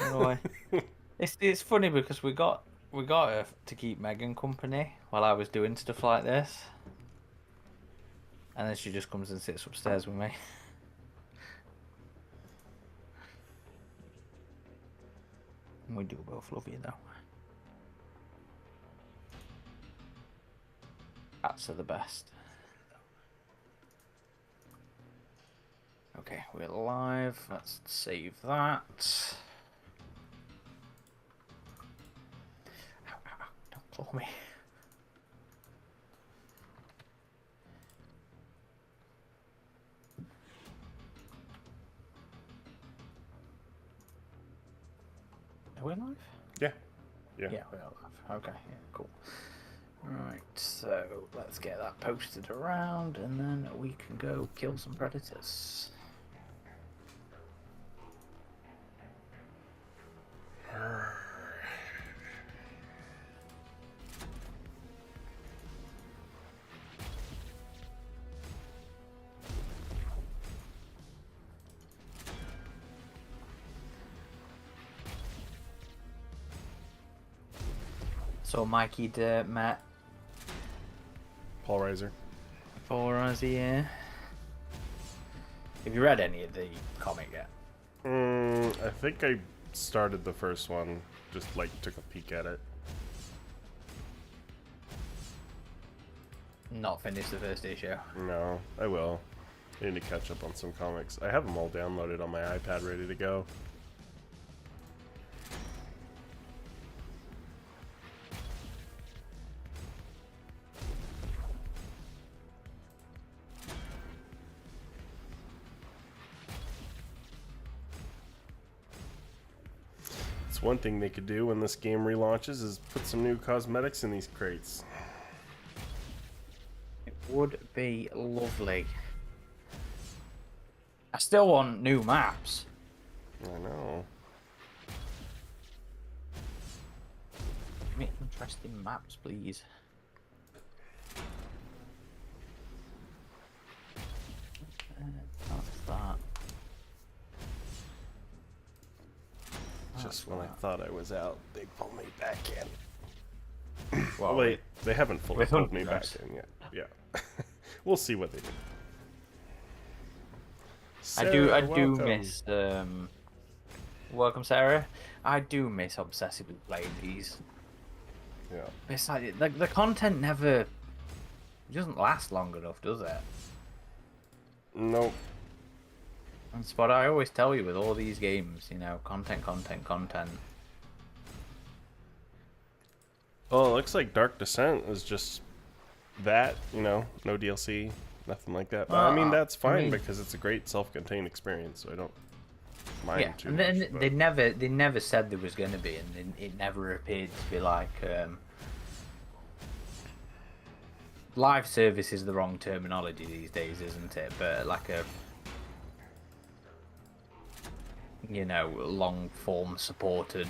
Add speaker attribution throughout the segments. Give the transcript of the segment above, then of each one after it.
Speaker 1: Anyway, it's funny because we got her to keep Megan company while I was doing stuff like this, and then she just comes and sits upstairs with me. And we do both love you though. Cats are the best. Okay, we're live. Let's save that. Ow, ow, ow. Don't claw me. Are we live?
Speaker 2: Yeah. Yeah.
Speaker 1: Yeah, we are live. Okay, yeah, cool. Right, so let's get that posted around and then we can go kill some predators. So Mikey'd met
Speaker 2: Paul Reiser.
Speaker 1: for us here. Have you read any of the comic yet?
Speaker 2: I think I started the first one. Just like took a peek at it.
Speaker 1: Not finished the first issue.
Speaker 2: No, I will. I need to catch up on some comics. I have them all downloaded on my iPad ready to go. It's one thing they could do when this game relaunches is put some new cosmetics in these crates.
Speaker 1: It would be lovely. I still want new maps.
Speaker 2: I know.
Speaker 1: Give me interesting maps, please. That's that.
Speaker 2: Just when I thought I was out, they pulled me back in.
Speaker 1: Well,
Speaker 2: Wait, they haven't fully
Speaker 1: with
Speaker 2: pulled me back
Speaker 1: Hunters.
Speaker 2: in yet. Yeah. We'll see what they do.
Speaker 1: I
Speaker 2: Sarah,
Speaker 1: do
Speaker 2: welcome.
Speaker 1: miss welcome Sarah. I do miss obsessively playing these.
Speaker 2: Yeah.
Speaker 1: It's like the content never, it doesn't last long enough, does it?
Speaker 2: Nope.
Speaker 1: That's what I always tell you with all these games, you know, content, content, content.
Speaker 2: Well, it looks like Dark Descent is just that, you know, no DLC, nothing like that. But I mean, that's fine because it's a great self-contained experience, so I don't mind
Speaker 1: Yeah,
Speaker 2: too
Speaker 1: and
Speaker 2: much.
Speaker 1: then
Speaker 2: But
Speaker 1: they never said there was going to be, and it never appeared to be like live service is the wrong terminology these days, isn't it? But like a, you know, long form supported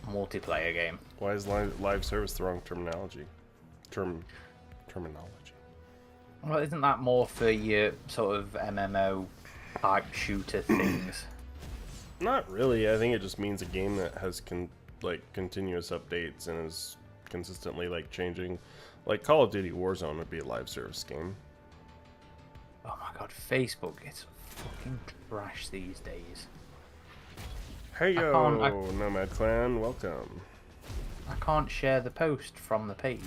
Speaker 1: multiplayer game.
Speaker 2: why is live service the wrong terminology? Terminology.
Speaker 1: Well, isn't that more for your sort of MMO type shooter things?
Speaker 2: Not really. I think it just means a game that has continuous updates and is consistently like changing. Like Call of Duty Warzone would be a live service game.
Speaker 1: Oh my god, Facebook gets fucking trash these days.
Speaker 2: Hey yo,
Speaker 1: can't-
Speaker 2: Nomad Clan, welcome.
Speaker 1: I can't share the post from the page.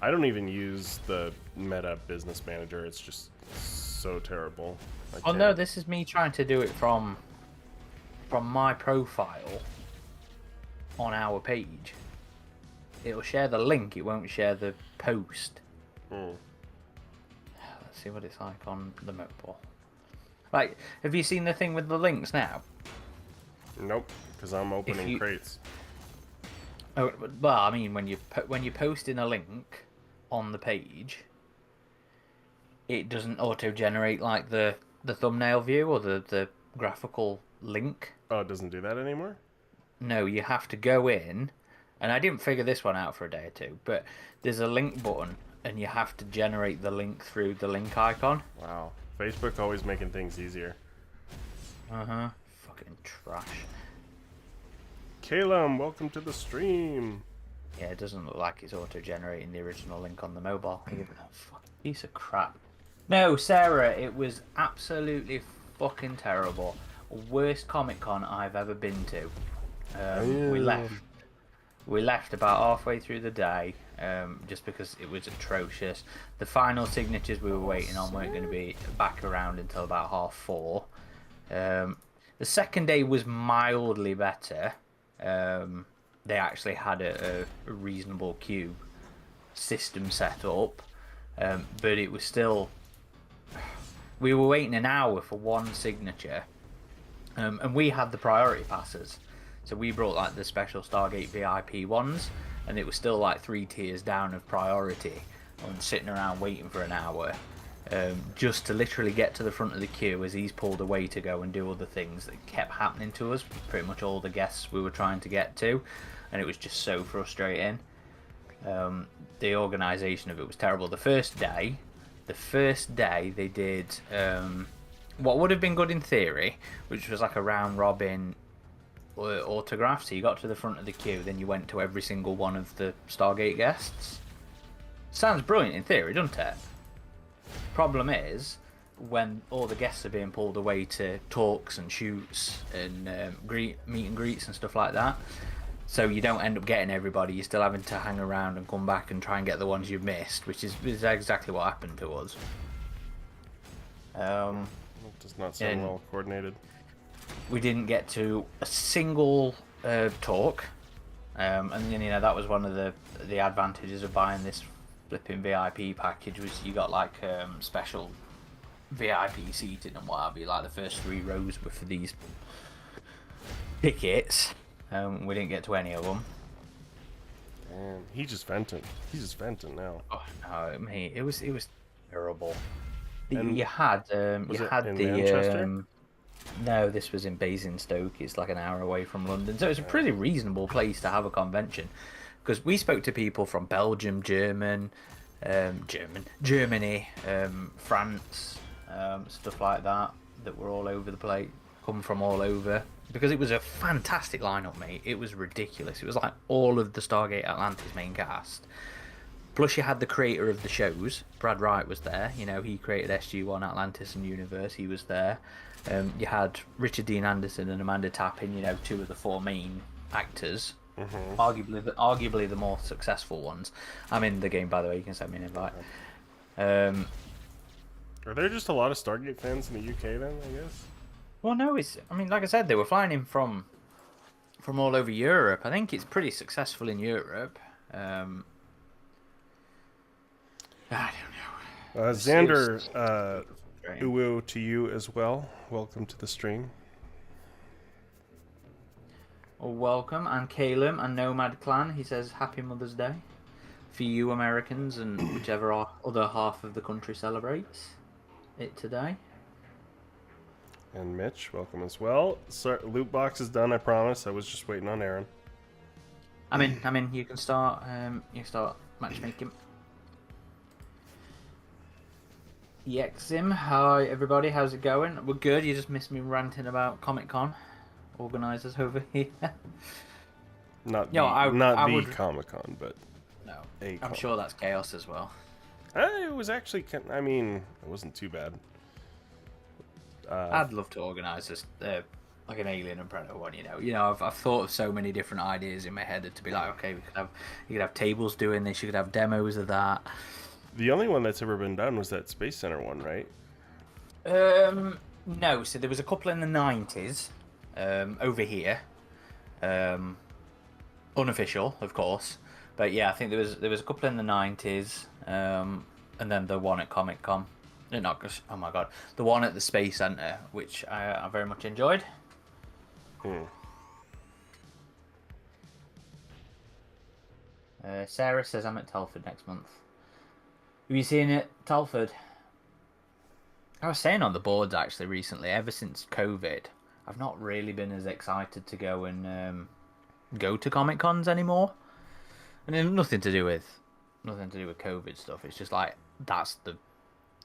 Speaker 2: I don't even use the Meta Business Manager. It's just so terrible.
Speaker 1: Oh no, this is me trying to do it from my profile on our page. It'll share the link, it won't share the post.
Speaker 2: Hmm.
Speaker 1: Let's see what it's like on the mobile. Right, have you seen the thing with the links now?
Speaker 2: Nope, because I'm opening crates.
Speaker 1: Oh, well, I mean, when you post in a link on the page, it doesn't auto-generate like the thumbnail view or the graphical link.
Speaker 2: Oh, it doesn't do that anymore?
Speaker 1: No, you have to go in, and I didn't figure this one out for a day or two, but there's a link button, and you have to generate the link through the link icon.
Speaker 2: Wow. Facebook always making things easier.
Speaker 1: Fucking trash.
Speaker 2: Calum, welcome to the stream.
Speaker 1: Yeah, it doesn't look like it's auto-generating the original link on the mobile. Fucking piece of crap. No, Sarah, it was absolutely fucking terrible. Worst Comic-Con I've ever been to. We left about halfway through the day, just because it was atrocious. The final signatures we were waiting on weren't going to be back around until about 4:30. The second day was mildly better. They actually had a reasonable queue system set up, but it was still... We were waiting an hour for one signature, and we had the priority passes. So we brought like the special Stargate VIP ones, and it was still like 3 tiers down of priority, and sitting around waiting for an hour, just to literally get to the front of the queue as he's pulled away to go and do other things that kept happening to us, pretty much all the guests we were trying to get to, and it was just so frustrating. The organisation of it was terrible. The first day they did what would have been good in theory, which was like a round robin autograph. So you got to the front of the queue, then you went to every single one of the Stargate guests. Sounds brilliant in theory, doesn't it? Problem is, when all the guests are being pulled away to talks and shoots and meet and greets and stuff like that, so you don't end up getting everybody. You're still having to hang around and come back and try and get the ones you've missed, which is exactly what happened to us.
Speaker 2: It does not sound well coordinated.
Speaker 1: We didn't get to a single talk, and that was one of the advantages of buying this flipping VIP package, was you got like special VIP seating and what have you. Like the first 3 rows were for these tickets. We didn't get to any of them.
Speaker 2: And he's just venting now.
Speaker 1: Oh no, mate, it was terrible.
Speaker 2: And
Speaker 1: you had
Speaker 2: in Manchester?
Speaker 1: No, this was in Basingstoke. It's like an hour away from London, so it's a pretty reasonable place to have a convention. Because we spoke to people from Belgium, Germany, France, stuff like that were all over the place, come from all over. Because it was a fantastic lineup, mate. It was ridiculous. It was like all of the Stargate Atlantis main cast. Plus you had the creator of the shows, Brad Wright was there. He created SG-1, Atlantis and Universe. He was there. You had Richard Dean Anderson and Amanda Tappin, 2 of the 4 main actors. Mm-hmm. Arguably the more successful ones. I'm in the game, by the way. You can send me an invite.
Speaker 2: Are there just a lot of Stargate fans in the UK then, I guess?
Speaker 1: Well, no, like I said, they were flying in from all over Europe. I think it's pretty successful in Europe. I don't know.
Speaker 2: Xander, uwu to you as well. Welcome to the stream.
Speaker 1: Well, welcome, and Calum and Nomad Clan. He says Happy Mother's Day for you Americans and whichever other half of the country celebrates it today.
Speaker 2: And Mitch, welcome as well. Loot box is done, I promise. I was just waiting on Aaron.
Speaker 1: I'm in. You can start. Matchmaking. Yexim, hi everybody. How's it going? We're good. You just missed me ranting about Comic-Con organisers over here.
Speaker 2: Not the Comic-Con, but
Speaker 1: no. I'm sure that's chaos as well.
Speaker 2: It was actually. It wasn't too bad.
Speaker 1: I'd love to organise this, like an Alien and Predator one. I've thought of so many different ideas in my head to be like, okay, you could have tables doing this, you could have demos of that.
Speaker 2: The only one that's ever been done was that Space Center one, right?
Speaker 1: No. So there was a couple in the 90s, over here, unofficial, of course. But yeah, I think there was a couple in the 90s, and then the one at Comic Con. Oh my god, the one at the Space Center, which I very much enjoyed. Sarah says I'm at Telford next month. Have you seen it, Telford? I was saying on the boards actually recently, ever since COVID, I've not really been as excited to go and go to Comic Cons anymore. And it's nothing to do with COVID stuff. It's just like that's the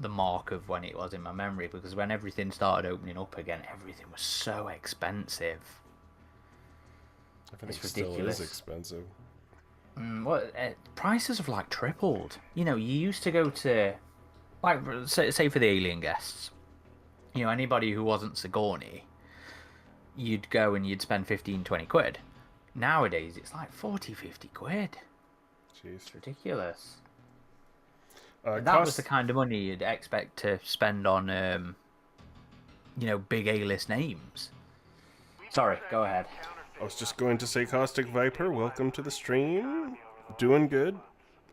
Speaker 1: the mark of when it was in my memory, because when everything started opening up again, everything was so expensive.
Speaker 2: Everything
Speaker 1: It's
Speaker 2: still
Speaker 1: ridiculous.
Speaker 2: is expensive.
Speaker 1: Prices have like tripled. You know, you used to go to, like, say for the alien guests, you know, anybody who wasn't Sigourney, you'd go and you'd spend 15, 20 quid. Nowadays, it's like 40, 50 quid.
Speaker 2: Jeez.
Speaker 1: It's ridiculous. And that was the kind of money you'd expect to spend on, you know, big A-list names. Sorry, go ahead.
Speaker 2: I was just going to say, Caustic Viper, welcome to the stream. Doing good.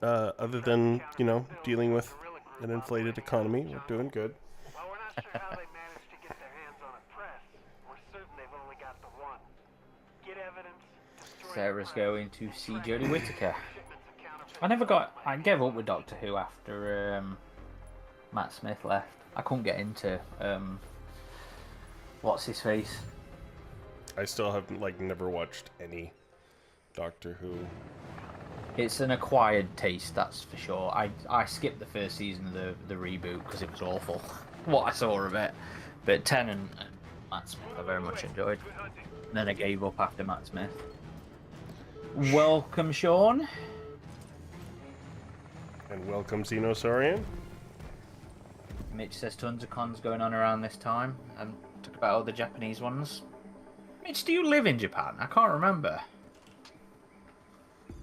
Speaker 2: Other than, you know, dealing with an inflated economy, we're doing good.
Speaker 3: While we're not sure how they managed to get their hands on a press, we're certain they've only got the one. Get evidence, destroy
Speaker 1: Sarah's
Speaker 3: the press,
Speaker 1: going to see Jodie Whittaker.
Speaker 3: shipments of counterfeit.
Speaker 1: I gave up with Doctor Who after Matt Smith left. I couldn't get into what's his face.
Speaker 2: I still have, like, never watched any Doctor Who.
Speaker 1: It's an acquired taste, that's for sure. I skipped the first season of the reboot because it was awful, what I saw of it. But Tennant and Matt Smith I very much enjoyed. And then I gave up after Matt Smith. Welcome, Sean.
Speaker 2: And welcome, Xenosaurian.
Speaker 1: Mitch says tons of cons going on around this time. And talk about all the Japanese ones. Mitch, do you live in Japan? I can't remember.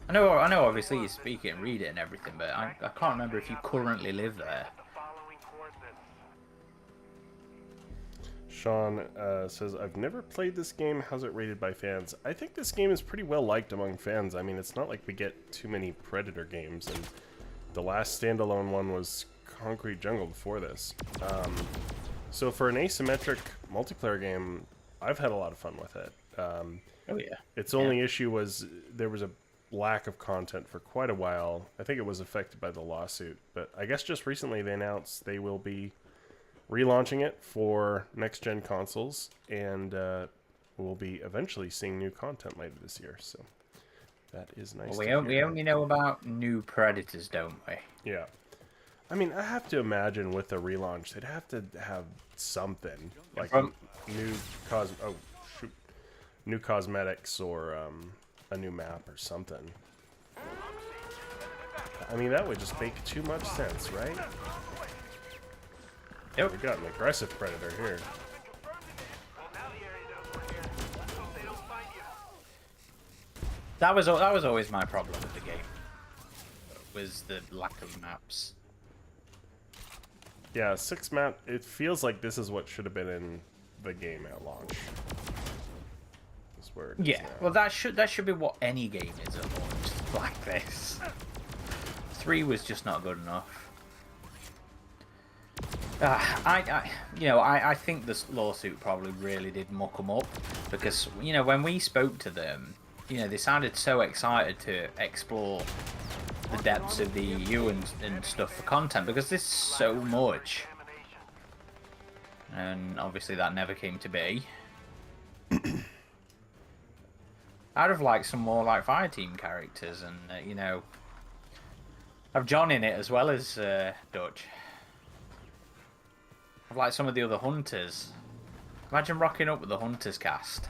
Speaker 1: I know. Obviously, you speak it and read it and everything, but I can't remember if you currently live there.
Speaker 3: The following coordinates.
Speaker 2: Sean says, I've never played this game. How's it rated by fans? I think this game is pretty well liked among fans. I mean, it's not like we get too many Predator games, and the last standalone one was Concrete Jungle before this. So for an asymmetric multiplayer game, I've had a lot of fun with it.
Speaker 1: Oh yeah.
Speaker 2: Its only issue was there was a lack of content for quite a while. I think it was affected by the lawsuit, but I guess just recently they announced they will be relaunching it for next-gen consoles, and we'll be eventually seeing new content later this year, so that is nice.
Speaker 1: Well, we only know about new Predators, don't we?
Speaker 2: Yeah. I mean, I have to imagine with the relaunch, they'd have to have something, like new cosmetics or a new map or something. I mean, that would just make too much sense, right?
Speaker 1: Yep.
Speaker 2: We got an aggressive Predator here.
Speaker 1: That was always my problem with the game. Was the lack of maps.
Speaker 2: Yeah, 6 map. It feels like this is what should have been in the game at launch. That's where it is
Speaker 1: Yeah.
Speaker 2: now.
Speaker 1: Well, that should be what any game is at launch, like this. 3 was just not good enough. I think this lawsuit probably really did muck them up, because when we spoke to them, they sounded so excited to explore the depths of the EU and stuff for content, because there's so much, and obviously that never came to be. I'd have liked some more like Fireteam characters, and have John in it as well as Dutch. I've liked some of the other hunters. Imagine rocking up with the hunters cast.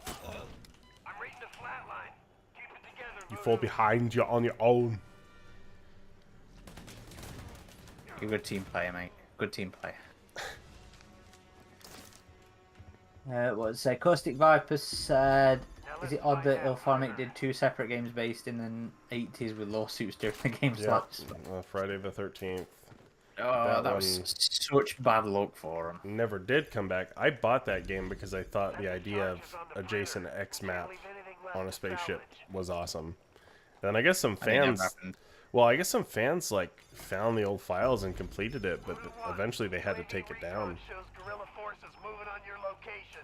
Speaker 3: I'm reading the flat line. Keep it together.
Speaker 2: You fall behind, you're on your own.
Speaker 1: You're a good team player, mate. Good team player. What's Caustic Viper said? Is it odd that Ilphonic did 2 separate games based in the 80s with lawsuits during the game's life?
Speaker 2: Friday the 13th.
Speaker 1: Oh, that was such bad luck for him.
Speaker 2: Never did come back. I bought that game because I thought the idea of a Jason X map on a spaceship was awesome. And I guess some fans, like found the old files and completed it, but eventually they had to take it down.
Speaker 3: Shows guerrilla forces moving on your location.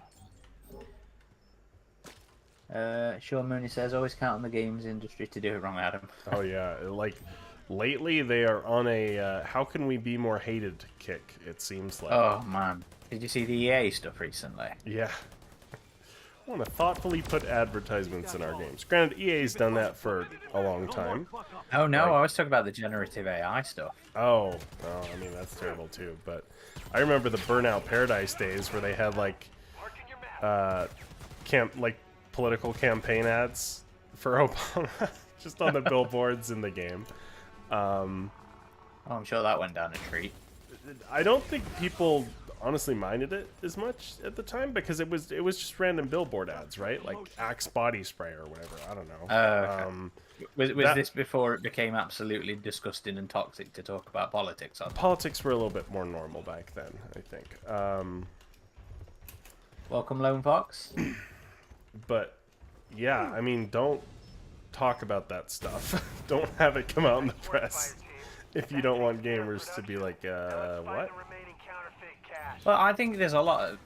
Speaker 1: Sean Mooney says, always count on the games industry to do it wrong, Adam.
Speaker 2: Oh yeah, like lately they are on a how can we be more hated kick, it seems like.
Speaker 1: Oh man, did you see the EA stuff recently?
Speaker 2: Yeah. want to thoughtfully put advertisements in our games. Granted, EA's done that for a long time.
Speaker 1: Oh no,
Speaker 2: Like-
Speaker 1: I was talking about the generative AI stuff.
Speaker 2: Oh, I mean, that's terrible too. But I remember the Burnout Paradise days where they had like, political campaign ads for Obama just on the billboards in the game.
Speaker 1: Oh, I'm sure that went down a treat.
Speaker 2: I don't think people honestly minded it as much at the time because it was just random billboard ads, right? Like Axe body spray or whatever. I don't know.
Speaker 1: Okay. Was this before it became absolutely disgusting and toxic to talk about politics on?
Speaker 2: Politics were a little bit more normal back then, I think.
Speaker 1: Welcome, Lone Fox.
Speaker 2: But yeah, I mean, don't talk about that stuff. Don't have it come out in the press if you don't want gamers to be like, what?
Speaker 3: The remaining counterfeit cash.
Speaker 1: Well, I think there's a lot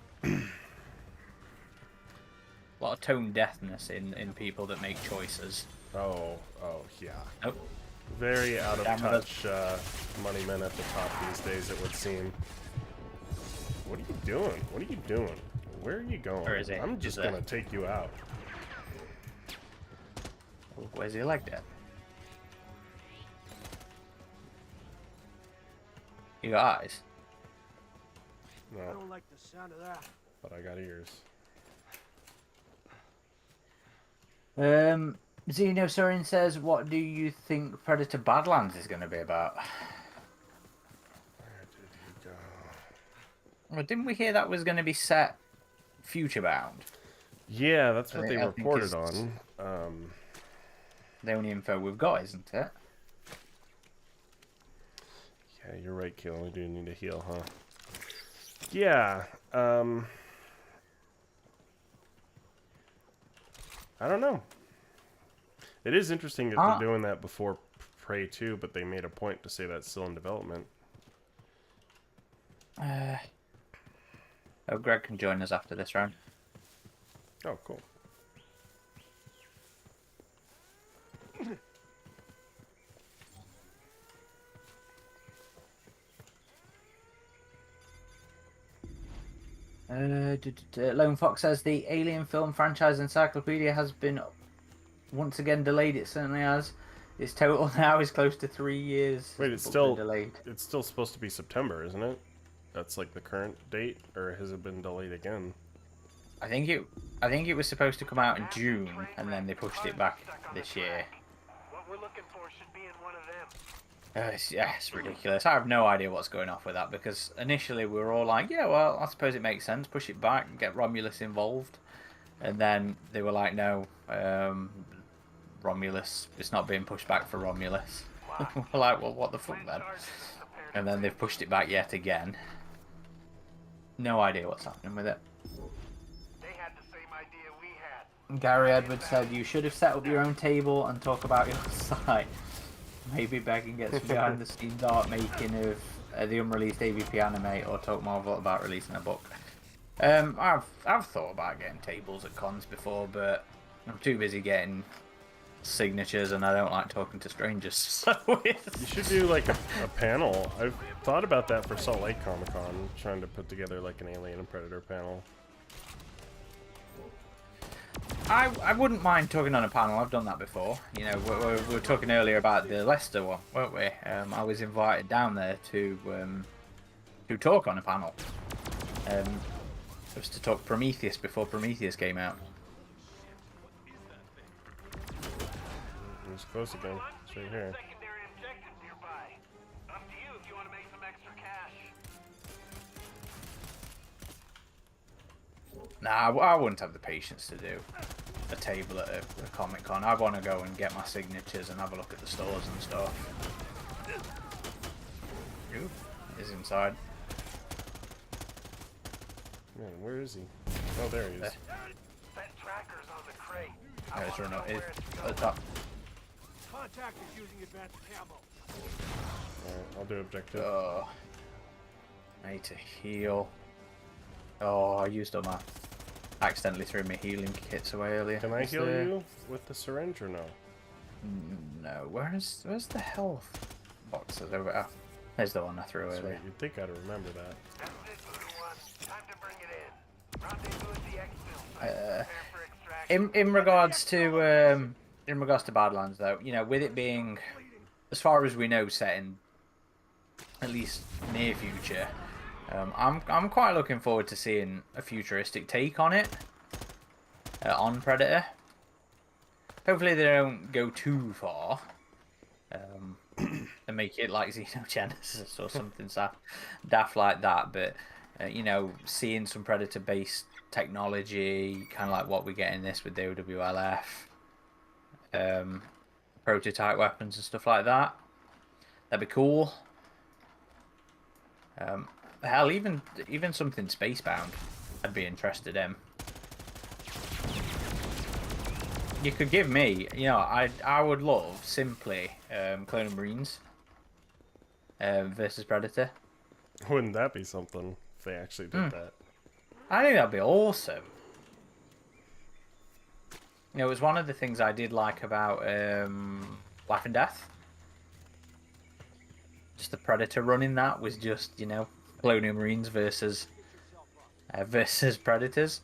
Speaker 1: of tone deafness in people that make choices.
Speaker 2: Oh, yeah.
Speaker 1: Oh,
Speaker 2: Very out of
Speaker 1: Damn it.
Speaker 2: touch money men at the top these days, it would seem. What are you doing? What are you doing? Where are you going?
Speaker 1: Where is he?
Speaker 2: I'm just
Speaker 1: He's there.
Speaker 2: gonna take you out.
Speaker 1: where's your leg at? You got eyes?
Speaker 2: No,
Speaker 4: I don't like the sound of that.
Speaker 2: but I got ears.
Speaker 1: Zeno Sorin says, what do you think Predator Badlands is going to be about?
Speaker 2: Where did he go?
Speaker 1: Well, didn't we hear that was going to be set future bound?
Speaker 2: Yeah, that's what
Speaker 1: I
Speaker 2: they
Speaker 1: think
Speaker 2: reported
Speaker 1: it's-
Speaker 2: on.
Speaker 1: The only info we've got, isn't it?
Speaker 2: Yeah, you're right, Keelan. We do need to heal, huh? Yeah. I don't know. It is interesting that they're doing that before Prey 2, but they made a point to say that's still in development.
Speaker 1: Oh, Greg can join us after this round.
Speaker 2: Oh, cool.
Speaker 1: Lone Fox says the Alien film franchise encyclopedia has been once again delayed. It certainly has. Its total now is close to 3 years.
Speaker 2: Wait, it's
Speaker 1: But
Speaker 2: still
Speaker 1: delayed.
Speaker 2: It's still supposed to be September, isn't it? That's like the current date, or has it been delayed again?
Speaker 1: I think it was supposed to come out in June, and then they pushed it back this year.
Speaker 3: What we're looking for should be in one of them.
Speaker 1: It's ridiculous. I have no idea what's going off with that, because initially we were all like, yeah, well, I suppose it makes sense, push it back and get Romulus involved. And then they were like, no, Romulus, it's not being pushed back for Romulus. We're like, well, what the fuck then? And then they've pushed it back yet again. No idea what's happening with it.
Speaker 3: They had the same idea we had.
Speaker 1: Gary Edwards said, you should have set up your own table and talk about your site. Maybe Beck can get some behind the scenes art making of the unreleased AVP anime, or talk Marvel about releasing a book. I've thought about getting tables at cons before, but I'm too busy getting signatures and I don't like talking to strangers. So
Speaker 2: You should do like a panel. I've thought about that for Salt Lake Comic Con, trying to put together like an Alien and Predator panel.
Speaker 1: I wouldn't mind talking on a panel. I've done that before. You know, we were talking earlier about the Leicester one, weren't we? I was invited down there to talk on a panel. It was to talk Prometheus before Prometheus came out.
Speaker 2: It's close again. It's right here.
Speaker 3: Secondary objectives nearby. Up to you if you want to make some extra cash.
Speaker 1: Nah, I wouldn't have the patience to do a table at a Comic Con. I want to go and get my signatures and have a look at the stores and stuff. Ooh, he's inside.
Speaker 2: Man, where is he? Oh, there he is.
Speaker 3: That tracker's on the crate.
Speaker 1: I just
Speaker 3: wanna
Speaker 1: don't know.
Speaker 3: where
Speaker 1: It's
Speaker 3: it's
Speaker 1: at
Speaker 3: going.
Speaker 1: the top.
Speaker 4: Contact is using advanced camo.
Speaker 2: Alright, I'll do objective.
Speaker 1: Oh, I need to heal. Oh, I used up my. Accidentally threw my healing kits away earlier.
Speaker 2: Can I
Speaker 1: Is
Speaker 2: heal
Speaker 1: there-
Speaker 2: you with the syringe or no?
Speaker 1: No. Where's the health boxes over there? There's the one I threw
Speaker 2: That's
Speaker 1: earlier.
Speaker 2: right, you'd think I'd remember that.
Speaker 3: That's it, Voodoo One. Time to bring it in. Rendezvous at the X-Film.
Speaker 1: Uh,
Speaker 3: Prepare for
Speaker 1: in regards to Badlands, though, you know, with it being, as far as we know, set in at least near future, I'm quite looking forward to seeing a futuristic take on it, on Predator. Hopefully they don't go too far, and make it like Xenogenesis or something daft like that. But you know, seeing some Predator-based technology, kind of like what we get in this with the OWLF, prototype weapons and stuff like that, that'd be cool. Hell, even something spacebound, I'd be interested in. You could give me, you know, I would love simply Clone Marines versus Predator.
Speaker 2: Wouldn't that be something if they actually did that?
Speaker 1: I think that'd be awesome. You know, it was one of the things I did like about Life and Death. Just the Predator running that was just, you know, Colonial Marines versus Predators.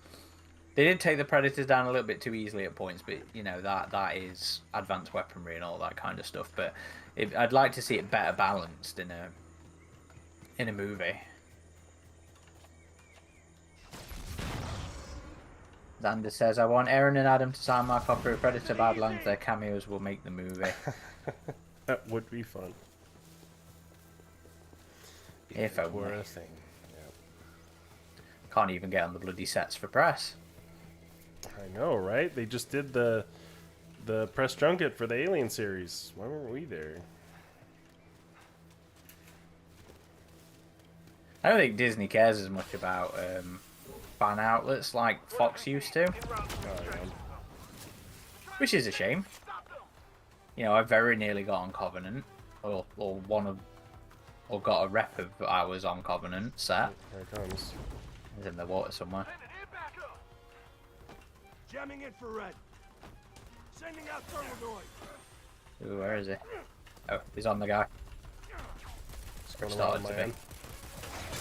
Speaker 1: They did take the Predators down a little bit too easily at points, but you know that is advanced weaponry and all that kind of stuff. But I'd like to see it better balanced in a movie. Xander says, I want Aaron and Adam to sign my copy of Predator Badlands. Their cameos will make the movie.
Speaker 2: That would be fun.
Speaker 1: If
Speaker 2: it
Speaker 1: only.
Speaker 2: were a thing. Yeah.
Speaker 1: Can't even get on the bloody sets for press.
Speaker 2: I know, right? They just did the press junket for the Alien series. Why weren't we there?
Speaker 1: I don't think Disney cares as much about fan outlets like Fox used to,
Speaker 2: Oh, yeah.
Speaker 1: which is a shame. You know, I very nearly got on Covenant, or got a rep of ours on Covenant set.
Speaker 2: Here it comes.
Speaker 1: It's in the water somewhere.
Speaker 4: Jamming infrared. Sending out thermal noise.
Speaker 1: Ooh, where is he? Oh, he's on the guy.
Speaker 2: It's
Speaker 1: Or
Speaker 2: going
Speaker 1: started
Speaker 2: around
Speaker 1: to
Speaker 2: my
Speaker 1: be.
Speaker 2: end.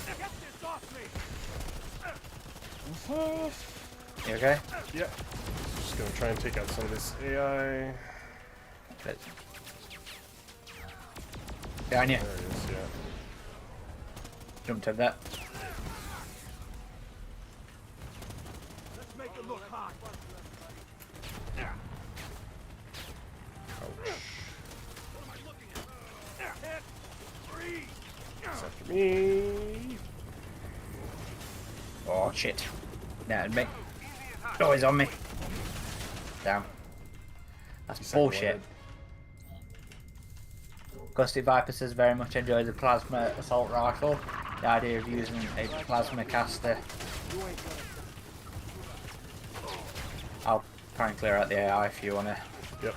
Speaker 4: Get this off me.
Speaker 1: You okay?
Speaker 2: Yeah. Just gonna try and take out some of this AI.
Speaker 1: Good. Behind you.
Speaker 2: There it is, yeah.
Speaker 1: Jumped over that.
Speaker 4: Let's make it look hot.
Speaker 2: Ouch.
Speaker 4: Hit. Freeze.
Speaker 2: It's after me.
Speaker 1: Oh shit. No, me. Oh, he's on me. Damn. That's
Speaker 2: Second
Speaker 1: bullshit.
Speaker 2: word.
Speaker 1: Gusty Viper says very much enjoys the plasma assault rifle. The idea of using a plasma caster. I'll try and clear out the AI if you want to.
Speaker 2: Yep.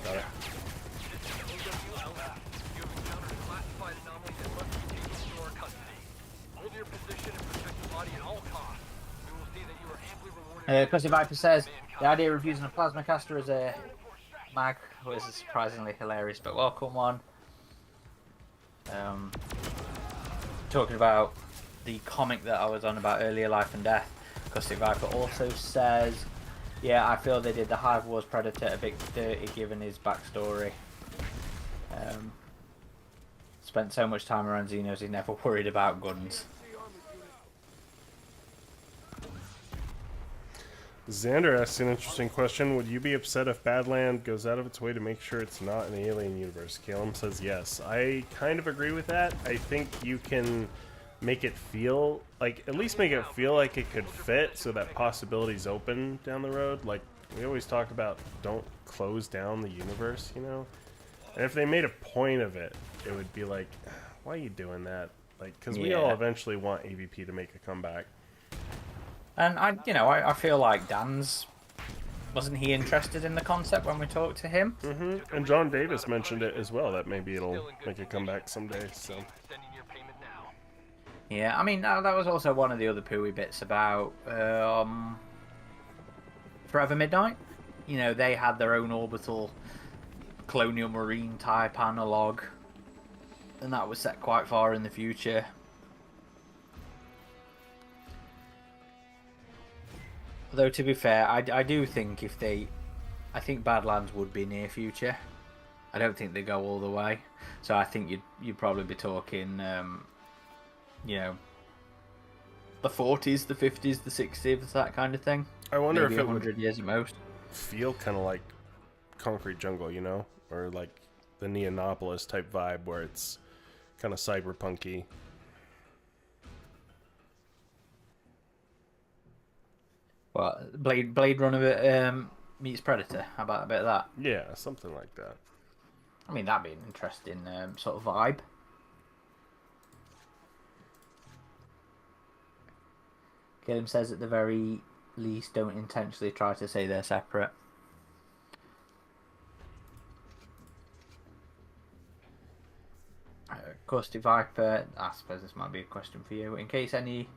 Speaker 1: Got it. Gusty Viper says the idea of using a plasma caster as a mag was surprisingly hilarious, but welcome one. Talking about the comic that I was on about earlier, Life and Death, Gusty Viper also says, yeah, I feel they did the Hive Wars Predator a bit dirty given his backstory. Spent so much time around Xenos, he never worried about guns.
Speaker 2: Xander asks an interesting question. Would you be upset if Badland goes out of its way to make sure it's not an alien universe? Calum says yes. I kind of agree with that. I think you can make it feel like, at least make it feel like it could fit so that possibilities open down the road. Like, we always talk about don't close down the universe, you know? And if they made a point of it, it would be like, why are you doing that? Like, because we all eventually want AVP to make a comeback.
Speaker 1: And I feel like wasn't he interested in the concept when we talked to him?
Speaker 2: Mm-hmm. And John Davis mentioned it as well, that maybe it'll make a comeback someday, so.
Speaker 1: Yeah, I mean, that was also one of the other pooey bits about Forever Midnight. You know, they had their own orbital Colonial Marine type analog, and that was set quite far in the future. Though to be fair, I do think if they, I think Badlands would be near future. I don't think they go all the way. So I think you'd probably be talking, you know, the 40s, the 50s, the 60s, that kind of thing.
Speaker 2: I wonder
Speaker 1: Maybe
Speaker 2: if it
Speaker 1: 100
Speaker 2: would
Speaker 1: years at most.
Speaker 2: feel kind of like Concrete Jungle, you know, or like the Neonopolis type vibe where it's kind of cyberpunky.
Speaker 1: Well, Blade Runner meets Predator. How about a bit of that?
Speaker 2: Yeah, something like that.
Speaker 1: I mean, that'd be an interesting sort of vibe. Gilliam says at the very least, don't intentionally try to say they're separate. Custy Viper, I suppose this might be a question for you. In case any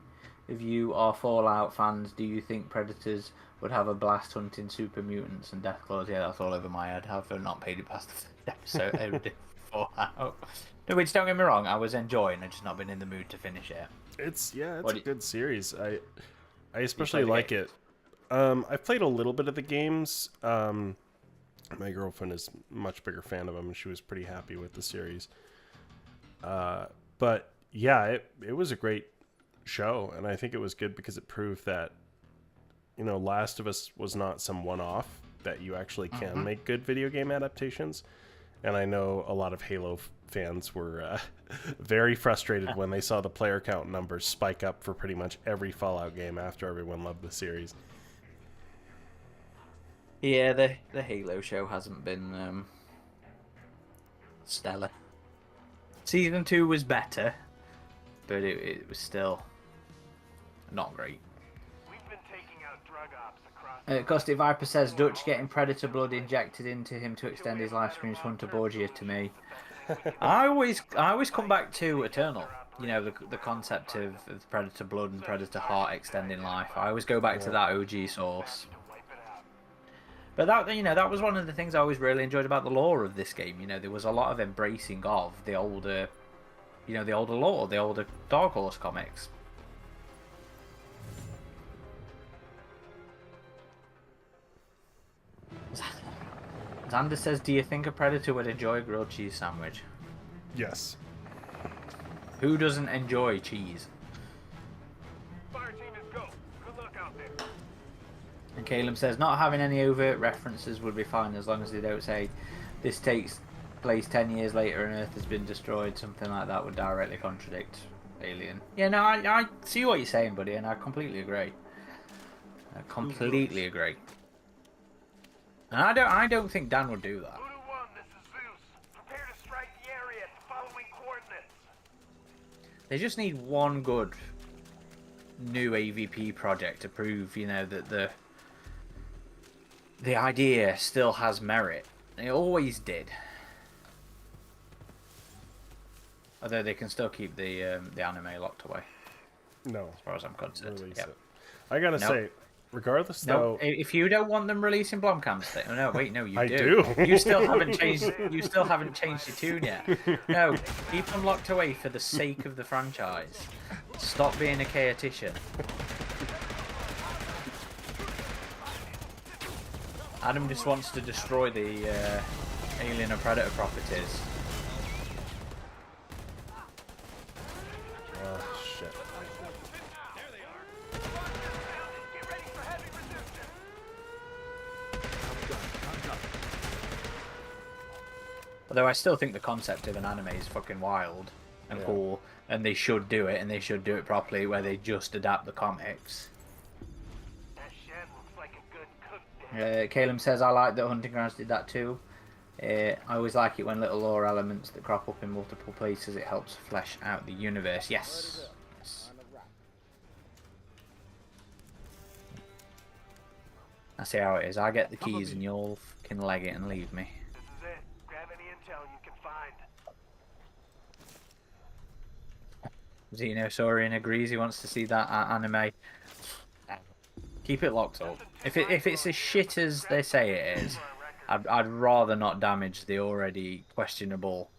Speaker 1: of you are Fallout fans, do you think Predators would have a blast hunting super mutants and Deathclaws? Yeah, that's all over my head. I've not paid it past the first episode. I did Fallout. No, which don't get me wrong, I was enjoying. I've just not been in the mood to finish it.
Speaker 2: It's a
Speaker 1: What do
Speaker 2: good series. I especially
Speaker 1: played the
Speaker 2: like
Speaker 1: game?
Speaker 2: it. I've played a little bit of the games. My girlfriend is a much bigger fan of them, and she was pretty happy with the series. But yeah, it was a great show, and I think it was good because it proved that, you know, Last of Us was not some one-off, that you actually can make good video game adaptations. And I know a lot of Halo fans were very frustrated when they saw the player count numbers spike up for pretty much every Fallout game after everyone loved the series.
Speaker 1: Yeah, the Halo show hasn't been stellar. Season 2 was better, but it was still not great.
Speaker 3: We've been taking out drug ops across
Speaker 1: Costy Viper says Dutch getting Predator blood injected into him to extend his life screams Hunter Borgia to me. I always come back to Eternal. You know, the concept of Predator blood and Predator heart extending life. I always go back to that OG source. But that was one of the things I always really enjoyed about the lore of this game. You know, there was a lot of embracing of the older, the older lore, the older Dark Horse comics. Xander says, do you think a Predator would enjoy a grilled cheese sandwich?
Speaker 2: Yes.
Speaker 1: Who doesn't enjoy cheese?
Speaker 3: Fire team is go. Good luck out there.
Speaker 1: And Caleb says, not having any overt references would be fine as long as they don't say this takes place 10 years later and Earth has been destroyed. Something like that would directly contradict Alien. Yeah, no, I see what you're saying, buddy, and I completely agree. I completely agree. And I don't think Dan would do that.
Speaker 3: Voodoo 1, this is Zeus. Prepare to strike the area at the following coordinates.
Speaker 1: They just need one good new AVP project to prove, that the idea still has merit. It always did. Although they can still keep the anime locked away,
Speaker 2: No.
Speaker 1: as far as I'm concerned.
Speaker 2: Release
Speaker 1: Yep.
Speaker 2: it. I gotta
Speaker 1: Nope.
Speaker 2: say, regardless
Speaker 1: No,
Speaker 2: though,
Speaker 1: if you don't want them releasing Blomkamp's thing, oh, no, wait, no, you
Speaker 2: I
Speaker 1: do.
Speaker 2: do.
Speaker 1: You still haven't changed. You still haven't changed your tune yet. No, keep them locked away for the sake of the franchise. Stop being a chaotician. Adam just wants to destroy the Alien and Predator properties.
Speaker 2: oh shit.
Speaker 3: Get ready for heavy resistance.
Speaker 1: Although I still think the concept of an anime is fucking wild and
Speaker 2: Yeah.
Speaker 1: cool, and they should do it, and they should do it properly, where they just adapt the comics.
Speaker 3: That shed looks like a good cook.
Speaker 1: Caleb says, I like that Hunting Grounds did that too. I always like it when little lore elements that crop up in multiple places, it helps flesh out the universe. Yes. Yes. I see how it is. I get the keys and you'll can leg it and leave me.
Speaker 3: This is it. Grab any intel you can find.
Speaker 1: Xenosaurian agrees he wants to see that anime. Keep it locked up. If it's as shit as they say it is, I'd rather not damage the already questionable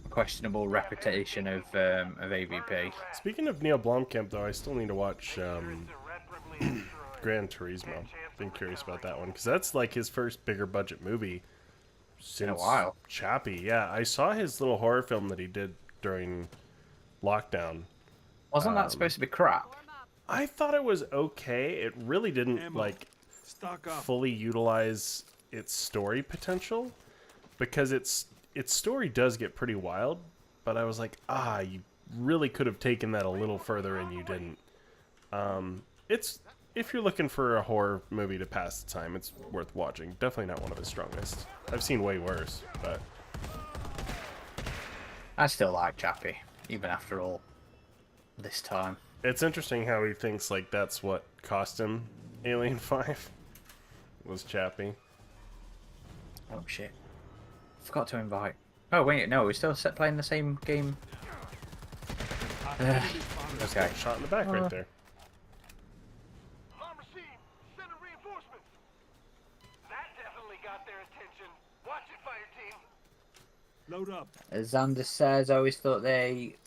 Speaker 1: questionable reputation of AVP.
Speaker 2: Speaking of Neil Blomkamp, though, I still need to watch
Speaker 3: Irreparably destroyed.
Speaker 2: Gran Turismo. Been curious about that one because that's like his first bigger budget movie since
Speaker 1: In a while.
Speaker 2: Chappie. Yeah, I saw his little horror film that he did during lockdown.
Speaker 1: Wasn't that supposed to be crap?
Speaker 2: I thought it was okay. It really didn't
Speaker 4: Ammo.
Speaker 2: like
Speaker 4: Stock up.
Speaker 2: fully utilize its story potential because its story does get pretty wild. But I was like, you really could have taken that a little further and you didn't. It's if you're looking for a horror movie to pass the time, it's worth watching. Definitely not one of his strongest. I've seen way worse, but
Speaker 1: I still like Chappie, even after all this time.
Speaker 2: it's interesting how he thinks like that's what cost him Alien 5 was Chappie.
Speaker 1: Oh shit. Forgot to invite. Oh wait, no, we're still playing the same game. Okay.
Speaker 2: Shot in the back right there.
Speaker 3: Alarm received. Send in reinforcements. That definitely got their attention. Watch it, fire team.
Speaker 4: Load up.
Speaker 1: As Xander says, I always thought they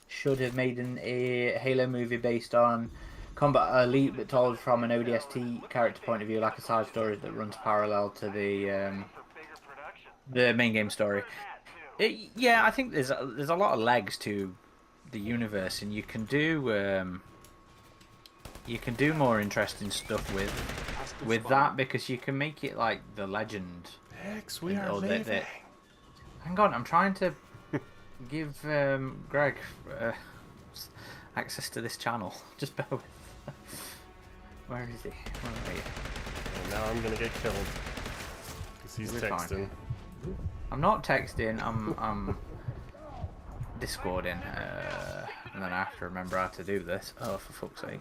Speaker 1: should have made a Halo movie based on Combat Elite, but told from an ODST character point of view, like a side story that runs parallel to
Speaker 3: For bigger production.
Speaker 1: the main game story.
Speaker 3: That, too.
Speaker 1: Yeah, I think there's a lot of legs to the universe, and you can do more interesting stuff with that because you can make it like the legend.
Speaker 2: Hex, we are
Speaker 1: or
Speaker 2: leaving.
Speaker 1: Hang on, I'm trying to give Greg access to this channel. Just bear with. Where is he? Where are you?
Speaker 2: And now I'm gonna get killed because he's
Speaker 1: We're fine.
Speaker 2: texting.
Speaker 1: I'm not texting. I'm Discording, and then I have to remember how to do this. Oh, for fuck's sake!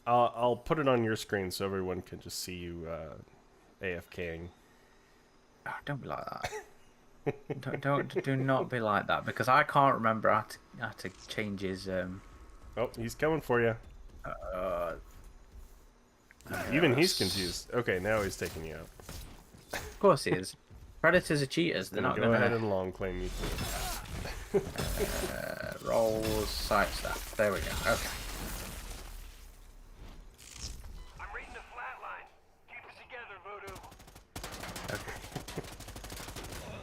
Speaker 2: I'll put it on your screen so everyone can just see you AFKing.
Speaker 1: Oh, don't be like that. Do not be like that because I can't remember how to change his.
Speaker 2: Oh, he's coming for you. Even he's confused. Okay, now he's taking you out.
Speaker 1: Of course he is. Predators are cheaters. They're not
Speaker 2: Go ahead
Speaker 1: gonna
Speaker 2: and long claim you too.
Speaker 1: rolls side stuff. There we go. Okay.
Speaker 3: I'm reading the flatline. Keep it together, Voodoo.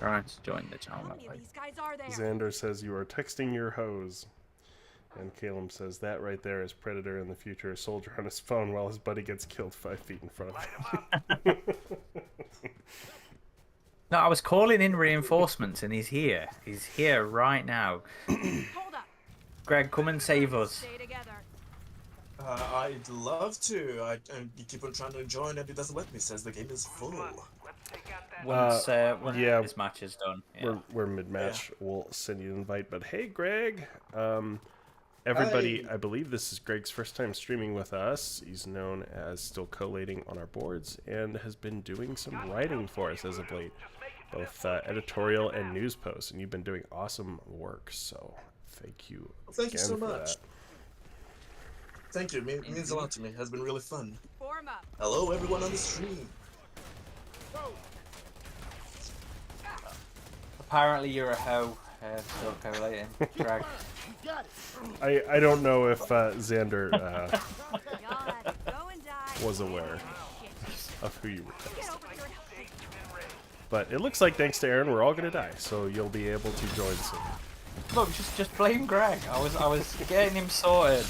Speaker 1: Trying to join the channel.
Speaker 5: How many of these guys are there?
Speaker 2: Xander says you are texting your hose. And Caleb says that right there is Predator in the future, a soldier on his phone while his buddy gets killed 5 feet in front of him.
Speaker 1: No, I was calling in reinforcements and he's here. He's here right now.
Speaker 5: Hold up.
Speaker 1: Greg, come and save us.
Speaker 5: Stay together.
Speaker 6: I'd love to. You keep on trying to join and it doesn't let me. Says the game is full.
Speaker 3: Let's take out that.
Speaker 1: Once
Speaker 2: yeah.
Speaker 1: this match is done. Yeah.
Speaker 2: We're mid-match. We'll send you an invite. But hey, Greg. Everybody,
Speaker 6: Hi.
Speaker 2: I believe this is Greg's first time streaming with us. He's known as still collating on our boards and has been doing some writing for us as of late, both editorial and news posts. And you've been doing awesome work, so thank you.
Speaker 6: Thank you
Speaker 2: again
Speaker 6: so
Speaker 2: for
Speaker 6: much.
Speaker 2: that.
Speaker 6: Thank you. It means a lot to me. It has been really fun.
Speaker 5: Form up.
Speaker 6: Hello, everyone on the stream.
Speaker 1: Apparently you're a hoe. Still collating. Greg.
Speaker 2: I don't know if Xander
Speaker 5: Y'all have to go and die.
Speaker 2: was aware
Speaker 5: Shit.
Speaker 2: of who you were.
Speaker 5: Get over here and help me.
Speaker 2: But it looks like thanks to Aaron, we're all gonna die, so you'll be able to join soon.
Speaker 1: Look, just blame Greg. I was getting him sorted.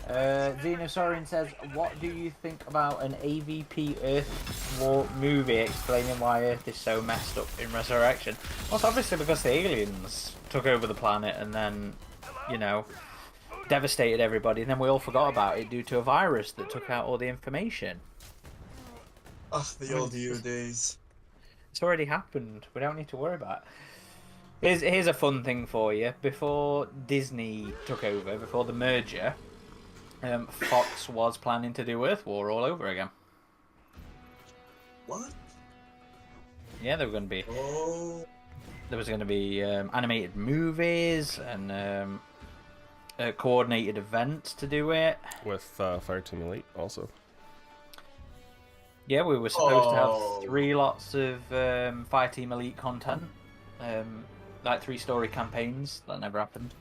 Speaker 1: Xenosaurian says, what do you think about an AVP Earth War movie explaining why Earth is so messed up in Resurrection? Well, it's obviously because the aliens took over the planet and then, you know, devastated everybody, and then we all forgot about it due to a virus that took out all the information.
Speaker 6: Ah, the old you days.
Speaker 1: It's already happened. We don't need to worry about it. Here's a fun thing for you. Before Disney took over, before the merger, Fox was planning to do Earth War all over again.
Speaker 6: What?
Speaker 1: Yeah, there were going to be
Speaker 6: Oh,
Speaker 1: animated movies and coordinated events to do it.
Speaker 2: With Fireteam Elite also.
Speaker 1: Yeah, we were supposed to
Speaker 6: Oh.
Speaker 1: have 3 lots of Fireteam Elite content, like 3 story campaigns. That never happened.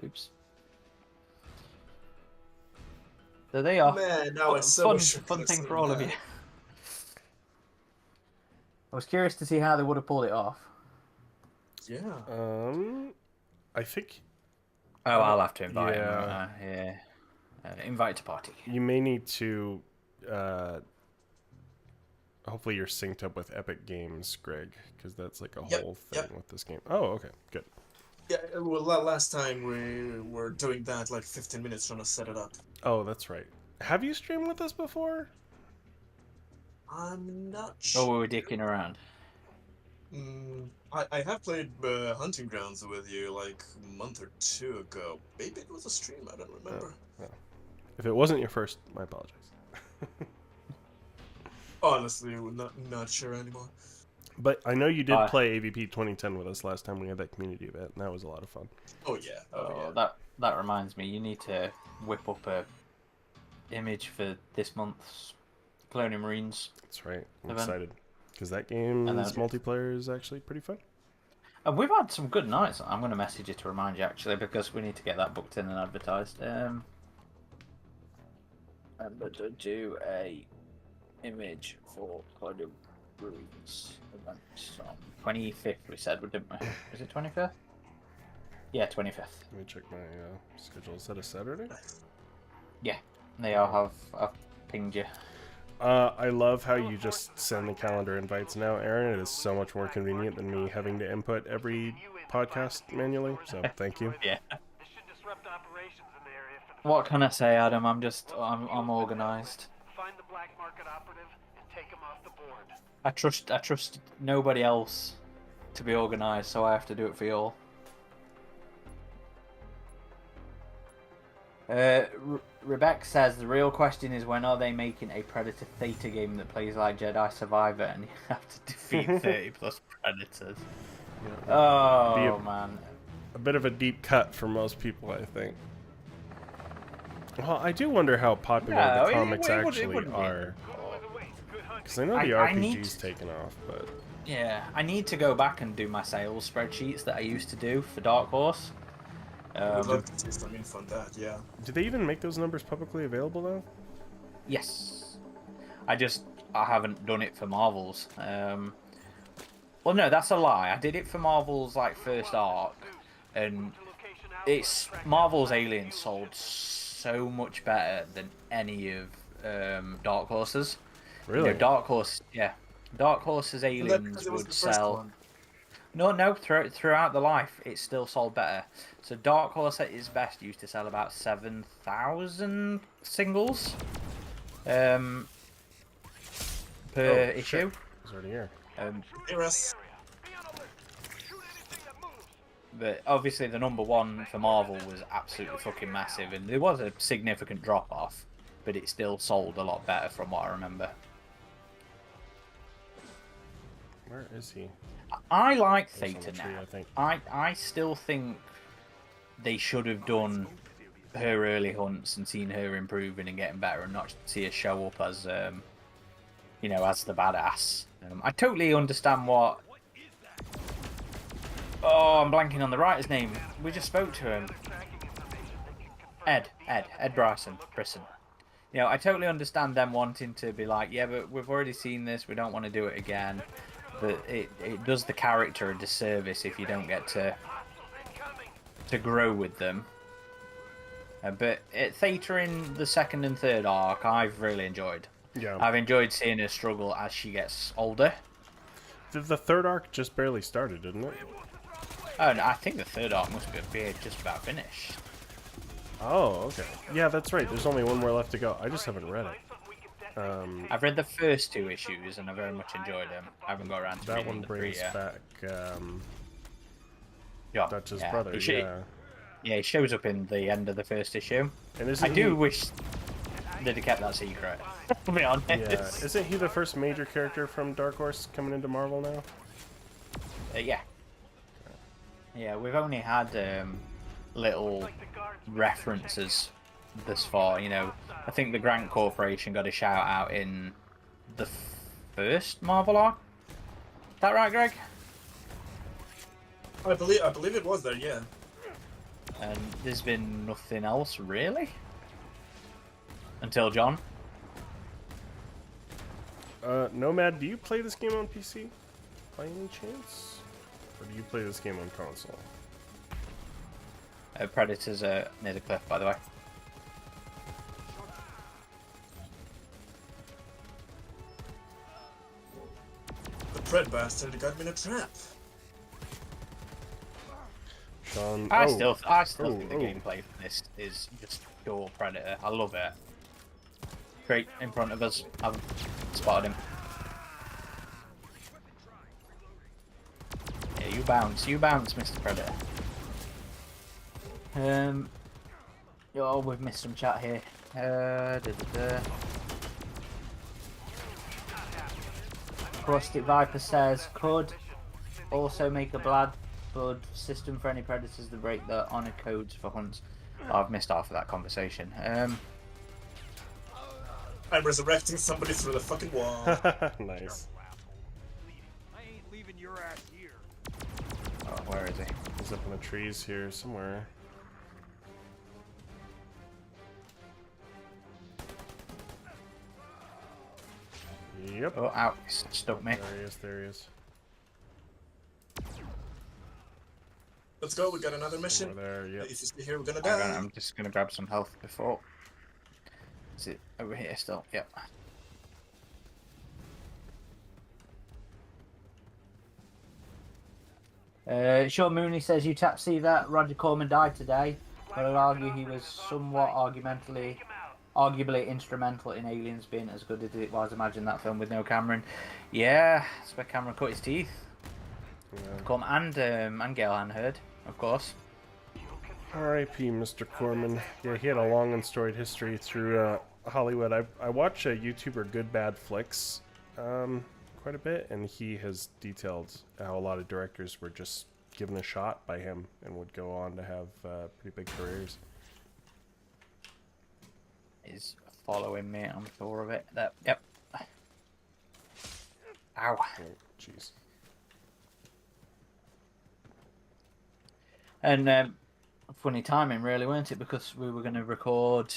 Speaker 1: Oops. So they are
Speaker 6: Man, now I so
Speaker 1: fun,
Speaker 6: wish I could
Speaker 1: fun
Speaker 6: have
Speaker 1: thing
Speaker 6: seen
Speaker 1: for all of
Speaker 6: that.
Speaker 1: you. I was curious to see how they would have pulled it off.
Speaker 6: Yeah.
Speaker 2: I think
Speaker 1: Oh, I'll have to invite him.
Speaker 2: yeah.
Speaker 1: Yeah. Invite to party.
Speaker 2: you may need to. Hopefully, you're synced up with Epic Games, Greg, because that's like a
Speaker 6: Yep,
Speaker 2: whole thing
Speaker 6: yep.
Speaker 2: with this game. Oh, okay, good.
Speaker 6: Yeah, well, last time we were doing that like 15 minutes trying to set it up.
Speaker 2: Oh, that's right. Have you streamed with us before?
Speaker 6: I'm not
Speaker 1: Oh,
Speaker 6: sure.
Speaker 1: we were dicking around.
Speaker 6: I have played Hunting Grounds with you like a month or 2 ago. Maybe it was a stream, I don't remember.
Speaker 2: Oh. If it wasn't your first, my apologies.
Speaker 6: Honestly, we're not sure anymore.
Speaker 2: But I know you did play AVP 2010 with us last time we had that community event, and that was a lot of fun.
Speaker 6: Oh yeah. Oh,
Speaker 1: Oh, that reminds me. You need to whip up a image for this month's Colonial Marines.
Speaker 2: That's right. I'm
Speaker 1: event.
Speaker 2: excited. Because that game's multiplayer is actually pretty fun.
Speaker 1: And we've had some good nights. I'm going to message you to remind you, actually, because we need to get that booked in and advertised. But to do a image for Colonial Marines event on 25th, we said, didn't we? Is it 25th? Yeah, 25th.
Speaker 2: Let me check my schedule. Is that a Saturday?
Speaker 1: Yeah, I've pinged you.
Speaker 2: I love how you just send the calendar invites now, Aaron. It is so much more convenient than me having to input every podcast manually. So thank you.
Speaker 1: Yeah.
Speaker 3: This should disrupt operations in the area for the
Speaker 1: What can I say, Adam? I'm organised.
Speaker 3: find the black market operative and take him off the board.
Speaker 1: I trust nobody else to be organised, so I have to do it for you all. Rebecca says the real question is when are they making a Predator Theta game that plays like Jedi Survivor and you have to defeat 30 plus Predators?
Speaker 2: Yeah.
Speaker 1: Oh man,
Speaker 2: a bit of a deep cut for most people, I think. Well, I do wonder how popular the comics actually are. Because I know the RPG's taken off, but...
Speaker 1: Yeah, I need to go back and do my sales spreadsheets that I used to do for Dark Horse.
Speaker 6: I'd love to see some info on that, yeah.
Speaker 2: Do they even make those numbers publicly available, though?
Speaker 1: Yes. I haven't done it for Marvel's. Well, no, that's a lie. I did it for Marvel's, like, first arc, and Marvel's Aliens sold so much better than any of Dark Horse's.
Speaker 2: Really?
Speaker 1: You know, Dark Horse's Aliens would sell... No, throughout the life, it still sold better. So Dark Horse at its best used to sell about 7,000 singles per issue.
Speaker 2: It's already here.
Speaker 1: But obviously the number one for Marvel was absolutely fucking massive, and there was a significant drop off, but it still sold a lot better from what I remember.
Speaker 2: Where is he?
Speaker 1: I like
Speaker 2: He's on
Speaker 1: Theta
Speaker 2: the tree,
Speaker 1: now.
Speaker 2: I think.
Speaker 1: I still think they should have done her early hunts and seen her improving and getting better, and not see her show up as, you know, as the badass. I totally understand what. Oh, I'm blanking on the writer's name. We just spoke to him. Ed Bryson. You know, I totally understand them wanting to be like, yeah, but we've already seen this. We don't want to do it again. But it does the character a disservice if you don't get to grow with them. But Theta in the second and third arc, I've really enjoyed.
Speaker 2: Yeah.
Speaker 1: I've enjoyed seeing her struggle as she gets older.
Speaker 2: The third arc just barely started, didn't it?
Speaker 1: Oh, no, I think the third arc must be just about finished.
Speaker 2: Oh, okay. Yeah, that's right. There's only one more left to go. I just haven't read it.
Speaker 1: I've read the first 2 issues and I very much enjoyed them. I haven't got around to
Speaker 2: that
Speaker 1: reading
Speaker 2: one
Speaker 1: the 3
Speaker 2: brings
Speaker 1: yet.
Speaker 2: back
Speaker 1: Yeah,
Speaker 2: Dutch's
Speaker 1: yeah.
Speaker 2: brother. Yeah.
Speaker 1: Yeah, he shows up in the end of the first issue.
Speaker 2: And
Speaker 1: I do wish they'd have kept that secret. To be honest.
Speaker 2: Yeah. Isn't he the first major character from Dark Horse coming into Marvel now?
Speaker 1: Yeah. Yeah, we've only had little references thus far. You know, I think the Grant Corporation got a shout out in the first Marvel arc. Is that right, Greg?
Speaker 6: I believe it was there, yeah.
Speaker 1: And there's been nothing else really until John.
Speaker 2: Nomad, do you play this game on PC by any chance, or do you play this game on console?
Speaker 1: Predators are near the cliff, by the way.
Speaker 6: The Pred bastard got me in a trap.
Speaker 2: Sean,
Speaker 1: I still think the
Speaker 2: oh.
Speaker 1: gameplay for this is just pure Predator. I love it. Straight in front of us. I've spotted him. Yeah, you bounce, Mr. Predator. Oh, we've missed some chat here. Rustic Viper says, could also make a blood system for any predators to break the honor codes for hunts. Oh, I've missed half of that conversation.
Speaker 6: I'm resurrecting somebody through the fucking wall.
Speaker 2: Nice.
Speaker 4: I ain't leaving your ass here.
Speaker 1: Oh, where is he?
Speaker 2: He's up in the trees here somewhere. Yep.
Speaker 1: Oh, ow, stuck me.
Speaker 2: There he is, there he is.
Speaker 6: Let's go, we got another mission.
Speaker 2: Over there, yep.
Speaker 6: If you stay here, we're gonna
Speaker 1: Hang on,
Speaker 6: die.
Speaker 1: I'm just gonna grab some health before. Is it over here still? Yep. Sean Mooney says, you tap see that Roger Corman died today, but I'd argue he was somewhat arguably instrumental in Aliens being as good as it was. Imagine that film with no Cameron. Yeah, that's where Cameron cut his teeth.
Speaker 2: Yeah.
Speaker 1: And Gail Anherd, of course.
Speaker 2: R.I.P. Mr. Corman. Yeah, he had a long and storied history through Hollywood. I watch YouTuber Good Bad Flicks quite a bit, and he has detailed how a lot of directors were just given a shot by him and would go on to have pretty big careers.
Speaker 1: Is following me, I'm sure of it. Yep. Ow.
Speaker 2: Oh, jeez.
Speaker 1: And funny timing, really, weren't it? Because we were going to record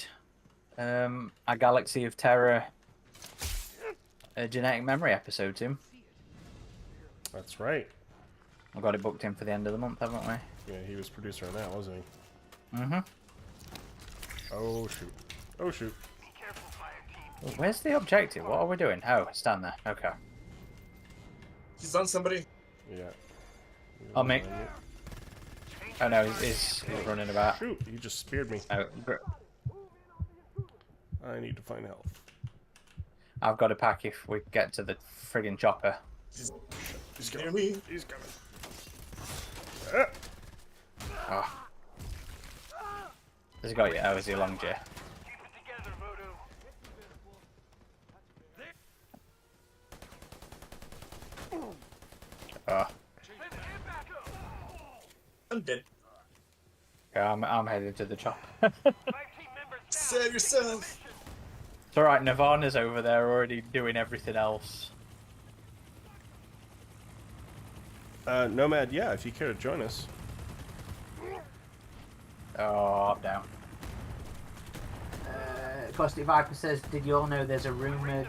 Speaker 1: a Galaxy of Terror genetic memory episode, Tim.
Speaker 2: That's right.
Speaker 1: I've got it booked in for the end of the month, haven't we?
Speaker 2: Yeah, he was producer on that, wasn't he?
Speaker 1: Mm-hmm.
Speaker 2: Oh, shoot. Oh, shoot.
Speaker 1: Where's the objective? What are we doing? Oh, stand there. Okay.
Speaker 6: He's on somebody.
Speaker 2: Yeah.
Speaker 1: Oh, me. Oh no, he's running about.
Speaker 2: Shoot, he just speared me.
Speaker 1: Oh,
Speaker 2: I need to find health.
Speaker 1: I've got a pack if we get to the friggin' chopper.
Speaker 6: He's
Speaker 2: He's
Speaker 6: near
Speaker 2: coming.
Speaker 6: me.
Speaker 2: He's coming. Ah.
Speaker 1: Oh. Has he got you? Oh, is he a long J? Oh.
Speaker 6: I'm dead.
Speaker 1: Yeah, I'm headed to the chopper.
Speaker 6: Save yourself.
Speaker 1: It's alright, Nirvana's over there already doing everything else.
Speaker 2: Nomad, yeah, if you care to join us.
Speaker 1: Oh, I'm down. Caustic Viper says, did you all know there's a rumoured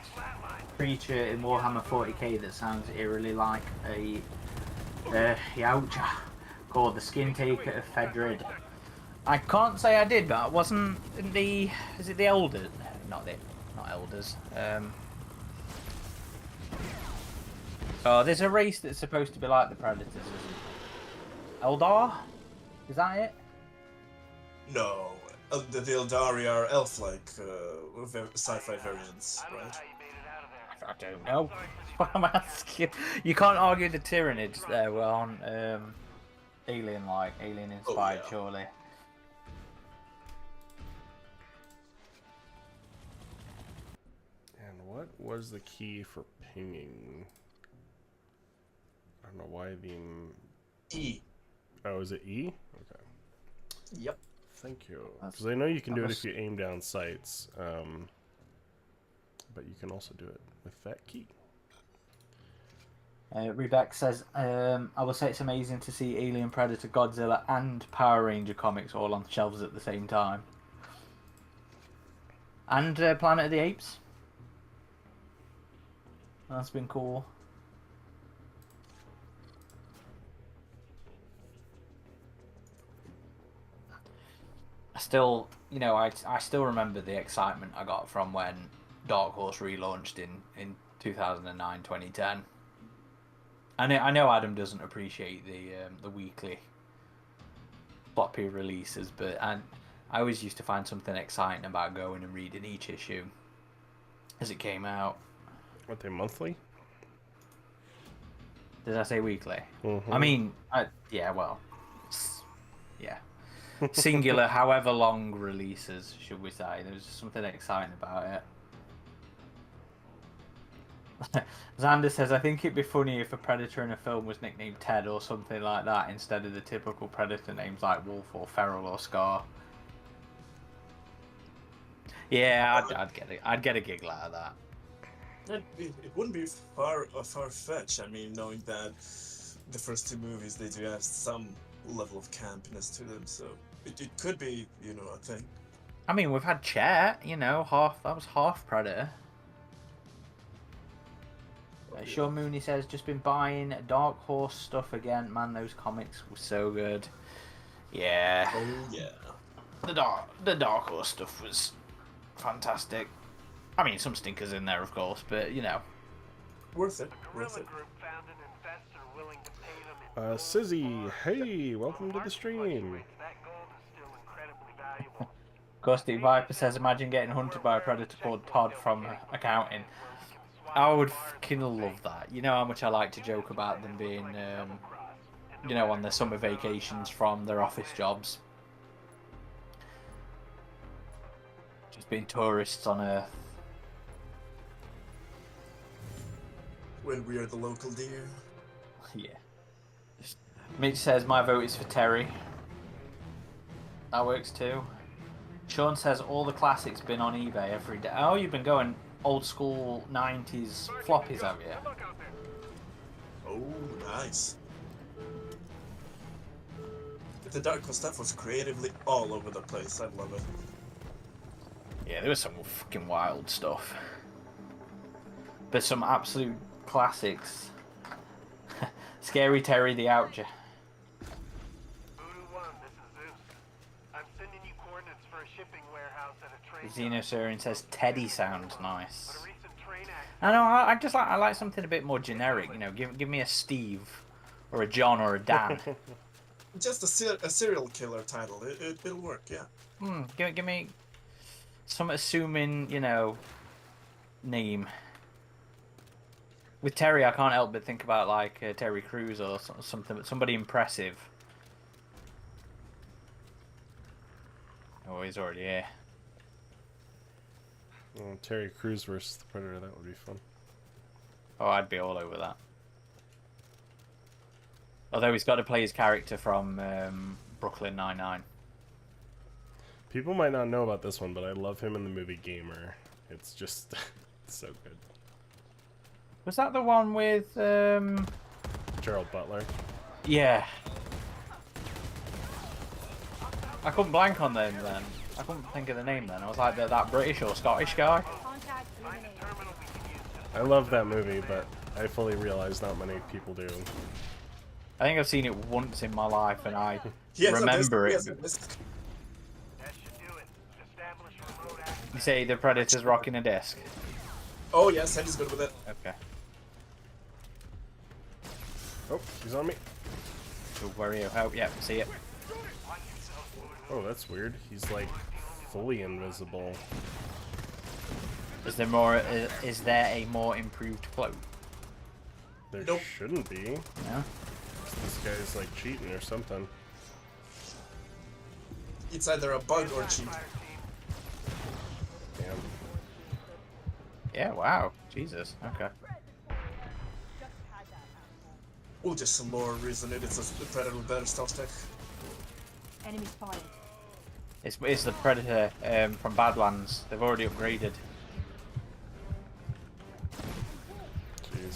Speaker 1: creature in Warhammer 40k that sounds eerily like a Yautja called the Skin Taker of Fedrid? I can't say I did, but it wasn't the... Is it the Elders? Not Elders. Oh, there's a race that's supposed to be like the Predators, isn't it? Eldar? Is that it?
Speaker 6: No. The Eldari are elf-like sci-fi variants, right?
Speaker 1: I don't know. What I'm asking. You can't argue the Tyranids there were on alien-like, alien-inspired,
Speaker 6: yeah.
Speaker 1: surely.
Speaker 2: And what was the key for pinging? I don't know why the...
Speaker 6: E.
Speaker 2: Oh, is it E? Okay.
Speaker 6: Yep.
Speaker 2: Thank you. Because I know you can do it if you aim down sights. but you can also do it with that key.
Speaker 1: Rebecca says, I will say it's amazing to see Alien, Predator, Godzilla, and Power Ranger comics all on shelves at the same time. And Planet of the Apes. That's been cool. I still, you know, I still remember the excitement I got from when Dark Horse relaunched in 2009, 2010. I know Adam doesn't appreciate the weekly floppy releases, but I always used to find something exciting about going and reading each issue as it came out.
Speaker 2: What, they monthly?
Speaker 1: Did I say weekly?
Speaker 2: Mm-hmm.
Speaker 1: I mean, yeah, well, yeah. Singular, however long releases, should we say. There was just something exciting about it. Xander says, I think it'd be funny if a Predator in a film was nicknamed Ted or something like that instead of the typical Predator names like Wolf or Feral or Scar. Yeah, I'd get a giggle out of that.
Speaker 6: It wouldn't be far-fetched. I mean, knowing that the first 2 movies, they do have some level of campiness to them, so it could be, you know, a thing.
Speaker 1: I mean, we've had Chet, you know, that was half Predator. Sean Mooney says, just been buying Dark Horse stuff again. Man, those comics were so good. Yeah.
Speaker 6: Oh yeah.
Speaker 1: The Dark Horse stuff was fantastic. I mean, some stinkers in there, of course, but you know.
Speaker 6: Worth it.
Speaker 3: The
Speaker 6: Worth
Speaker 3: guerrilla
Speaker 6: it.
Speaker 3: group found an investor willing to pay them in
Speaker 2: Sizzy, hey, welcome to the stream.
Speaker 3: That gold is still incredibly valuable.
Speaker 1: Ghosty Viper says, imagine getting hunted by a predator called Todd from accounting. I would fucking love that. You know how much I like to joke about them being, you know, on their summer vacations from their office jobs. Just being tourists on Earth.
Speaker 6: When we are the local deer.
Speaker 1: Yeah. Mitch says, my vote is for Terry. That works too. Sean says, all the classics been on eBay every day. Oh, you've been going old school 90s floppies, have you?
Speaker 6: Oh, nice. The Dark Horse stuff was creatively all over the place. I love it.
Speaker 1: Yeah, there was some fucking wild stuff. But some absolute classics. Scary Terry the Oucher.
Speaker 3: Voodoo 1, this is Zeus. I'm sending you coordinates for a shipping warehouse at a train.
Speaker 1: Xenosaurian says Teddy sounds nice.
Speaker 3: But a recent train accident.
Speaker 1: I know, I like something a bit more generic, you know, give me a Steve or a John or a Dan.
Speaker 6: Just a serial killer title. It'll work, yeah.
Speaker 1: Give me some assuming, you know, name. With Terry, I can't help but think about like Terry Crews or something, but somebody impressive. Oh, he's already here.
Speaker 2: Terry Crews versus the Predator, that would be fun.
Speaker 1: Oh, I'd be all over that. Although he's got to play his character from Brooklyn Nine-Nine.
Speaker 2: People might not know about this one, but I love him in the movie Gamer. It's just so good.
Speaker 1: Was that the one with
Speaker 2: Gerald Butler.
Speaker 1: Yeah. I couldn't blank on them then. I couldn't think of the name then. I was like, that British or Scottish guy.
Speaker 5: Contact eliminated.
Speaker 2: I love that movie, but I fully realize not many people do.
Speaker 1: I think I've seen it once in my life and I
Speaker 6: He has
Speaker 1: remember
Speaker 6: a
Speaker 1: it.
Speaker 6: disc, he has a disc.
Speaker 3: That should do it. Establish remote access.
Speaker 1: You say the Predator's rocking a disc.
Speaker 6: Oh yes, Sandy's good with it.
Speaker 1: Okay.
Speaker 2: Oh, he's on me.
Speaker 1: So Wario, oh yeah, see it.
Speaker 2: Oh, that's weird. He's like fully invisible.
Speaker 1: Is there a more improved cloak?
Speaker 2: There
Speaker 6: Nope.
Speaker 2: shouldn't be.
Speaker 1: No.
Speaker 2: This guy's like cheating or something.
Speaker 6: It's either a bug or cheat.
Speaker 2: Damn.
Speaker 1: Yeah, wow. Jesus. Okay.
Speaker 6: Oh, just some more reason it's a Predator with better stealth tech.
Speaker 5: Enemy spotted.
Speaker 1: It's the Predator from Badlands. They've already upgraded.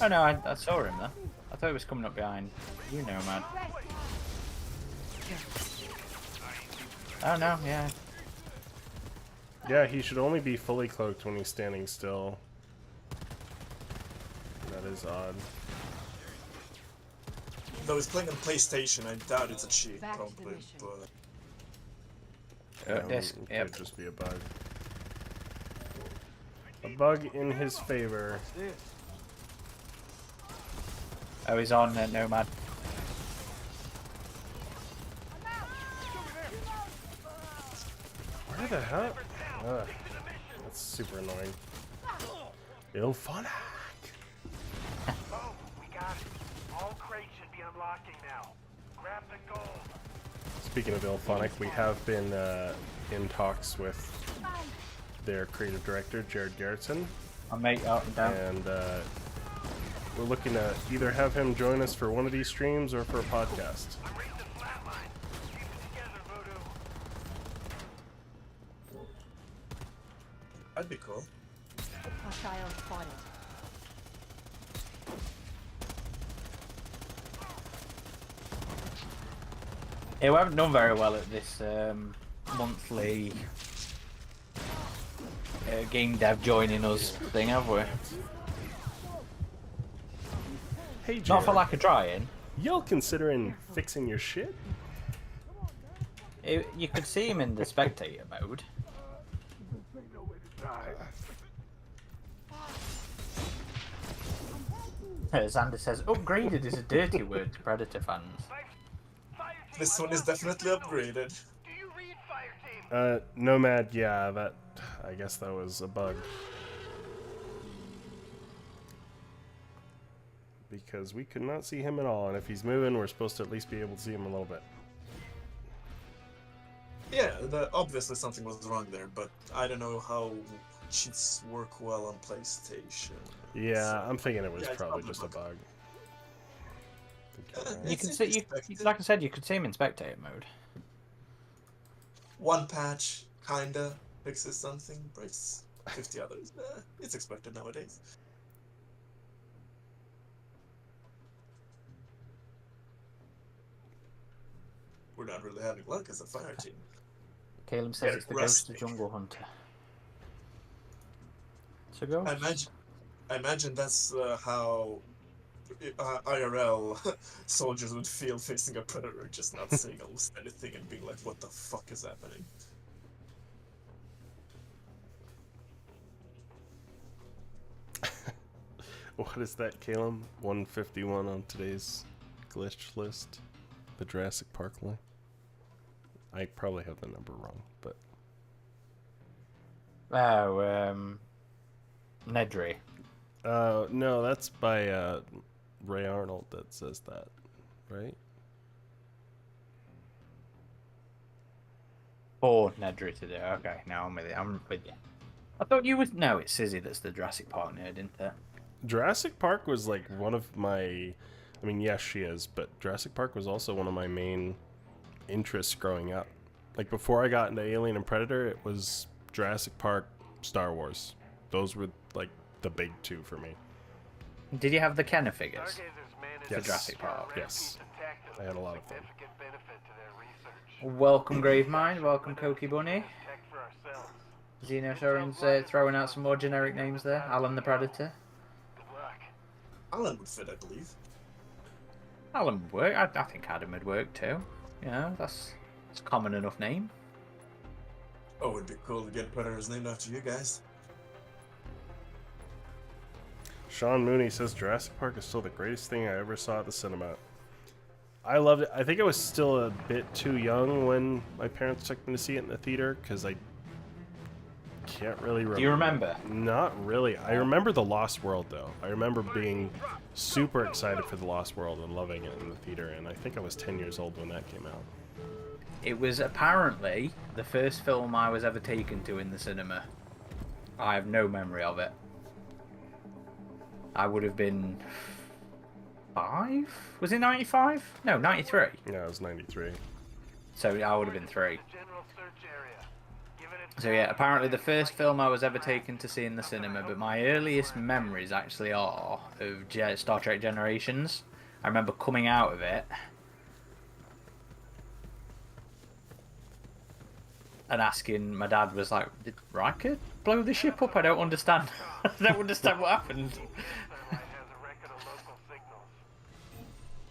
Speaker 1: Oh no, I saw him there. I thought he was coming up behind. You know, man. Oh no, yeah.
Speaker 2: Yeah, he should only be fully cloaked when he's standing still. That is odd.
Speaker 6: Though he's playing on PlayStation, I doubt it's a cheat,
Speaker 5: Back to the
Speaker 6: probably.
Speaker 5: mission.
Speaker 6: But
Speaker 1: Disc.
Speaker 2: It
Speaker 1: Yep.
Speaker 2: could just be a bug. A bug in his favor.
Speaker 1: Oh, he's on Nomad.
Speaker 2: Where the hell? Ugh, that's super annoying. Ilphonic.
Speaker 3: Oh, we got it. All crates should be unlocking now. Grab the gold.
Speaker 2: Speaking of Ilphonic, we have been in talks with their creative director, Jared Garrettson,
Speaker 1: I'll make up and down.
Speaker 2: and we're looking to either have him join us for one of these streams or for a podcast.
Speaker 3: I'm reading the flatline. Keep it together, Voodoo.
Speaker 6: that'd be cool.
Speaker 5: Hostile spotted.
Speaker 1: Yeah, we haven't done very well at this monthly game dev joining us thing, have we?
Speaker 2: Hey, Jared,
Speaker 1: Not for lack of trying.
Speaker 2: y'all considering fixing your shit?
Speaker 1: You could see him in the spectator mode. Xander says, upgraded is a dirty word to Predator fans.
Speaker 3: Fire team,
Speaker 6: This one is definitely upgraded.
Speaker 3: do you read, fire team?
Speaker 2: Nomad, yeah, that. I guess that was a bug. Because we could not see him at all, and if he's moving, we're supposed to at least be able to see him a little bit.
Speaker 6: Yeah, obviously something was wrong there, but I don't know how cheats work well on PlayStation.
Speaker 2: Yeah, I'm thinking it was
Speaker 6: Yeah, it's
Speaker 2: probably
Speaker 6: probably
Speaker 2: just a bug.
Speaker 1: You can see, like I said, you could see him in spectator mode.
Speaker 6: One patch, kinda, fixes something, breaks 50 others. It's expected nowadays. We're not really having luck as a fire team.
Speaker 1: Caleb says
Speaker 6: Yeah,
Speaker 1: it's the ghost of
Speaker 6: rustic.
Speaker 1: Jungle Hunter. It's a ghost.
Speaker 6: I imagine that's how IRL soldiers would feel facing a predator, just not saying almost anything and being like, "What the fuck is happening?"
Speaker 2: What is that, Caleb? 151 on today's glitch list. The Jurassic Park line. I probably have the number wrong, but
Speaker 1: Oh, Nedry.
Speaker 2: no, that's by Ray Arnold that says that, right?
Speaker 1: Or Nedry to do. Okay, now I'm with you. I'm with you. I thought you would. No, it's Sizzy that's the Jurassic Park nerd, isn't it?
Speaker 2: Jurassic Park was like one of my. I mean, yes, she is, but Jurassic Park was also one of my main interests growing up. Like before I got into Alien and Predator, it was Jurassic Park, Star Wars. Those were like the big two for me.
Speaker 1: Did you have the Kenner figures?
Speaker 3: Stargazers managed
Speaker 2: Yes.
Speaker 3: to
Speaker 1: Jurassic Park.
Speaker 3: secure a rare
Speaker 2: Yes.
Speaker 3: piece of tech that
Speaker 2: I had a
Speaker 3: was
Speaker 2: lot of fun.
Speaker 3: significant benefit to their research.
Speaker 1: Welcome, Gravemind. Welcome, Koki Bunny.
Speaker 3: Tech for ourselves.
Speaker 1: Xeno Soren's throwing out some more generic names there. Alan the Predator.
Speaker 3: Good luck.
Speaker 6: Alan would fit, I believe.
Speaker 1: Alan would work. I think Adam would work too. You know, that's a common enough name.
Speaker 6: Oh, it'd be cool to get predators named after you guys.
Speaker 2: Sean Mooney says Jurassic Park is still the greatest thing I ever saw at the cinema. I loved it. I think I was still a bit too young when my parents took me to see it in the theater because I can't really remember.
Speaker 1: Do you remember?
Speaker 2: Not really. I remember The Lost World, though. I remember being super excited for The Lost World and loving it in the theater, and I think I was 10 years old when that came out.
Speaker 1: It was apparently the first film I was ever taken to in the cinema. I have no memory of it. I would have been 5? Was it 95? No, 93.
Speaker 2: Yeah, it was 93.
Speaker 1: So I would have been 3.
Speaker 3: The general search area. Give it
Speaker 1: So yeah, apparently the first film I was ever taken to see in the cinema, but my earliest memories actually are of Star Trek Generations. I remember coming out of it and asking my dad, was like, "Did Riker blow the ship up? I don't understand. I don't understand what happened."
Speaker 3: Satellite has a record of local signals.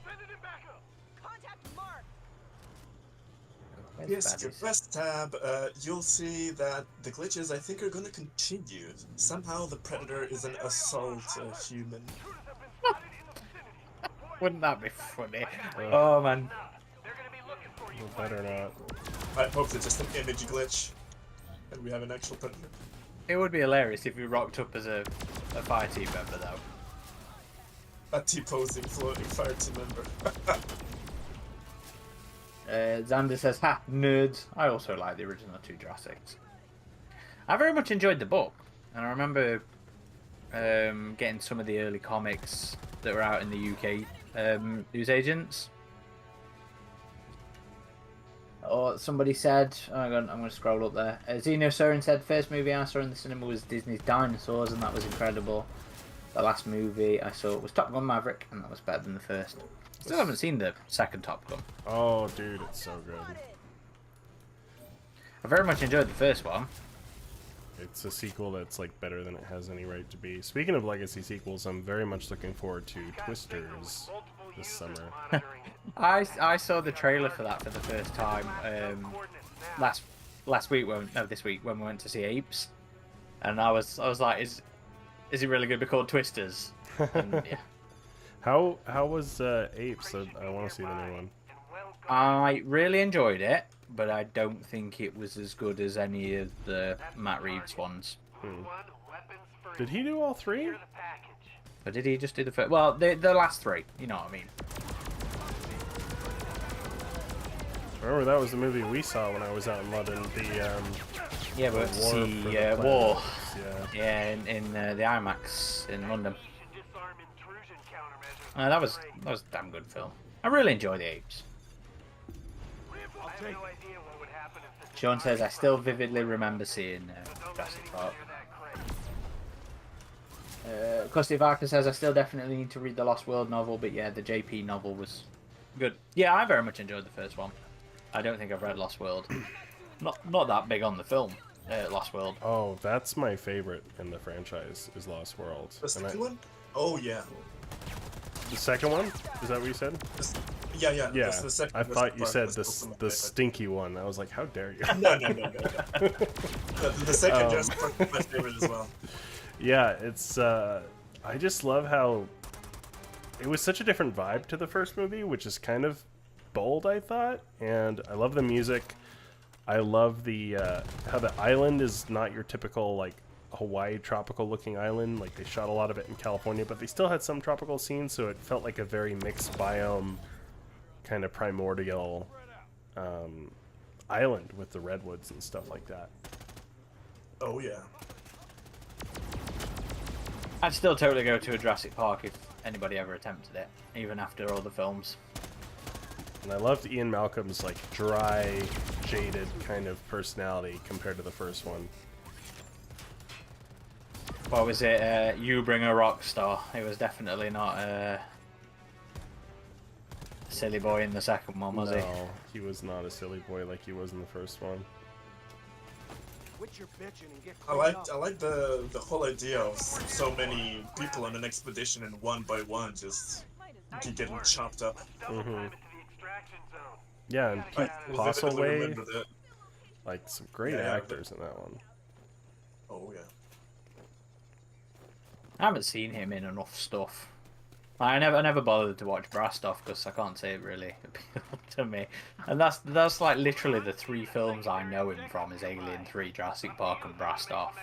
Speaker 3: Send it in backup.
Speaker 5: Contact mark.
Speaker 1: Where's
Speaker 6: Yes, if you
Speaker 1: Baddies?
Speaker 6: press tab, you'll see that the glitches, I think, are going to continue. Somehow the Predator is an assault human.
Speaker 3: Intruders have been spotted in the vicinity.
Speaker 1: Wouldn't that be funny? Oh man.
Speaker 3: They're gonna be looking for you.
Speaker 2: Better not.
Speaker 6: I hope it's just an image glitch, and we have an actual Predator.
Speaker 1: It would be hilarious if we rocked up as a fire team member, though.
Speaker 6: A T-posing floating fire team member.
Speaker 1: Xander says, "Ha, nerds." I also like the original two Jurassics. I very much enjoyed the book, and I remember getting some of the early comics that were out in the UK newsagents. Or somebody said, hang on, I'm going to scroll up there. Xeno Soren said, first movie I saw in the cinema was Disney's Dinosaurs, and that was incredible. The last movie I saw was Top Gun Maverick, and that was better than the first. Still haven't seen the second Top Gun.
Speaker 2: Oh, dude, it's so good.
Speaker 1: I very much enjoyed the first one.
Speaker 2: It's a sequel that's like better than it has any right to be. Speaking of legacy sequels, I'm very much looking forward to Twisters this summer.
Speaker 1: I saw the trailer for that for the first time last week this week when we went to see Apes, and I was like, is it really going to be called Twisters? And, yeah.
Speaker 2: How was Apes? I want to see the new one.
Speaker 1: I really enjoyed it, but I don't think it was as good as any of the Matt Reeves ones.
Speaker 2: Did he do all three?
Speaker 1: But did he just do the first? Well, the last three. You know what I mean?
Speaker 2: Remember that was the movie we saw when I was out in London.
Speaker 1: Yeah, but
Speaker 2: War for the
Speaker 1: War.
Speaker 2: Planets,
Speaker 1: Yeah, in the IMAX in London. That was a damn good film. I really enjoyed the Apes. Sean says, I still vividly remember seeing Jurassic Park. Custy Varka says, I still definitely need to read the Lost World novel, but yeah, the JP novel was good. Yeah, I very much enjoyed the first one. I don't think I've read Lost World. Not that big on the film, Lost World.
Speaker 2: Oh, that's my favorite in the franchise, is Lost World.
Speaker 6: The second one? Oh, yeah.
Speaker 2: The second one? Is that what you said?
Speaker 6: Yeah.
Speaker 2: Yeah,
Speaker 6: The second
Speaker 2: I thought you
Speaker 6: part
Speaker 2: said
Speaker 6: was also my
Speaker 2: the
Speaker 6: favorite.
Speaker 2: stinky one. I was like, how dare you?
Speaker 6: No. The second Jurassic Park was my favorite as well.
Speaker 2: Yeah, it's I just love how it was such a different vibe to the first movie, which is kind of bold, I thought, and I love the music. I love the how the island is not your typical like Hawaii tropical looking island. Like they shot a lot of it in California, but they still had some tropical scenes, so it felt like a very mixed biome kind of primordial island with the redwoods and stuff like that.
Speaker 6: Oh, yeah.
Speaker 1: I'd still totally go to a Jurassic Park if anybody ever attempted it, even after all the films.
Speaker 2: And I loved Ian Malcolm's like dry, jaded kind of personality compared to the first one.
Speaker 1: What was it? You Bring a Rock Star. It was definitely not silly boy in the second one, was he?
Speaker 2: No, he was not a silly boy like he was in the first one.
Speaker 4: Quit your bitching and get
Speaker 6: I
Speaker 4: cleaned
Speaker 6: like
Speaker 4: up.
Speaker 6: the whole idea of so many people on an expedition and one by one just keep getting chopped up.
Speaker 2: Yeah, and Pete
Speaker 6: I vividly
Speaker 2: Postleway,
Speaker 6: remember that.
Speaker 2: like some great
Speaker 6: Yeah,
Speaker 2: actors in that one.
Speaker 6: Oh, yeah.
Speaker 1: I haven't seen him in enough stuff. I never bothered to watch Brastoff because I can't say it really appealed to me. And that's like literally the three films I know him from is Alien 3, Jurassic Park, and Brastoff.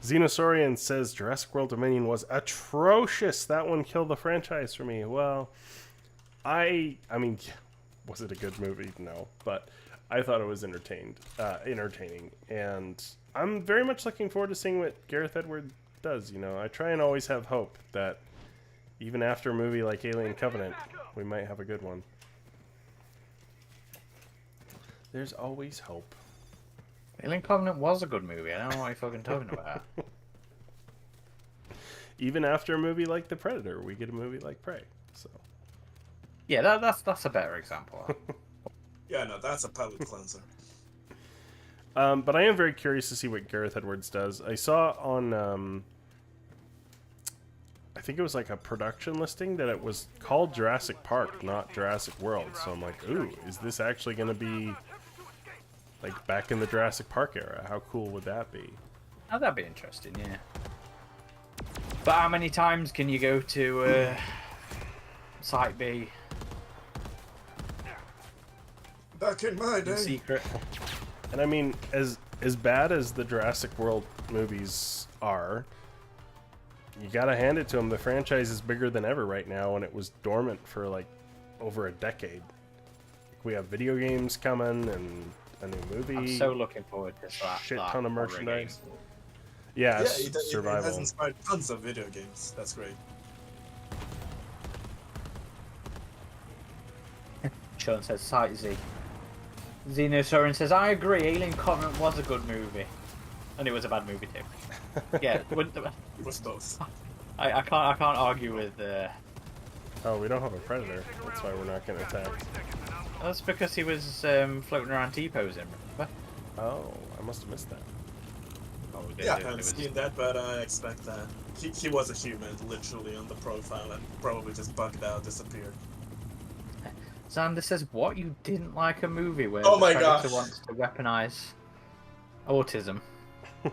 Speaker 2: Xenosaurian says Jurassic World Dominion was atrocious. That one killed the franchise for me. Well, I mean, was it a good movie? No, but I thought it was entertaining, and I'm very much looking forward to seeing what Gareth Edwards does. You know, I try and always have hope that even after a movie like Alien Covenant, we might have a good one. There's always hope.
Speaker 1: Alien Covenant was a good movie. I don't know what you're fucking talking about.
Speaker 2: Even after a movie like The Predator, we get a movie like Prey. So
Speaker 1: Yeah, that's a better example.
Speaker 6: Yeah, no, that's a palate cleanser.
Speaker 2: But I am very curious to see what Gareth Edwards does. I saw on, I think it was like a production listing that it was called Jurassic Park, not Jurassic World. So I'm like, ooh, is this actually going to be like back in the Jurassic Park era? How cool would that be?
Speaker 1: Oh, that'd be interesting, yeah. But how many times can you go to Site B
Speaker 6: Back in my
Speaker 1: in
Speaker 6: day.
Speaker 1: secret?
Speaker 2: And I mean, as bad as the Jurassic World movies are, you gotta hand it to them. The franchise is bigger than ever right now, and it was dormant for like over a decade. We have video games coming and a new movie.
Speaker 1: I'm so looking forward to that.
Speaker 2: Shit
Speaker 1: that
Speaker 2: ton of
Speaker 1: horror
Speaker 2: merchandise.
Speaker 1: game.
Speaker 2: Yeah,
Speaker 6: Yeah,
Speaker 2: it's
Speaker 6: it has
Speaker 2: survival.
Speaker 6: inspired tons of video games. That's great.
Speaker 1: Sean says Site Z. Zeno Soren says, I agree, Alien Covenant was a good movie. And it was a bad movie too. Yeah,
Speaker 6: Was both.
Speaker 1: I can't argue with
Speaker 2: Oh, we don't have a predator. That's why we're not getting attacked.
Speaker 1: that's because he was floating around T-posing, remember?
Speaker 2: Oh, I must have missed that.
Speaker 1: Oh,
Speaker 6: Yeah, I haven't seen that, but I expect that. He was a human, literally, on the profile, and probably just bugged out, disappeared.
Speaker 1: Xander says, what, you didn't like a movie where
Speaker 6: Oh
Speaker 1: the
Speaker 6: my
Speaker 1: Predator
Speaker 6: gosh.
Speaker 1: wants to weaponize autism?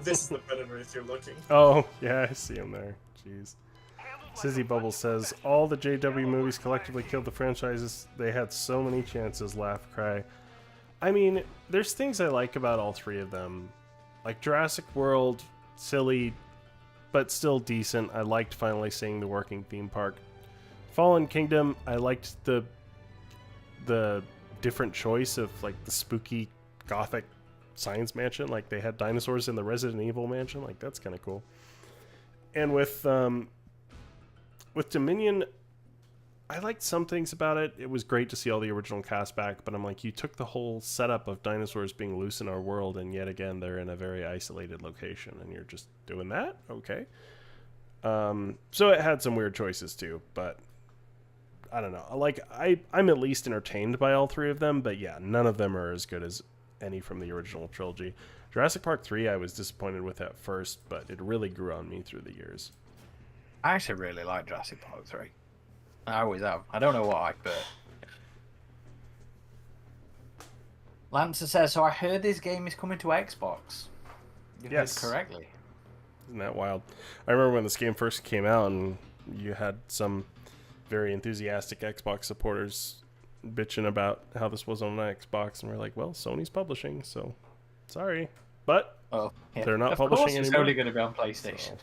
Speaker 6: This is the Predator if you're looking.
Speaker 2: Oh, yeah, I see him there. Jeez. Sizzy Bubbles says, all the JW movies collectively killed the franchises. They had so many chances, laugh, cry. I mean, there's things I like about all three of them. Like Jurassic World, silly, but still decent. I liked finally seeing the working theme park. Fallen Kingdom, I liked the different choice of like the spooky gothic science mansion. Like they had dinosaurs in the Resident Evil mansion. Like that's kind of cool. And with Dominion, I liked some things about it. It was great to see all the original cast back, but I'm like, you took the whole setup of dinosaurs being loose in our world, and yet again they're in a very isolated location, and you're just doing that? Okay. So it had some weird choices too, but I don't know. Like I'm at least entertained by all three of them, but yeah, none of them are as good as any from the original trilogy. Jurassic Park 3 I was disappointed with at first, but it really grew on me through the years.
Speaker 1: I actually really like Jurassic Park 3. I always have. I don't know why, but... Lancer says, so I heard this game is coming to Xbox. You
Speaker 2: Yes.
Speaker 1: heard correctly.
Speaker 2: Isn't that wild? I remember when this game first came out and you had some very enthusiastic Xbox supporters bitching about how this was on an Xbox, and we're like, well, Sony's publishing, so sorry. But
Speaker 1: Oh, yeah.
Speaker 2: they're not
Speaker 1: of
Speaker 2: publishing
Speaker 1: course it's
Speaker 2: anymore.
Speaker 1: only going to be on PlayStation.
Speaker 2: So-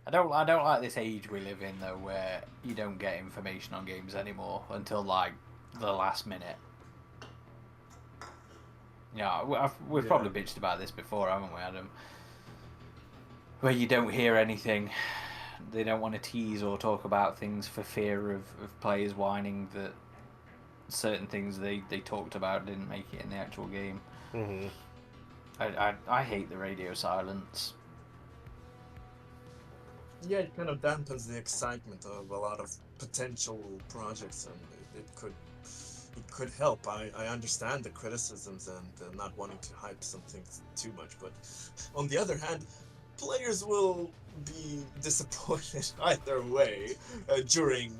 Speaker 1: I don't like this age we live in though, where you don't get information on games anymore until like the last minute. Yeah, we've probably bitched about this before, haven't we, Adam? Where you don't hear anything. They don't want to tease or talk about things for fear of players whining that certain things they talked about didn't make it in the actual game.
Speaker 2: Mm-hmm.
Speaker 1: I hate the radio silence.
Speaker 6: Yeah, it kind of dampens the excitement of a lot of potential projects, and it could help. I understand the criticisms and not wanting to hype something too much, but on the other hand, players will be disappointed either way during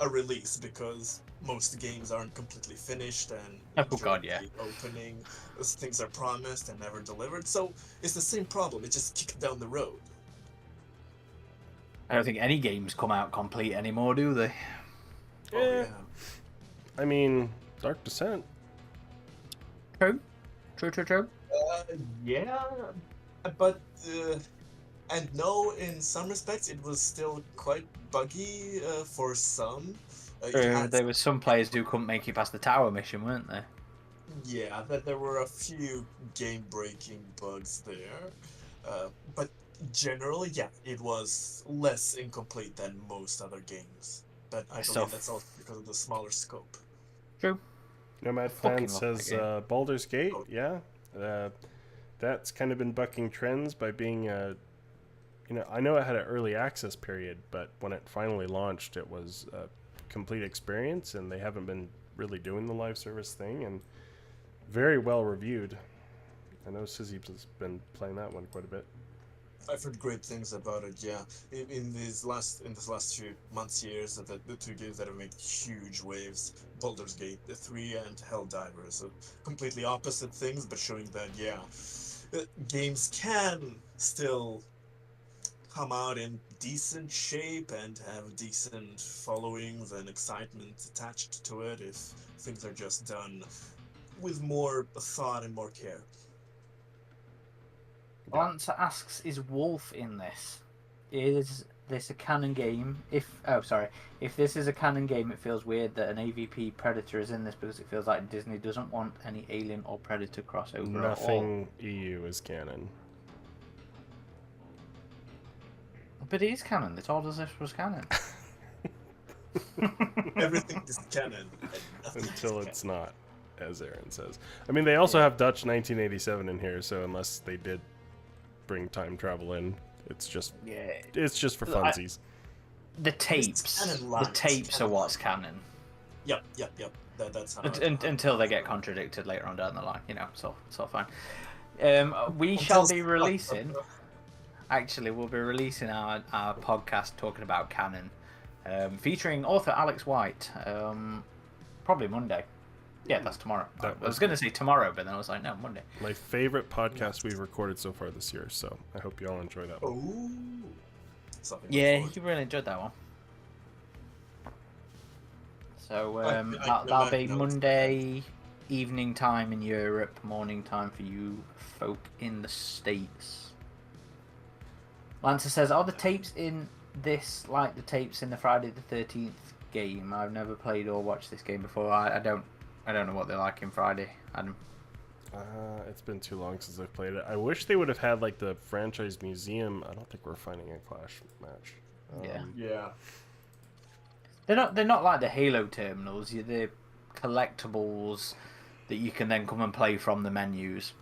Speaker 6: a release, because most games aren't completely finished, and
Speaker 1: Oh god, yeah.
Speaker 6: the opening things are promised and never delivered. So it's the same problem. It just kicked down the road.
Speaker 1: I don't think any games come out complete anymore, do they?
Speaker 6: Oh,
Speaker 2: Yeah.
Speaker 6: yeah.
Speaker 2: I mean, Dark Descent.
Speaker 1: True. True.
Speaker 6: Yeah, but and no, in some respects, it was still quite buggy for some. You had-
Speaker 1: There were some players who couldn't make it past the tower mission, weren't there?
Speaker 6: Yeah, that there were a few game-breaking bugs there, but generally, yeah, it was less incomplete than most other games. but I
Speaker 1: So
Speaker 6: believe that's also because of the smaller scope.
Speaker 1: True.
Speaker 2: Nomad
Speaker 1: Fucking
Speaker 2: Fan
Speaker 1: love that
Speaker 2: says
Speaker 1: game.
Speaker 2: Baldur's Gate,
Speaker 6: Oh.
Speaker 2: yeah. That's kind of been bucking trends by being I know it had an early access period, but when it finally launched, it was a complete experience, and they haven't been really doing the live service thing, and very well reviewed. I know Sizzy's been playing that one quite a bit.
Speaker 6: I've heard great things about it. Yeah, in this last few months, years, the two games that have made huge waves, Baldur's Gate 3 and Helldivers, so completely opposite things, but showing that games can still come out in decent shape and have decent followings and excitement attached to it if things are just done with more thought and more care.
Speaker 1: Lance asks, is Wolf in this? Is this a canon game? If this is a canon game, it feels weird that an AVP Predator is in this because it feels like Disney doesn't want any Alien or Predator crossover at all.
Speaker 2: Nothing EU is canon.
Speaker 1: But it is canon. They told us this was canon.
Speaker 6: Everything is canon and nothing
Speaker 2: Until
Speaker 6: is
Speaker 2: it's not, as Aaron says. I mean, they also have Dutch 1987 in here, so unless they did bring time travel in, it's just for funsies.
Speaker 1: The tapes.
Speaker 6: canon
Speaker 1: The
Speaker 6: lines,
Speaker 1: tapes are
Speaker 6: canon
Speaker 1: what's
Speaker 6: lines.
Speaker 1: canon.
Speaker 6: Yep. That's how.
Speaker 1: Until they get contradicted later on down the line, it's all fine. We shall be releasing. Actually, we'll be releasing our podcast talking about canon, featuring author Alex White. Probably Monday. Yeah, that's tomorrow. I was going to say tomorrow, but then I was like, no, Monday.
Speaker 2: My favorite podcast we've recorded so far this year, so I hope you all enjoy that one.
Speaker 6: Oh. Something
Speaker 1: Yeah,
Speaker 6: forward.
Speaker 1: you really enjoyed that one. So
Speaker 6: I
Speaker 1: that'll be
Speaker 6: know.
Speaker 1: Monday evening time in Europe, morning time for you folk in the States. Lancer says, are the tapes in this like the tapes in the Friday the 13th game? I've never played or watched this game before. I don't know what they're like in Friday, Adam.
Speaker 2: It's been too long since I've played it. I wish they would have had like the franchise museum. I don't think we're finding a Clash match.
Speaker 6: Yeah.
Speaker 1: They're not like the Halo terminals. They're collectibles that you can then come and play from the menus.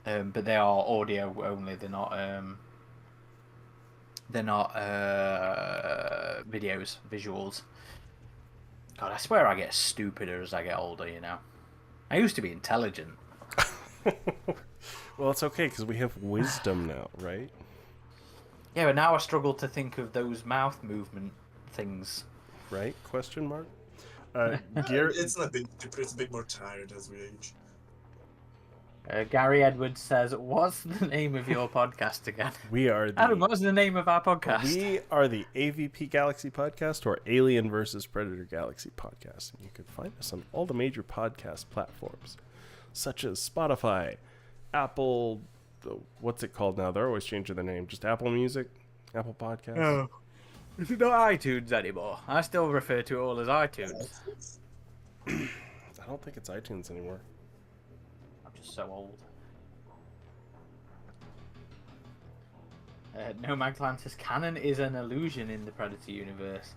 Speaker 1: But they are audio only. They're not visuals. God, I swear I get stupider as I get older. I used to be intelligent.
Speaker 2: Well, it's okay because we have wisdom now, right?
Speaker 1: Yeah, but now I struggle to think of those mouth movement things.
Speaker 2: Right? Question mark.
Speaker 6: It's not big, it's a bit more tired as we age.
Speaker 1: Gary Edwards says, what's the name of your podcast again?
Speaker 2: We are
Speaker 1: Adam, what's the name of our podcast?
Speaker 2: We are the AVP Galaxy Podcast, or Alien vs. Predator Galaxy Podcast. And you can find us on all the major podcast platforms, such as Spotify, Apple, what's it called now? They're always changing the name. Just Apple Music, Apple Podcasts.
Speaker 1: Oh. Is it not iTunes anymore? I still refer to it all as iTunes.
Speaker 2: I don't think it's iTunes anymore.
Speaker 1: I'm just so old. Nomad Clan says, canon is an illusion in the Predator universe.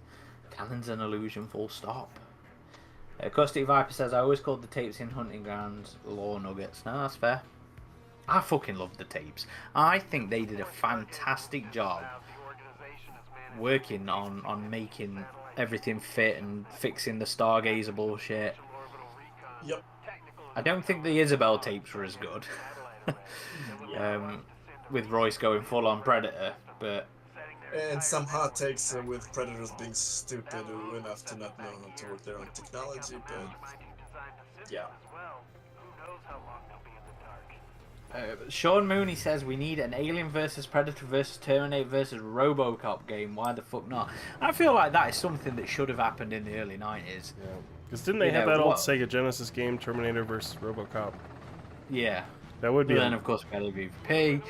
Speaker 1: Canon's an illusion, full stop. Caustic Viper says, I always called the tapes in Hunting Grounds lore nuggets. No, that's fair. I fucking love the tapes. I think they did a fantastic job working on making everything fit and fixing the Stargazer bullshit.
Speaker 6: Yep.
Speaker 1: I don't think the Isabel tapes were as good. With Royce going full on Predator, but
Speaker 6: And some hot takes with Predators being stupid enough to not know how to work their own technology, but yeah.
Speaker 1: Sean Mooney says we need an Alien versus Predator versus Terminator versus RoboCop game. Why the fuck not? I feel like that is something that should have happened in the early 90s.
Speaker 2: Yeah. Because didn't they have that old Sega Genesis game, Terminator vs. RoboCop?
Speaker 1: Yeah.
Speaker 2: That would be.
Speaker 1: Then of course we had AVP.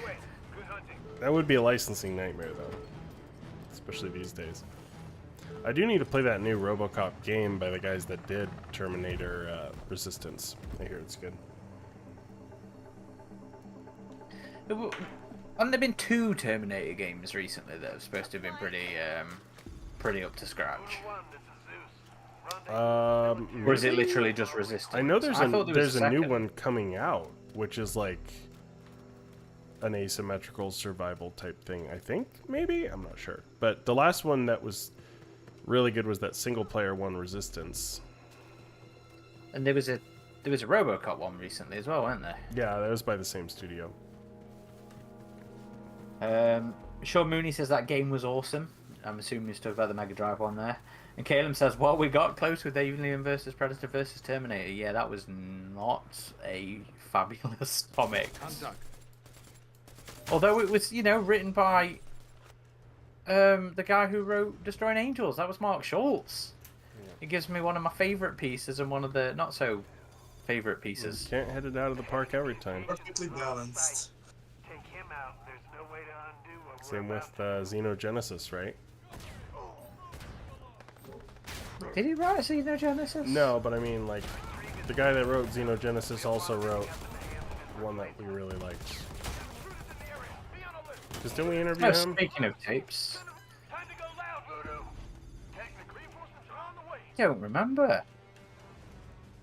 Speaker 2: That would be a licensing nightmare, though, especially these days. I do need to play that new RoboCop game by the guys that did Terminator Resistance. I hear it's good.
Speaker 1: Haven't there been 2 Terminator games recently that are supposed to have been pretty up to scratch? Or is it literally just Resistance?
Speaker 2: I know there's
Speaker 1: I thought there was
Speaker 2: a new
Speaker 1: second.
Speaker 2: one coming out, which is like an asymmetrical survival type thing. I think maybe I'm not sure, but the last one that was really good was that single player one, Resistance.
Speaker 1: And there was a RoboCop one recently as well, weren't there?
Speaker 2: Yeah, that was by the same studio.
Speaker 1: Sean Mooney says that game was awesome. I'm assuming he's talking about the Mega Drive one there. And Caleb says, well, we got close with Alien versus Predator versus Terminator. Yeah, that was not a fabulous comic. Although it was, you know, written by the guy who wrote Destroying Angels. That was Mark Schultz. Yeah. It gives me one of my favourite pieces and one of the not so favourite pieces.
Speaker 2: You can't hit it out of the park every time.
Speaker 6: Perfectly balanced.
Speaker 3: Take him out. There's no way to undo what we're
Speaker 2: Same with
Speaker 3: about to
Speaker 2: Xenogenesis, right?
Speaker 1: Did he write Xenogenesis?
Speaker 2: No, but I mean, like, the guy that wrote Xenogenesis also wrote one that we really liked. Because didn't we interview
Speaker 1: Oh,
Speaker 2: him?
Speaker 1: speaking of tapes,
Speaker 3: Time to go loud, Voodoo. Technic reinforcements are on the way.
Speaker 1: don't remember.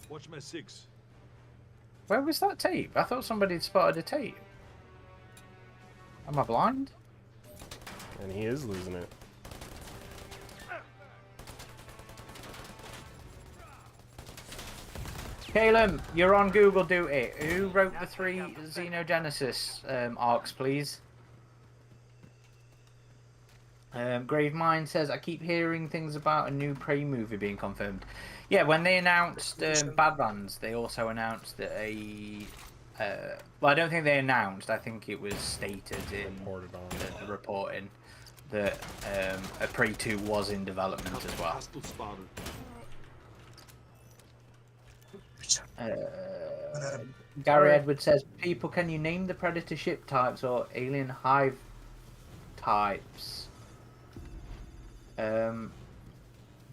Speaker 4: Watch my six.
Speaker 1: Where was that tape? I thought somebody had spotted a tape. Am I blind?
Speaker 2: And he is losing it.
Speaker 1: Caleb, you're on Google duty. Who wrote the 3 Xenogenesis arcs, please? Grave Mind says, I keep hearing things about a new Prey movie being confirmed. Yeah, when they announced Badlands, they also announced that a... well, I don't think they announced. I think it was stated in the reporting that a Prey 2 was in development as well. Gary Edwards says, people, can you name the Predator ship types or alien hive types?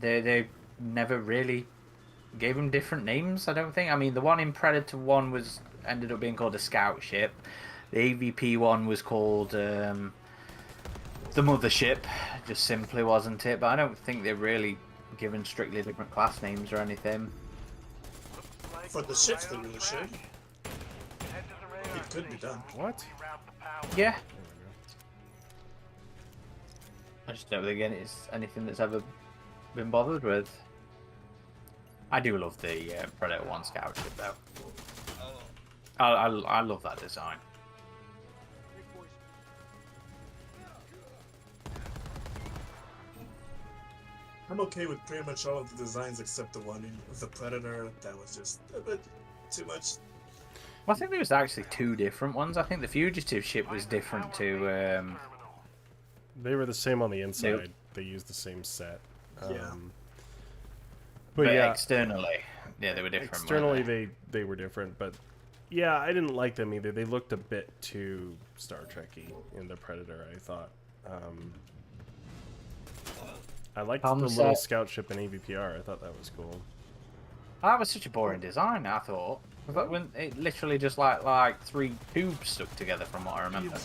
Speaker 1: They never really gave them different names, I don't think. I mean, the one in Predator 1 ended up being called a scout ship. The AVP one was called the Mothership, just simply, wasn't it? But I don't think they're really given strictly different class names or anything.
Speaker 6: For the ships, they really should. It could be done.
Speaker 2: What?
Speaker 1: Yeah. I just don't think it's anything that's ever been bothered with. I do love the Predator 1 scout ship, though. I love that design.
Speaker 6: I'm okay with pretty much all of the designs except the one in the Predator. That was just a bit too much.
Speaker 1: Well, I think there was actually 2 different ones. I think the Fugitive ship was different to...
Speaker 2: They were the same on the inside.
Speaker 1: Nope.
Speaker 2: They used the same set.
Speaker 6: Yeah.
Speaker 1: But
Speaker 2: yeah,
Speaker 1: externally, yeah, they were different.
Speaker 2: externally
Speaker 1: weren't
Speaker 2: they were different, but yeah, I didn't like them either. They looked a bit too Star Trek-y in the Predator, I thought. I liked the little scout ship in AVPR. I thought that was cool.
Speaker 1: that was such a boring design, I thought. But when it literally just like 3 tubes stuck together from what I remember.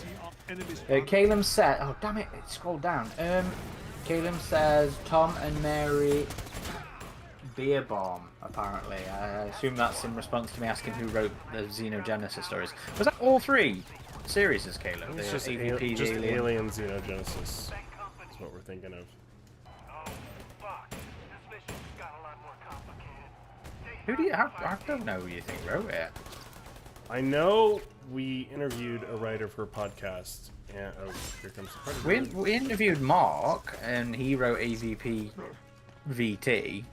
Speaker 1: Caleb said, oh damn it, it scrolled down. Caleb says Tom and Mary beer bomb, apparently. I assume that's in response to me asking who wrote the Xenogenesis stories. Was that all 3 series, Caleb?
Speaker 2: It's
Speaker 1: The
Speaker 2: just,
Speaker 1: AVP,
Speaker 2: just
Speaker 1: Alien.
Speaker 2: Alien Xenogenesis. That's what we're thinking of.
Speaker 3: Oh, fuck. This mission's got a lot more complicated.
Speaker 1: Who do you have? I don't know who you think wrote it.
Speaker 2: I know we interviewed a writer for a podcast, and oh, here comes the Predator.
Speaker 1: We interviewed Mark, and he wrote AVP VT,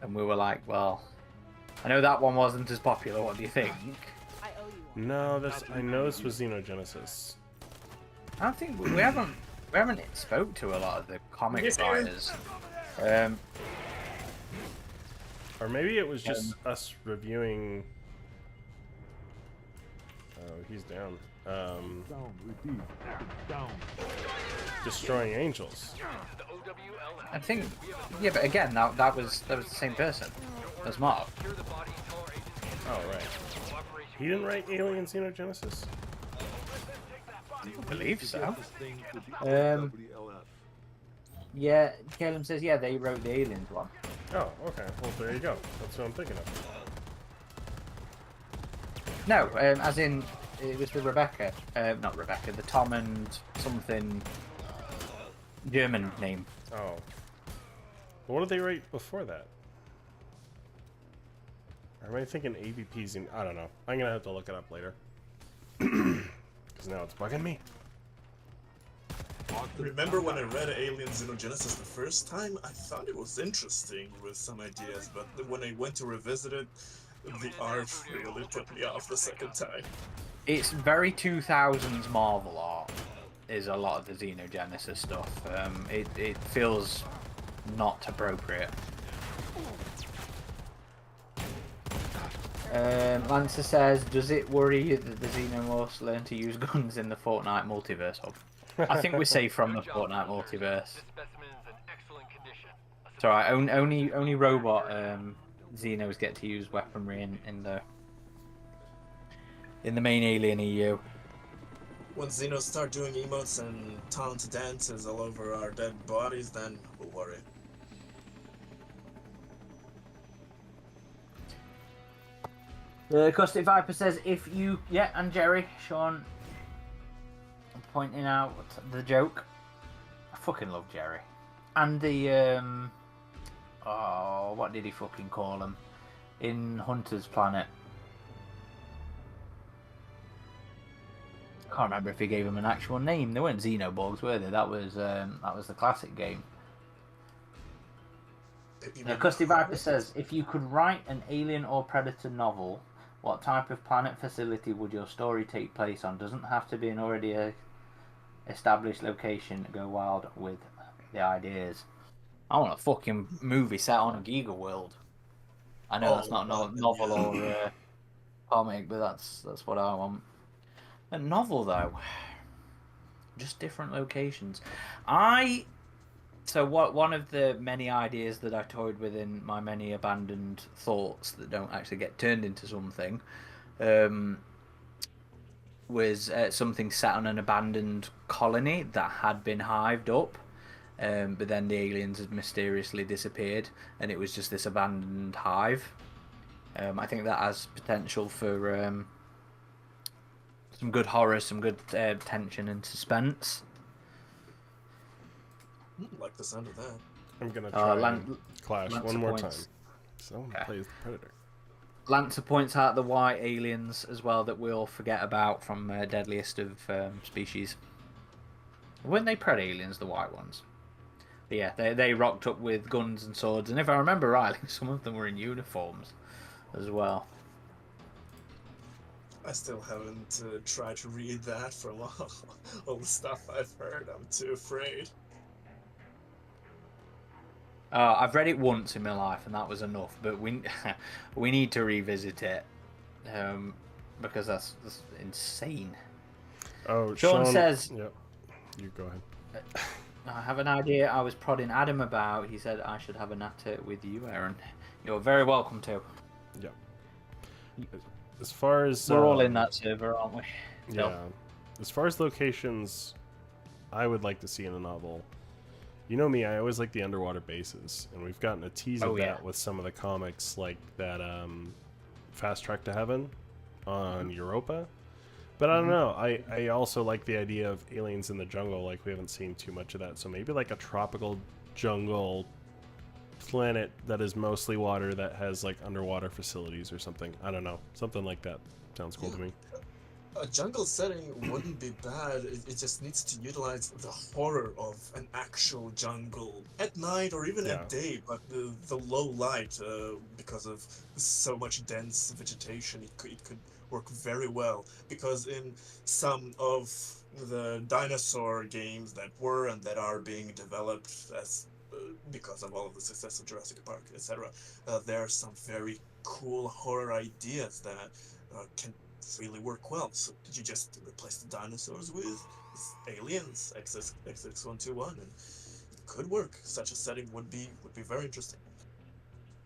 Speaker 1: and we were like, well, I know that one wasn't as popular. What do you think?
Speaker 5: I owe you one.
Speaker 2: No, I know this was Xenogenesis.
Speaker 1: I don't think we haven't spoke to a lot of the comic
Speaker 6: Yes, Aaron.
Speaker 1: writers.
Speaker 2: Or maybe it was just us reviewing. Oh, he's down. Destroying Angels.
Speaker 1: I think, yeah, but again, that was the same person as Mark.
Speaker 2: Oh, right. He didn't write Alien Xenogenesis?
Speaker 1: I believe so. Yeah, Caleb says, yeah, they wrote the Aliens one.
Speaker 2: Oh, okay. Well, there you go. That's what I'm thinking of.
Speaker 1: No, as in it was with Rebecca. Not Rebecca. The Tom and something German name.
Speaker 2: Oh. What did they write before that? Or am I thinking AVPs? I don't know. I'm gonna have to look it up later. Because now it's bugging me.
Speaker 6: Remember when I read Alien Xenogenesis the first time? I thought it was interesting with some ideas, but when I went to revisit it, the art really put me off the second time.
Speaker 1: It's very 2000s Marvel art. Is a lot of the Xenogenesis stuff. It feels not appropriate. Lancer says, does it worry you that the Xenomorphs learn to use guns in the Fortnite multiverse hub? I think we're safe from the Fortnite multiverse. It's alright, only robot Xenos get to use weaponry in the main Alien EU.
Speaker 6: When Xenos start doing emotes and taunt dances all over our dead bodies, then we'll worry.
Speaker 1: Caustic Viper says, if you... Yeah, and Jerry, Sean, pointing out the joke. I fucking love Jerry. And the, oh, what did he fucking call him? In Hunter's Planet. Can't remember if he gave him an actual name. They weren't Xenoborgs, were they? That was the classic game. Custy Viper says, if you could write an Alien or Predator novel, what type of planet facility would your story take place on? Doesn't have to be an already established location. Go wild with the ideas. I want a fucking movie set on a Giga World. I know that's not a novel or comic, but that's what I want. A novel though, just different locations. So one of the many ideas that I toyed with in my many abandoned thoughts that don't actually get turned into something, was something set on an abandoned colony that had been hived up, but then the aliens had mysteriously disappeared, and it was just this abandoned hive. I think that has potential for some good horror, some good tension and suspense.
Speaker 6: Like the sound of that.
Speaker 2: I'm gonna try and Clash
Speaker 1: Lancer
Speaker 2: one more
Speaker 1: points.
Speaker 2: time. Someone plays the Predator.
Speaker 1: Lancer points out the white aliens as well that we'll forget about from Deadliest of Species. Weren't they Pred aliens, the white ones? But yeah, they rocked up with guns and swords, and if I remember rightly, some of them were in uniforms as well.
Speaker 6: I still haven't tried to read that for long. All the stuff I've heard, I'm too afraid.
Speaker 1: I've read it once in my life, and that was enough. But we need to revisit it because that's insane.
Speaker 2: Oh,
Speaker 1: Sean says,
Speaker 2: Yep. You go ahead.
Speaker 1: I have an idea I was prodding Adam about. He said I should have a natter with you, Aaron. You're very welcome to.
Speaker 2: Yep. As far as
Speaker 1: we're all in that server, aren't we?
Speaker 2: Yeah. As far as locations, I would like to see in a novel. You know me, I always like the underwater bases, and we've gotten a tease of that with some of the comics, like that Fast Track to Heaven on Europa. But I don't know. I also like the idea of aliens in the jungle. Like, we haven't seen too much of that. So maybe like a tropical jungle planet that is mostly water that has like underwater facilities or something. I don't know. Something like that sounds cool to me.
Speaker 6: A jungle setting wouldn't be bad. It just needs to utilize the horror of an actual jungle at night or even at day, but the low light, because of so much dense vegetation, it could work very well. Because in some of the dinosaur games that were and that are being developed as because of all of the success of Jurassic Park, etc., there are some very cool horror ideas that can really work well. So you just replace the dinosaurs with aliens, XX121, and it could work. Such a setting would be very interesting.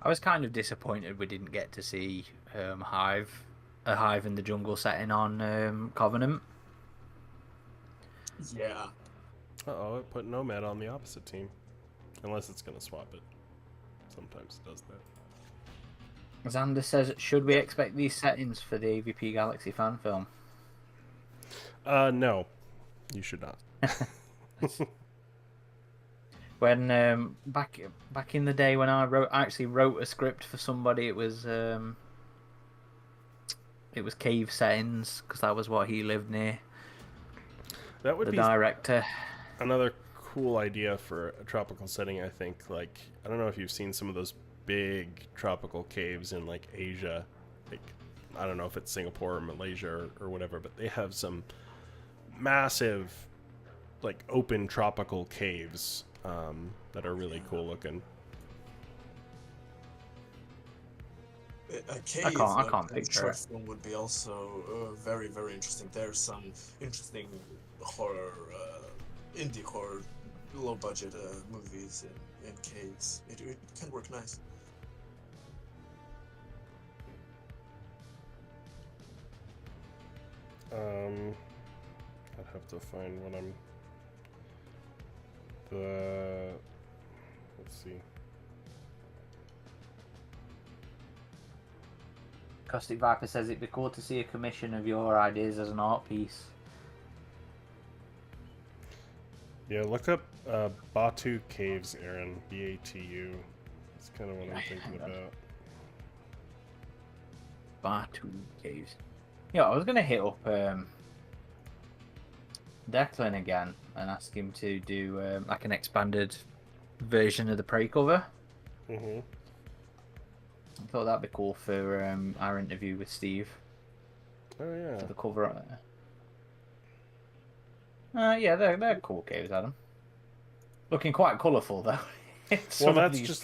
Speaker 1: I was kind of disappointed we didn't get to see a hive in the jungle setting on Covenant.
Speaker 6: Yeah.
Speaker 2: Uh-oh, it put Nomad on the opposite team. Unless it's going to swap it. Sometimes it does that.
Speaker 1: Xander says, should we expect these settings for the AVP Galaxy fan film?
Speaker 2: No, you should not.
Speaker 1: When back in the day when I actually wrote a script for somebody, it was cave settings because that was what he lived near.
Speaker 2: That would
Speaker 1: The
Speaker 2: be
Speaker 1: director.
Speaker 2: another cool idea for a tropical setting, I think. Like, I don't know if you've seen some of those big tropical caves in like Asia, like I don't know if it's Singapore or Malaysia or whatever, but they have some massive like open tropical caves that are really cool looking.
Speaker 6: A cave,
Speaker 1: I can't
Speaker 6: a
Speaker 1: picture
Speaker 6: short
Speaker 1: it.
Speaker 6: film would be also very, very interesting. There's some interesting horror, indie horror, low budget movies in caves. It can work nice.
Speaker 2: I'd have to find what I'm. Let's see.
Speaker 1: Caustic Viper says it'd be cool to see a commission of your ideas as an art piece.
Speaker 2: Yeah, look up Batu Caves, Aaron. BATU. That's kind of what I'm thinking about.
Speaker 1: Batu Caves. Yeah, I was gonna hit up Declan again and ask him to do like an expanded version of the Prey cover.
Speaker 2: Mm-hmm.
Speaker 1: I thought that'd be cool for our interview with Steve.
Speaker 2: Oh yeah.
Speaker 1: For the cover. Yeah, they're cool caves, Adam. Looking quite colourful though.
Speaker 2: Well, that's just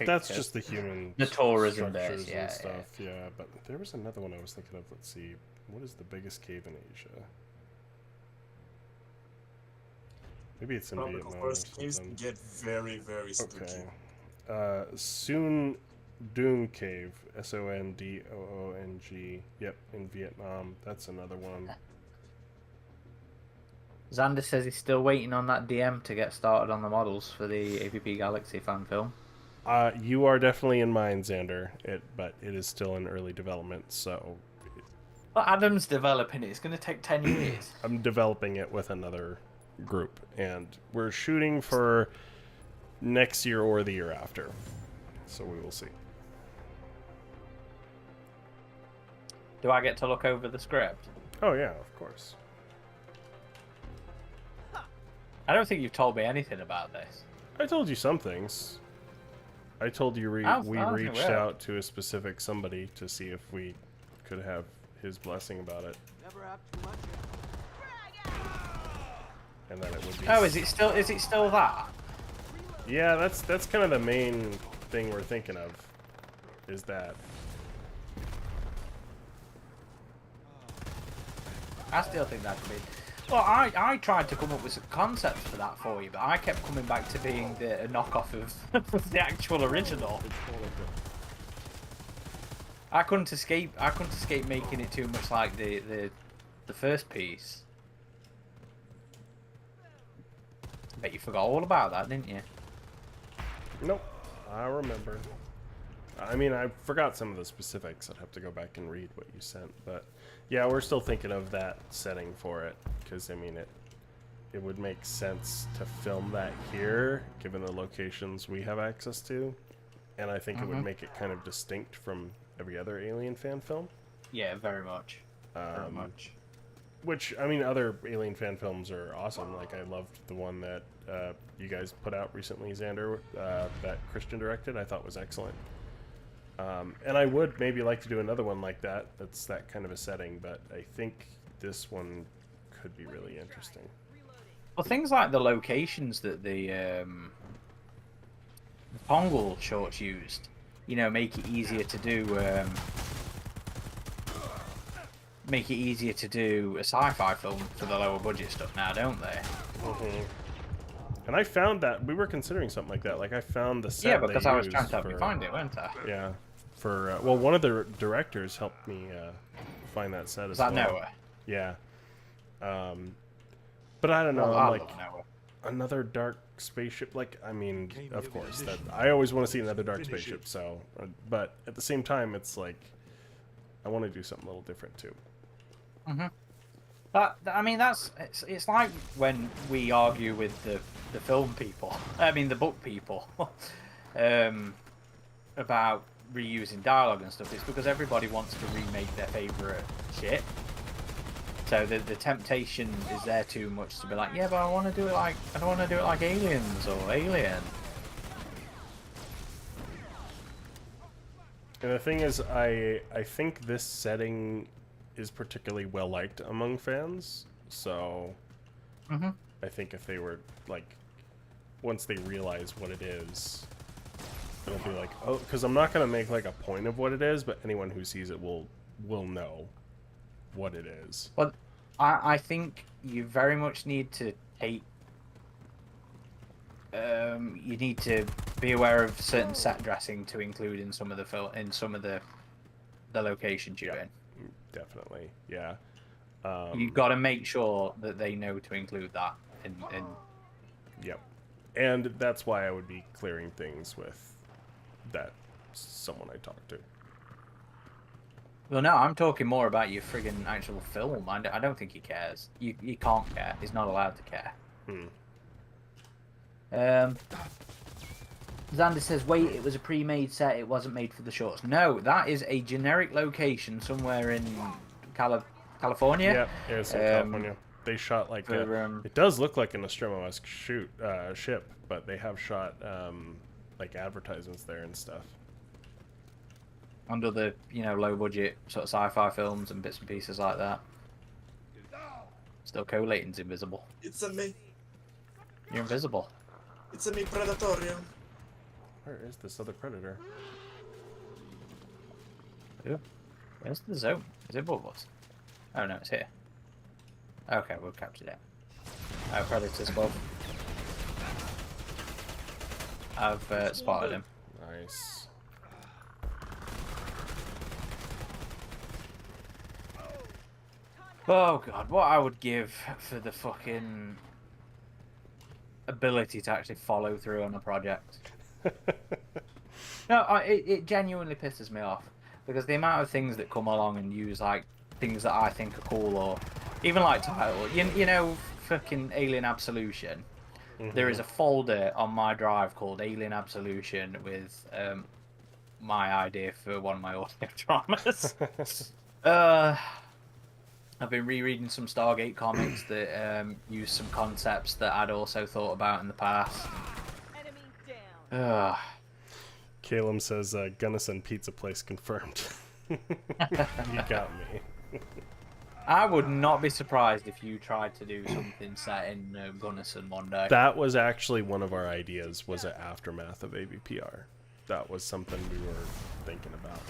Speaker 2: the human
Speaker 1: the tourism
Speaker 2: structures
Speaker 1: base, yeah,
Speaker 2: and stuff. Yeah, but there was another one I was thinking of. Let's see, what is the biggest cave in Asia? Maybe it's in
Speaker 6: Tropical
Speaker 2: Vietnam.
Speaker 6: forest
Speaker 2: Or
Speaker 6: caves can
Speaker 2: something.
Speaker 6: get very, very spooky.
Speaker 2: Okay. Soon Doong Cave, Sondoong. Yep, in Vietnam. That's another one.
Speaker 1: Xander says he's still waiting on that DM to get started on the models for the AVP Galaxy fan film.
Speaker 2: You are definitely in mind, Xander. But it is still in early development, so
Speaker 1: Well, Adam's developing it. It's going to take 10 years.
Speaker 2: I'm developing it with another group, and we're shooting for next year or the year after. So we will see.
Speaker 1: Do I get to look over the script?
Speaker 2: Oh yeah, of course.
Speaker 1: I don't think you've told me anything about this.
Speaker 2: I told you some things. I told you we
Speaker 1: I don't think
Speaker 2: reached
Speaker 1: we have.
Speaker 2: out to a specific somebody to see if we could have his blessing about it,
Speaker 3: Never have too much.
Speaker 2: and that it would be.
Speaker 1: Oh, is it still that?
Speaker 2: Yeah, that's kind of the main thing we're thinking of. Is that.
Speaker 1: I still think that could be. Well, I tried to come up with some concepts for that for you, but I kept coming back to being a knockoff of the actual original. I couldn't escape making it too much like the first piece. Bet you forgot all about that, didn't you?
Speaker 2: Nope, I remember. I mean, I forgot some of the specifics. I'd have to go back and read what you sent, but yeah, we're still thinking of that setting for it, because I mean, it would make sense to film that here, given the locations we have access to, and I think it would make it kind of distinct from every other Alien fan film.
Speaker 1: Yeah, very much. Very much.
Speaker 2: Which, I mean, other Alien fan films are awesome. Like, I loved the one that you guys put out recently, Xander, that Christian directed. I thought was excellent. And I would maybe like to do another one like that. That's that kind of a setting, but I think this one could be really interesting.
Speaker 1: Well, things like the locations that the Pongal shorts used, you know, make it easier to do a sci-fi film for the lower budget stuff now, don't they?
Speaker 2: And I found that we were considering something like that. Like, I found the set.
Speaker 1: Yeah, because
Speaker 2: they
Speaker 1: I was
Speaker 2: used
Speaker 1: trying to help you
Speaker 2: for-
Speaker 1: find it, weren't I?
Speaker 2: Yeah, for well, one of the directors helped me find that set as
Speaker 1: Was that
Speaker 2: well.
Speaker 1: Noah?
Speaker 2: Yeah. But I don't know.
Speaker 1: Well,
Speaker 2: I'm
Speaker 1: I
Speaker 2: like,
Speaker 1: love Noah.
Speaker 2: another dark spaceship. Like, I mean,
Speaker 4: Came
Speaker 2: of
Speaker 4: here with
Speaker 2: course,
Speaker 4: a
Speaker 2: that
Speaker 4: mission.
Speaker 2: I always want to see another dark
Speaker 4: Finish
Speaker 2: spaceship.
Speaker 4: it.
Speaker 2: So, but at the same time, it's like I want to do something a little different too.
Speaker 1: I mean, it's like when we argue with the film people. I mean, the book people, about reusing dialogue and stuff. It's because everybody wants to remake their favorite shit. So the temptation is there too much to be like, yeah, but I want to do it like I don't want to do it like Aliens or Alien.
Speaker 2: And the thing is, I think this setting is particularly well liked among fans. So, I think if they were like, once they realize what it is, it'll be like, oh, because I'm not gonna make like a point of what it is, but anyone who sees it will know what it is.
Speaker 1: Well, I think you very much need to take. You need to be aware of certain set dressing to include in some of the locations you're in.
Speaker 2: Definitely, yeah.
Speaker 1: You've got to make sure that they know to include that in.
Speaker 2: Yep. And that's why I would be clearing things with that someone I talked to.
Speaker 1: Well, no, I'm talking more about your friggin' actual film. I don't think he cares. You can't care. He's not allowed to care. Xander says, wait, it was a pre-made set. It wasn't made for the shorts. No, that is a generic location somewhere in California.
Speaker 2: Yeah, it's in California. They shot like it does look like an Nostromo-esque ship, but they have shot like advertisements there and stuff.
Speaker 1: Under the low budget sort of sci-fi films and bits and pieces like that. Still collating's invisible.
Speaker 6: It's a me.
Speaker 1: You're invisible.
Speaker 6: It's a me Predatorio.
Speaker 2: Where is this other predator?
Speaker 1: Ooh. Where's the zone? Is it above us? Oh no, it's here. Okay, we've captured it. Oh, predator's above. I've spotted him.
Speaker 2: Nice.
Speaker 1: Oh god, what I would give for the fucking ability to actually follow through on a project. No, it genuinely pisses me off because the amount of things that come along and use like things that I think are cool, or even like title, fucking Alien Absolution. There is a folder on my drive called Alien Absolution with my idea for one of my audio dramas. I've been rereading some Stargate comics that use some concepts that I'd also thought about in the past.
Speaker 5: Enemy down.
Speaker 2: Caleb says Gunnison Pizza Place confirmed. You got me.
Speaker 1: I would not be surprised if you tried to do something set in Gunnison one day.
Speaker 2: That was actually one of our ideas, was an aftermath of AVPR. That was something we were thinking about.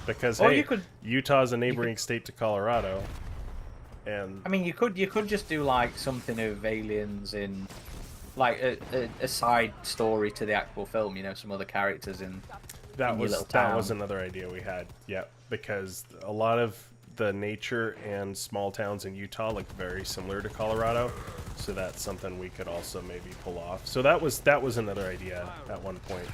Speaker 2: Because hey, Utah's a neighboring state to Colorado. And
Speaker 1: I mean, you could just do like something of aliens in, like a side story to the actual film. Some other characters in. That
Speaker 2: was another idea we had. Yeah, because a lot of the nature and small towns in Utah look very similar to Colorado, so that's something we could also maybe pull off. So that was another idea at one point.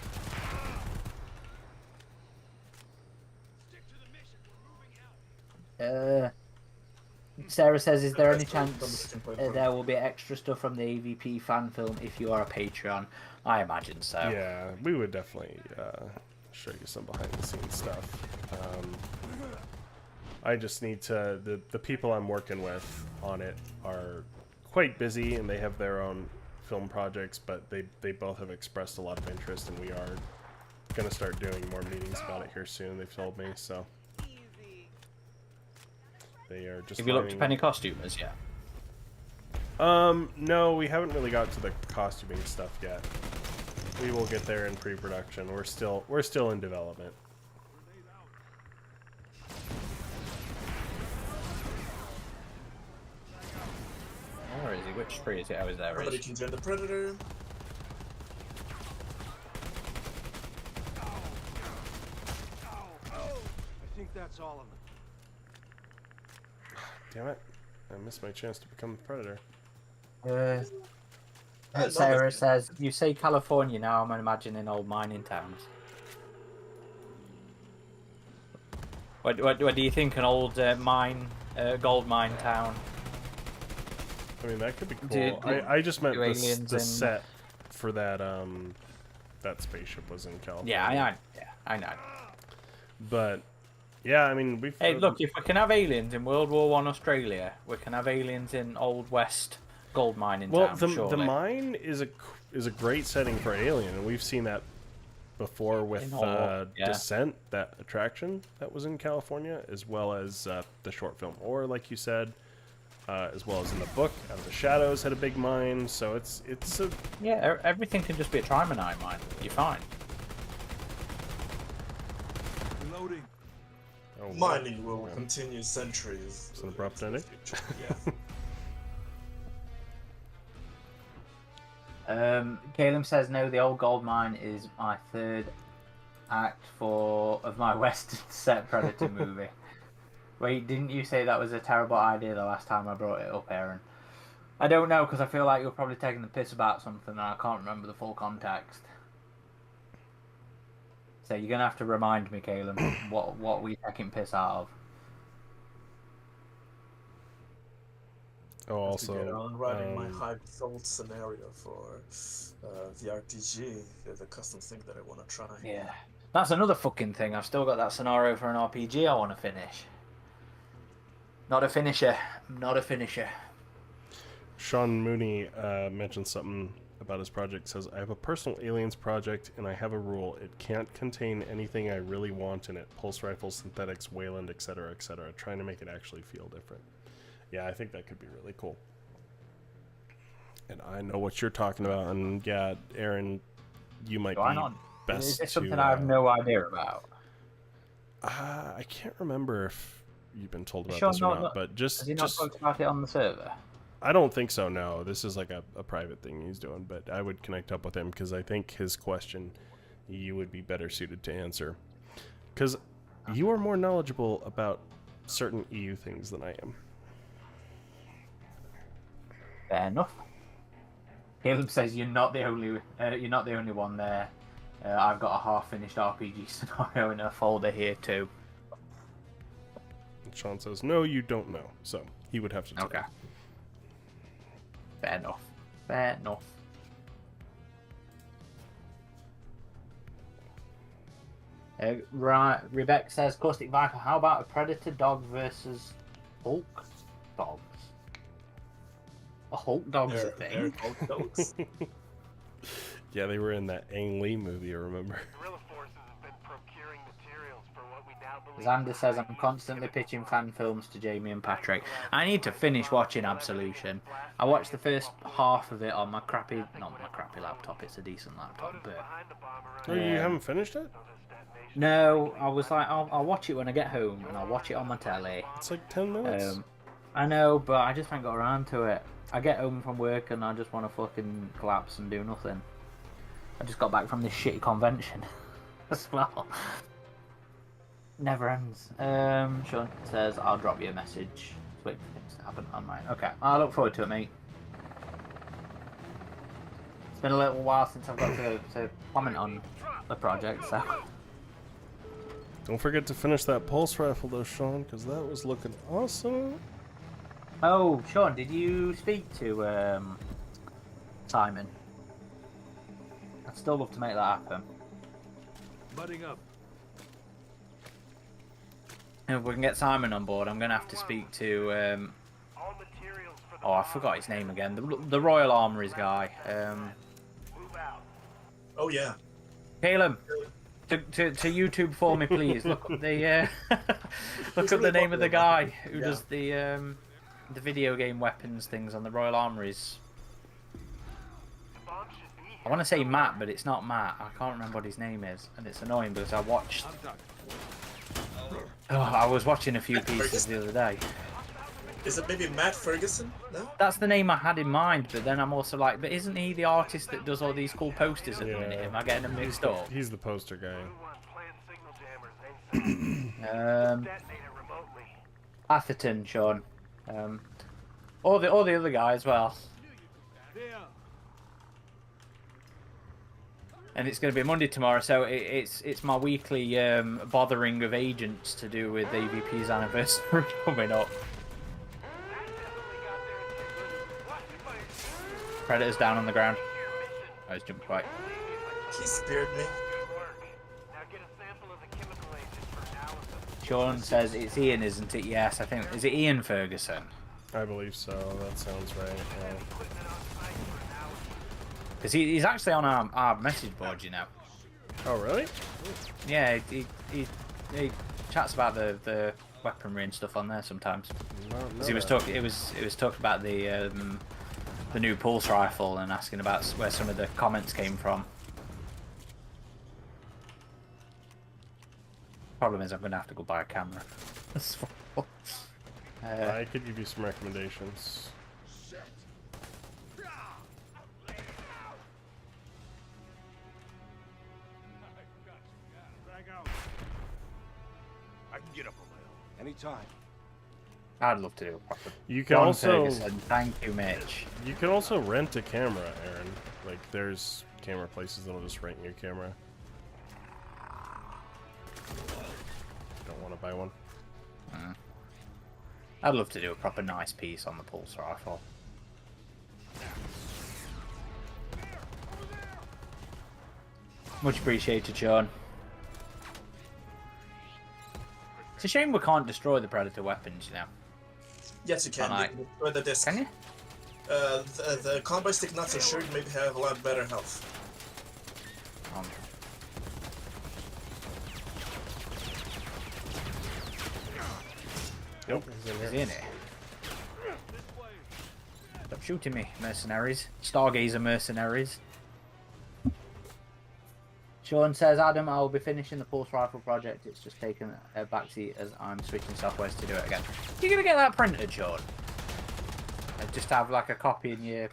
Speaker 1: Sarah says, is there any chance there will be extra stuff from the AVP fan film if you are a Patreon? I imagine so.
Speaker 2: Yeah, we would definitely show you some behind the scenes stuff. I just need to... The people I'm working with on it are quite busy, and they have their own film projects, but they both have expressed a lot of interest, and we are going to start doing more meetings about it here soon, they've told me, so... They are just.
Speaker 1: Have you looked at Penny Costumers yet?
Speaker 2: No, we haven't really got to the costuming stuff yet. We will get there in pre-production. We're still in development.
Speaker 1: Where is he? Which tree is it? I was there.
Speaker 6: Somebody can join the Predator.
Speaker 4: I think that's all of them.
Speaker 2: Damn it. I missed my chance to become the Predator.
Speaker 1: Sarah says, you say California now, I'm imagining old mining towns. What do you think, an old gold mine town?
Speaker 2: I mean, that could be cool.
Speaker 1: Do
Speaker 2: I just meant
Speaker 1: aliens
Speaker 2: the
Speaker 1: in-
Speaker 2: set for that that spaceship was in California.
Speaker 1: Yeah, I know.
Speaker 2: But yeah, I mean, we've.
Speaker 1: Hey, look, if we can have aliens in World War One Australia, we can have aliens in Old West gold mining
Speaker 2: Well,
Speaker 1: town, surely.
Speaker 2: the mine is a great setting for Alien, and we've seen that before with
Speaker 1: In Hall, yeah.
Speaker 2: Descent, that attraction that was in California, as well as the short film, or like you said, as well as in the book, Out of the Shadows had a big mine. So it's a
Speaker 1: Yeah, everything can just be a trimonite mine. You're fine.
Speaker 4: Reloading.
Speaker 2: oh, wow.
Speaker 6: Mining will continue centuries.
Speaker 2: It's an abrupt ending.
Speaker 6: Yeah.
Speaker 1: Caleb says, no, the old gold mine is my third act of my Western set Predator movie. Wait, didn't you say that was a terrible idea the last time I brought it up, Aaron? I don't know, because I feel like you're probably taking the piss about something and I can't remember the full context. So you're going to have to remind me, Caleb, what we taking piss out of.
Speaker 2: Oh, also,
Speaker 6: To get on writing my high-sold scenario for the RPG, the custom thing that I want to try.
Speaker 1: Yeah. That's another fucking thing. I've still got that scenario for an RPG I want to finish. Not a finisher. Not a finisher.
Speaker 2: Sean Mooney mentioned something about his project. Says, I have a personal aliens project, and I have a rule. It can't contain anything I really want in it. Pulse rifles, synthetics, Wayland, etc., etc. Trying to make it actually feel different. Yeah, I think that could be really cool. And I know what you're talking about. And yeah, Aaron, you might
Speaker 1: Why
Speaker 2: be
Speaker 1: not?
Speaker 2: best
Speaker 1: Is this
Speaker 2: to...
Speaker 1: something I have no idea about?
Speaker 2: I can't remember if you've been told about
Speaker 1: Sure,
Speaker 2: this or not, but
Speaker 1: Has he not talked about it on the server?
Speaker 2: I don't think so, no. This is like a private thing he's doing, but I would connect up with him because I think his question you would be better suited to answer. Because you are more knowledgeable about certain EU things than I am.
Speaker 1: Fair enough. Caleb says you're not the only one there. I've got a half-finished RPG scenario in a folder here too.
Speaker 2: And Sean says, no, you don't know. So he would have to tell
Speaker 1: Okay.
Speaker 2: you.
Speaker 1: Fair enough. Fair enough. Right, Rebecca says, Caustic Viper, how about a Predator dog versus Hulk dogs? A Hulk dog's a thing.
Speaker 6: Hulk dogs.
Speaker 2: Yeah, they were in that Ang Lee movie, I remember.
Speaker 3: Guerrilla forces have been procuring materials for what we now believe.
Speaker 1: Xander says, I'm constantly pitching fan films to Jamie and Patrick. I need to finish watching Absolution. I watched the first half of it on my crappy, not my crappy laptop, it's a decent laptop, but...
Speaker 2: Oh, you haven't finished it?
Speaker 1: No, I was like, I'll watch it when I get home, and I'll watch it on my telly.
Speaker 2: It's like 10 minutes.
Speaker 1: I know, but I just haven't got around to it. I get home from work and I just want to fucking collapse and do nothing. I just got back from this shitty convention as well. Never ends. Sean says, I'll drop you a message. Wait for things to happen on mine. Okay, I look forward to it, mate. It's been a little while since I've got to comment on the project, so...
Speaker 2: Don't forget to finish that pulse rifle though, Sean, because that was looking awesome.
Speaker 1: Oh, Sean, did you speak to Simon? I'd still love to make that happen.
Speaker 4: Butting up.
Speaker 1: If we can get Simon on board, I'm going to have to speak to...
Speaker 3: All materials for the
Speaker 1: oh, I forgot his name again. The Royal Armouries guy.
Speaker 3: move out.
Speaker 6: Oh yeah.
Speaker 1: Caleb, to YouTube for me, please. Look up the look up the name of the guy who does the video game weapons things on the Royal Armouries. I want to say Matt, but it's not Matt. I can't remember what his name is, and it's annoying because I watched. Oh, I was watching a few pieces the other day.
Speaker 6: Is it maybe Matt Ferguson? No.
Speaker 1: That's the name I had in mind, but then I'm also like, but isn't he the artist that does all these cool posters at the minute? Am I getting them mixed up?
Speaker 2: He's the poster guy.
Speaker 1: Atherton, Sean. Or the other guy as well.
Speaker 4: There.
Speaker 1: And it's going to be Monday tomorrow, so it's my weekly bothering of agents to do with AVP's anniversary coming up. Predator's down on the ground. I was jumping quite.
Speaker 6: He speared me.
Speaker 1: Sean says it's Ian, isn't it? Yes, I think. Is it Ian Ferguson?
Speaker 2: I believe so. That sounds right. Yeah.
Speaker 1: Because he's actually on our message board, you know.
Speaker 2: Oh, really?
Speaker 1: Yeah, he chats about the weaponry and stuff on there sometimes. Because he was talking. It was talking about the new pulse rifle and asking about where some of the comments came from. Problem is, I'm going to have to go buy a camera.
Speaker 2: I could give you some recommendations.
Speaker 4: I can get up on my own. Anytime.
Speaker 1: I'd love to do a proper.
Speaker 2: You can
Speaker 1: John
Speaker 2: also
Speaker 1: Ferguson, thank you, Mitch.
Speaker 2: you can also rent a camera, Aaron. Like there's camera places that'll just rent you a camera. Don't want to buy one.
Speaker 1: I'd love to do a proper nice piece on the pulse rifle. Much appreciated, Sean. It's a shame we can't destroy the Predator weapons, you know.
Speaker 6: Yes, you can.
Speaker 1: Can I?
Speaker 6: You can destroy the disc.
Speaker 1: Can you?
Speaker 6: The combat stick, not so sure. You maybe have a lot better health.
Speaker 2: Nope, he's in
Speaker 1: He's
Speaker 2: here.
Speaker 1: in it. Stop shooting me, mercenaries. Stargazer mercenaries. Sean says, Adam, I will be finishing the pulse rifle project. It's just taken a backseat as I'm switching softwares to do it again. You're gonna get that printed, Sean? Just have like a copy in your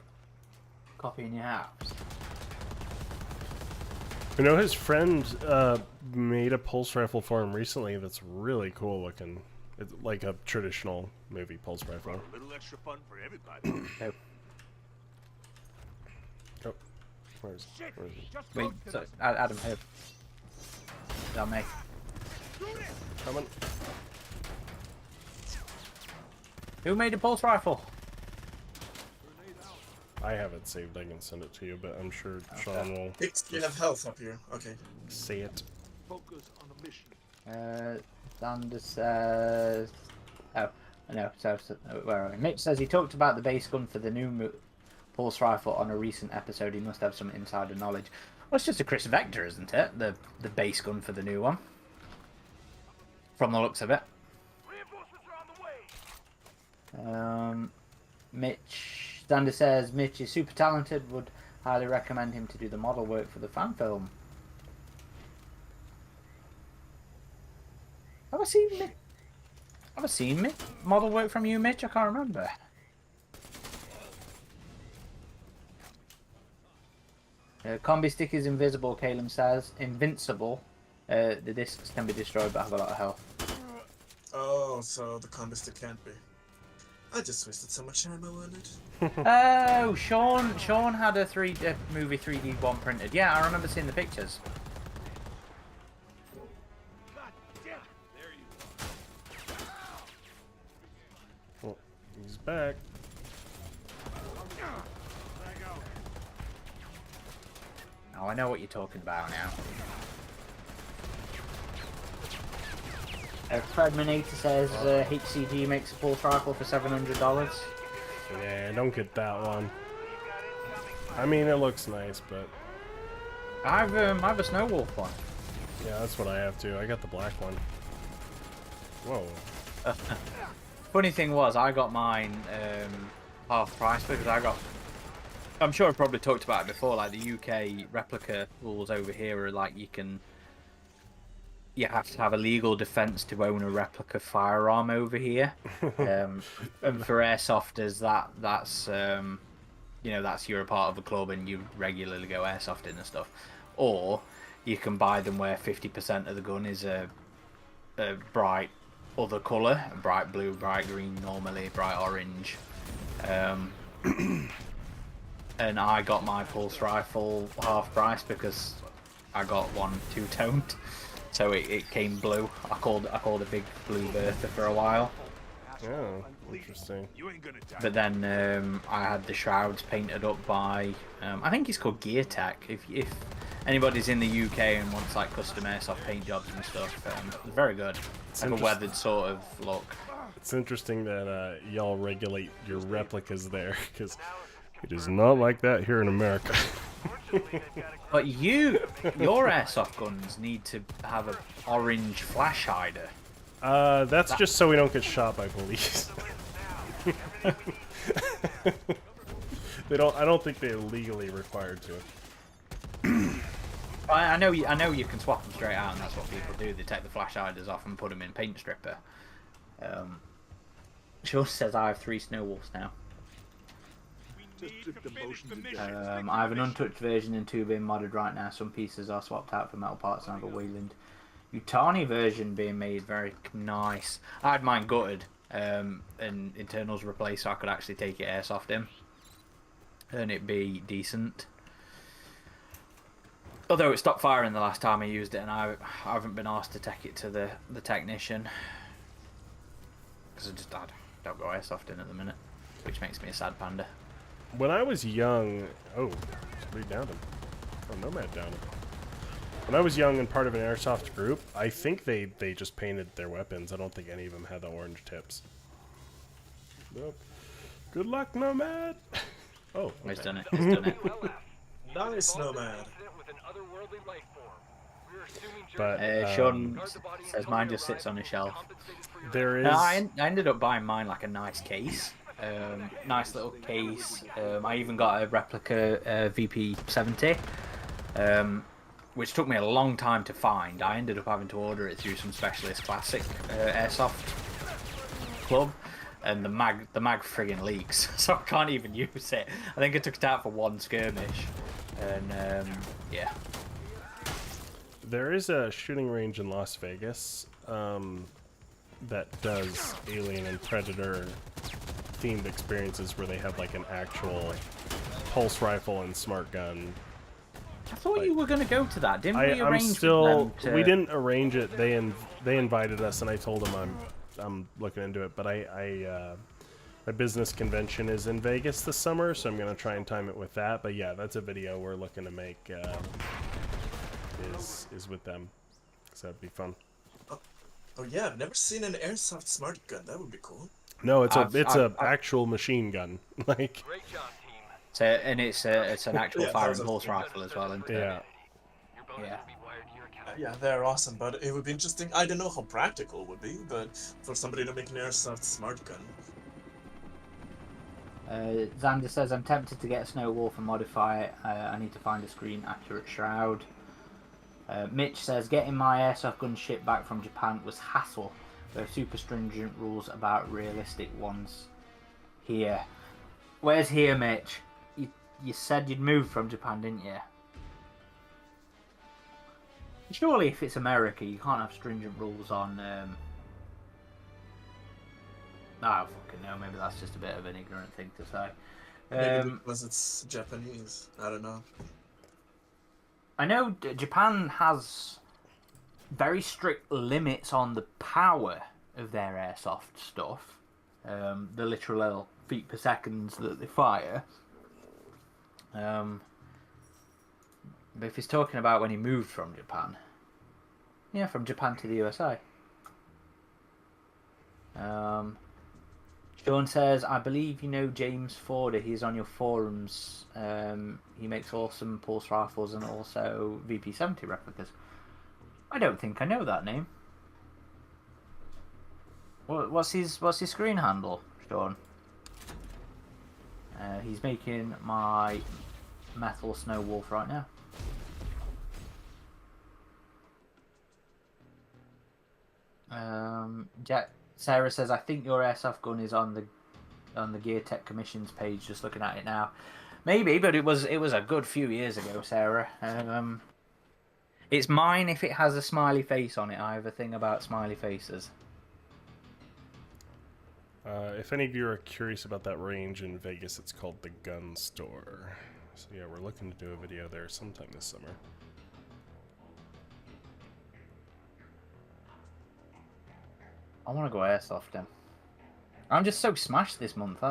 Speaker 1: house.
Speaker 2: You know, his friend made a pulse rifle for him recently that's really cool looking. It's like a traditional movie pulse rifle.
Speaker 4: A little extra fun for everybody.
Speaker 1: Oh,
Speaker 2: Oh, where is it? Where is it?
Speaker 4: Just
Speaker 1: wait,
Speaker 4: close to
Speaker 1: so
Speaker 4: this.
Speaker 1: Adam, here. Is that me?
Speaker 2: Coming.
Speaker 1: Who made a pulse rifle?
Speaker 2: I have it saved. I can send it to you, but I'm sure Sean will
Speaker 6: You have health up here. Okay.
Speaker 2: say it.
Speaker 4: Focus on the mission.
Speaker 1: Sander says... Oh, no, so where are we? Mitch says he talked about the base gun for the new pulse rifle on a recent episode. He must have some insider knowledge. Well, it's just a Chris Vector, isn't it? The base gun for the new one. From the looks of it. Mitch... Sander says Mitch is super talented. Would highly recommend him to do the model work for the fan film. Have I seen model work from you, Mitch? I can't remember. Combi stick is invisible, Caleb says. Invincible. The discs can be destroyed but have a lot of health.
Speaker 6: Oh, so the combat stick can't be. I just wasted so much ammo on it.
Speaker 1: Oh, Sean had a movie 3D one printed. Yeah, I remember seeing the pictures.
Speaker 4: God damn it. There you
Speaker 2: Oh, he's back.
Speaker 1: Oh, I know what you're talking about now. Fred Manita says HCG makes a pulse rifle for $700.
Speaker 2: Yeah, don't get that one. I mean, it looks nice, but
Speaker 1: I have a Snowwolf one.
Speaker 2: yeah, that's what I have too. I got the black one. Whoa.
Speaker 1: Funny thing was, I got mine half price because I'm sure I've probably talked about it before. Like the UK replica rules over here are like you have to have a legal defense to own a replica firearm over here. And for airsofters, that's that's you're a part of a club and you regularly go airsofting and stuff. Or you can buy them where 50% of the gun is a bright other colour, bright blue, bright green, normally bright orange. And I got my pulse rifle half price because I got one two-toned, so it came blue. I called a big blue Bertha for a while.
Speaker 2: Oh, interesting.
Speaker 4: You ain't gonna die.
Speaker 1: But then I had the shrouds painted up by I think it's called Gear Tech. If anybody's in the UK and wants like custom airsoft paint jobs and stuff, it's very good. Like a
Speaker 2: interest-
Speaker 1: weathered sort of look.
Speaker 2: It's interesting that y'all regulate your replicas there, because it is not like that here in America.
Speaker 1: But your airsoft guns need to have an orange flash hider.
Speaker 2: That's just so we don't get shot by police. They don't. I don't think they're legally required to.
Speaker 1: I know you can swap them straight out, and that's what people do. They take the flash hiders off and put them in paint stripper. Sean says I have 3 snow wolves now.
Speaker 4: We need to finish the mission.
Speaker 1: I have an untouched version and 2 being modded right now. Some pieces are swapped out for metal parts, and I have a Wayland Utani version being made. Very nice. I had mine gutted and internals replaced, so I could actually take it airsoft in and it be decent. Although it stopped firing the last time I used it, and I haven't been asked to take it to the technician because I don't go airsoft in at the minute, which makes me a sad panda.
Speaker 2: When I was young, somebody downed him. Oh, Nomad downed him. When I was young and part of an airsoft group, I think they just painted their weapons. I don't think any of them had the orange tips. Nope. Good luck, Nomad. Oh, okay.
Speaker 1: He's done it. He's done it.
Speaker 6: Nice, Nomad.
Speaker 2: But
Speaker 1: Sean says mine just sits on a shelf.
Speaker 2: there is.
Speaker 1: No, I ended up buying mine like a nice case. Nice little case. I even got a replica VP70, which took me a long time to find. I ended up having to order it through some specialist classic airsoft club, and the mag friggin' leaks, so I can't even use it. I think I took it out for 1 skirmish, and yeah.
Speaker 2: There is a shooting range in Las Vegas that does Alien and Predator themed experiences where they have like an actual pulse rifle and smart gun.
Speaker 1: I thought you were going to go to that. Didn't we
Speaker 2: I'm
Speaker 1: arrange
Speaker 2: still.
Speaker 1: with them to...
Speaker 2: We didn't arrange it. They invited us, and I told them I'm looking into it. But my business convention is in Vegas this summer, so I'm gonna try and time it with that. But yeah, that's a video we're looking to make. Is with them, so that'd be fun.
Speaker 6: Oh yeah, I've never seen an airsoft smart gun. That would be cool.
Speaker 2: No, it's
Speaker 1: I've-
Speaker 2: a actual machine gun. Like
Speaker 4: Great job, team.
Speaker 1: It's an actual
Speaker 6: Yeah,
Speaker 1: firing
Speaker 6: that was-
Speaker 1: pulse rifle as well, isn't it?
Speaker 2: yeah.
Speaker 4: Your bonus
Speaker 1: Yeah.
Speaker 4: will be wired to your account.
Speaker 6: Yeah, they're awesome, but it would be interesting. I don't know how practical it would be, but for somebody to make an airsoft smart gun.
Speaker 1: Xander says, I'm tempted to get a Snow Wolf and modify it. I need to find a screen accurate shroud. Mitch says, getting my airsoft gun shipped back from Japan was hassle. There are super stringent rules about realistic ones here. Where's here, Mitch? You said you'd moved from Japan, didn't you? Surely if it's America, you can't have stringent rules on... I don't fucking know, maybe that's just a bit of an ignorant thing to say.
Speaker 6: Maybe because it's Japanese. I don't know.
Speaker 1: I know Japan has very strict limits on the power of their airsoft stuff. The literal feet per second that they fire. But if he's talking about when he moved from Japan. Yeah, from Japan to the USA. Sean says, I believe you know James Forder. He's on your forums. He makes awesome pulse rifles and also VP70 replicas. I don't think I know that name. What's his screen handle, Sean? He's making my metal Snow Wolf right now. Sarah says, I think your airsoft gun is on the Gear Tech Commissions page, just looking at it now. Maybe, but it was a good few years ago, Sarah. It's mine if it has a smiley face on it. I have a thing about smiley faces.
Speaker 2: If any of you are curious about that range in Vegas, it's called the Gun Store. So yeah, we're looking to do a video there sometime this summer.
Speaker 1: I want to go airsoft then. I'm just so smashed this month.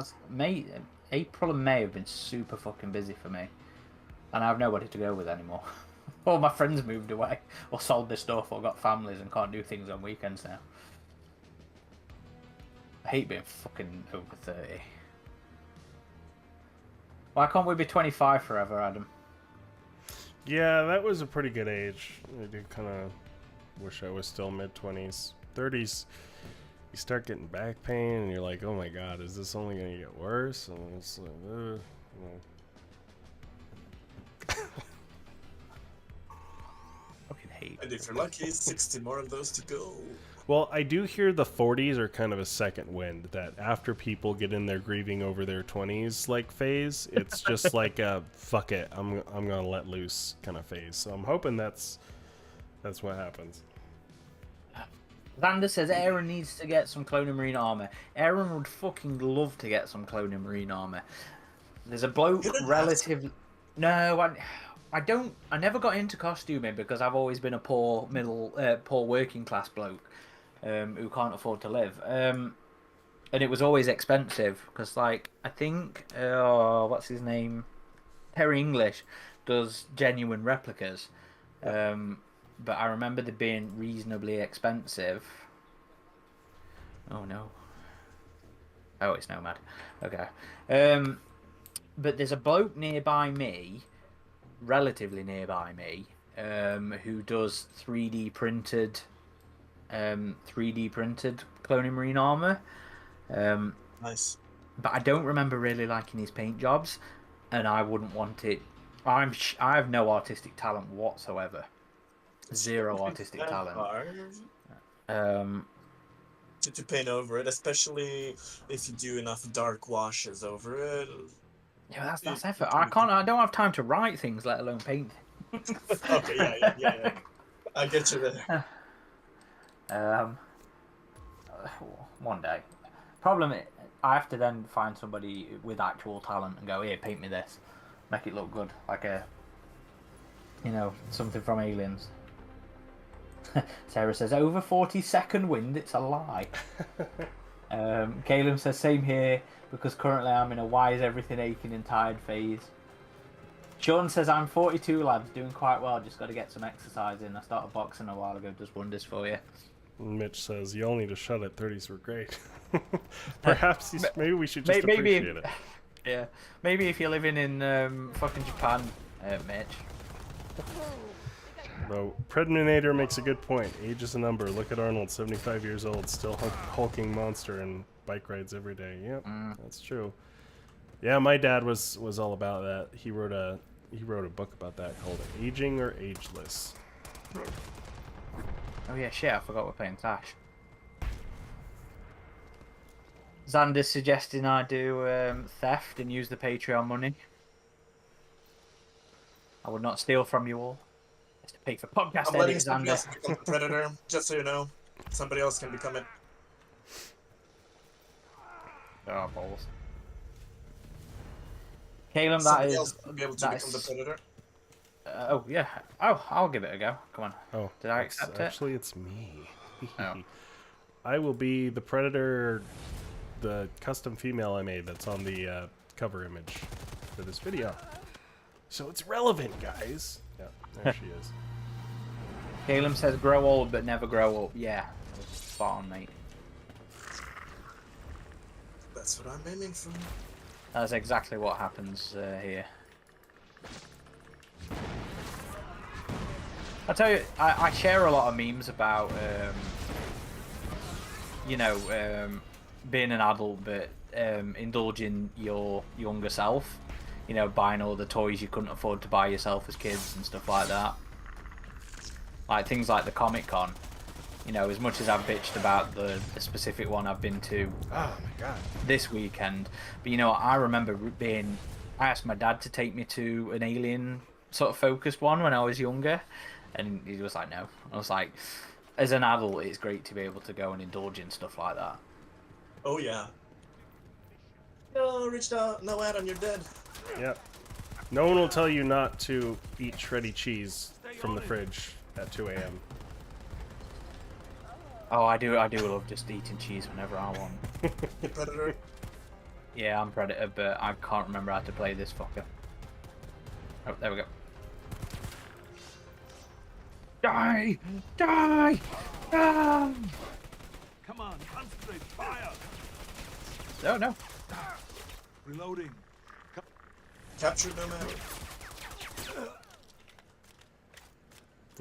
Speaker 1: April and May have been super fucking busy for me, and I have nobody to go with anymore. All my friends moved away, or sold their stuff, or got families and can't do things on weekends now. I hate being fucking over 30. Why can't we be 25 forever, Adam?
Speaker 2: Yeah, that was a pretty good age. I do kind of wish I was still mid-20s. 30s, you start getting back pain, and you're like, oh my god, is this only going to get worse? And it's like, you know.
Speaker 1: Fucking hate.
Speaker 6: And if you're lucky, 60 more of those to go.
Speaker 2: Well, I do hear the 40s are kind of a second wind, that after people get in their grieving over their 20s like phase, it's just like a fuck it, I'm gonna let loose kind of phase. So I'm hoping that's what happens.
Speaker 1: Xander says Aaron needs to get some cloning marine armor. Aaron would fucking love to get some cloning marine armor. There's a bloke relative. No, I don't. I never got into costuming because I've always been a poor working class bloke who can't afford to live. And it was always expensive because, like, I think what's his name, Terry English, does genuine replicas. But I remember them being reasonably expensive. Oh no. Oh, it's Nomad. Okay. But there's a bloke nearby me, relatively nearby me, who does 3D printed cloning marine armor.
Speaker 6: Nice.
Speaker 1: But I don't remember really liking his paint jobs, and I wouldn't want it. I have no artistic talent whatsoever. Zero artistic talent.
Speaker 6: To paint over it, especially if you do enough dark washes over it.
Speaker 1: Yeah, that's effort. I don't have time to write things, let alone paint.
Speaker 6: Okay, yeah. I get you there.
Speaker 1: One day. Problem is, I have to then find somebody with actual talent and go, here, paint me this, make it look good, like something from Aliens. Sarah says, over 40-second wind, it's a lie. Caleb says, same here, because currently I'm in a why is everything aching and tired phase. Sean says, I'm 42, lads, doing quite well, just got to get some exercise in. I started boxing a while ago, does wonders for you.
Speaker 2: Mitch says, you all need to shut it, 30s were great. Perhaps maybe we should just appreciate it.
Speaker 1: Yeah, maybe if you're living in fucking Japan, Mitch.
Speaker 2: Bro, Predator makes a good point. Age is a number. Look at Arnold, 75 years old, still hulking monster and bike rides every day. Yep, that's true. Yeah, my dad was all about that. He wrote a book about that called Aging or Ageless.
Speaker 1: Oh yeah, shit, I forgot we're playing Tash. Xander's suggesting I do theft and use the Patreon money. I would not steal from you all. It's to pay for podcast
Speaker 6: I'm letting
Speaker 1: edits,
Speaker 6: somebody else
Speaker 1: Xander.
Speaker 6: become the Predator, just so you know. Somebody else can become it.
Speaker 1: Oh, balls. Caleb, that
Speaker 6: Somebody
Speaker 1: is...
Speaker 6: else will be able to become the Predator.
Speaker 1: oh, yeah. Oh, I'll give it a go. Come on.
Speaker 2: Oh,
Speaker 1: Did I accept it?
Speaker 2: Actually, it's me.
Speaker 1: Oh.
Speaker 2: I will be the Predator, the custom female I made that's on the cover image for this video. So it's relevant, guys. Yeah, there she is.
Speaker 1: Caleb says grow old but never grow up. Yeah, spot on, mate.
Speaker 6: That's what I'm aiming for.
Speaker 1: That's exactly what happens here. I tell you, I share a lot of memes about, being an adult but indulging your younger self. You know, buying all the toys you couldn't afford to buy yourself as kids and stuff like that. Like things like the Comic-Con. You know, as much as I've bitched about the specific one I've been to this weekend. But, you know, I remember I asked my dad to take me to an Alien sort of focused one when I was younger. And he was like, no. I was like, as an adult, it's great to be able to go and indulge in stuff like that.
Speaker 6: Oh, yeah. No, no, Adam, you're dead.
Speaker 2: Yep. No one will tell you not to eat shreddy cheese from the fridge at 2 a.m.
Speaker 1: Oh, I do love just eating cheese whenever I want.
Speaker 6: Predator.
Speaker 1: Yeah, I'm Predator, but I can't remember how to play this fucker. Oh, there we go. Die! Die! Ah!
Speaker 4: Come on, concentrate, fire!
Speaker 1: Oh, no.
Speaker 4: Reloading.
Speaker 6: Capture them.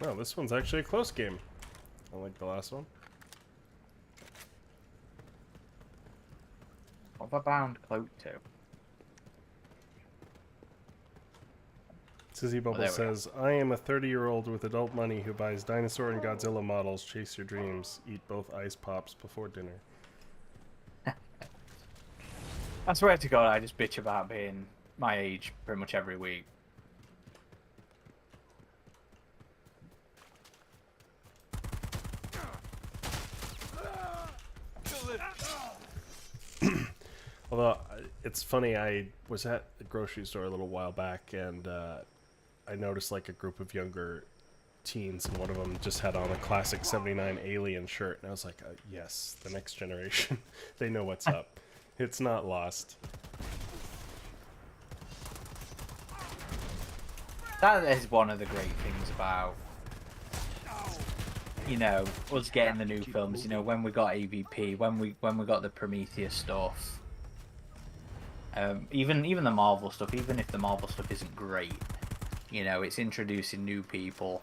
Speaker 2: Oh, this one's actually a close game. Unlike the last one.
Speaker 1: What have I bound cloak to?
Speaker 2: Sizzy Bubble
Speaker 1: there we go.
Speaker 2: says, I am a 30-year-old with adult money who buys dinosaur and Godzilla models, chase your dreams, eat both ice pops before dinner.
Speaker 1: I swear to God, I just bitch about being my age pretty much every week.
Speaker 2: Although, it's funny, I was at the grocery store a little while back, and I noticed like a group of younger teens, and one of them just had on a classic 79 Alien shirt, and I was like, yes, the next generation. They know what's up. It's not lost.
Speaker 1: That is one of the great things about, you know, us getting the new films. You know, when we got AVP, when we got the Prometheus stuff, even the Marvel stuff. Even if the Marvel stuff isn't great, you know, it's introducing new people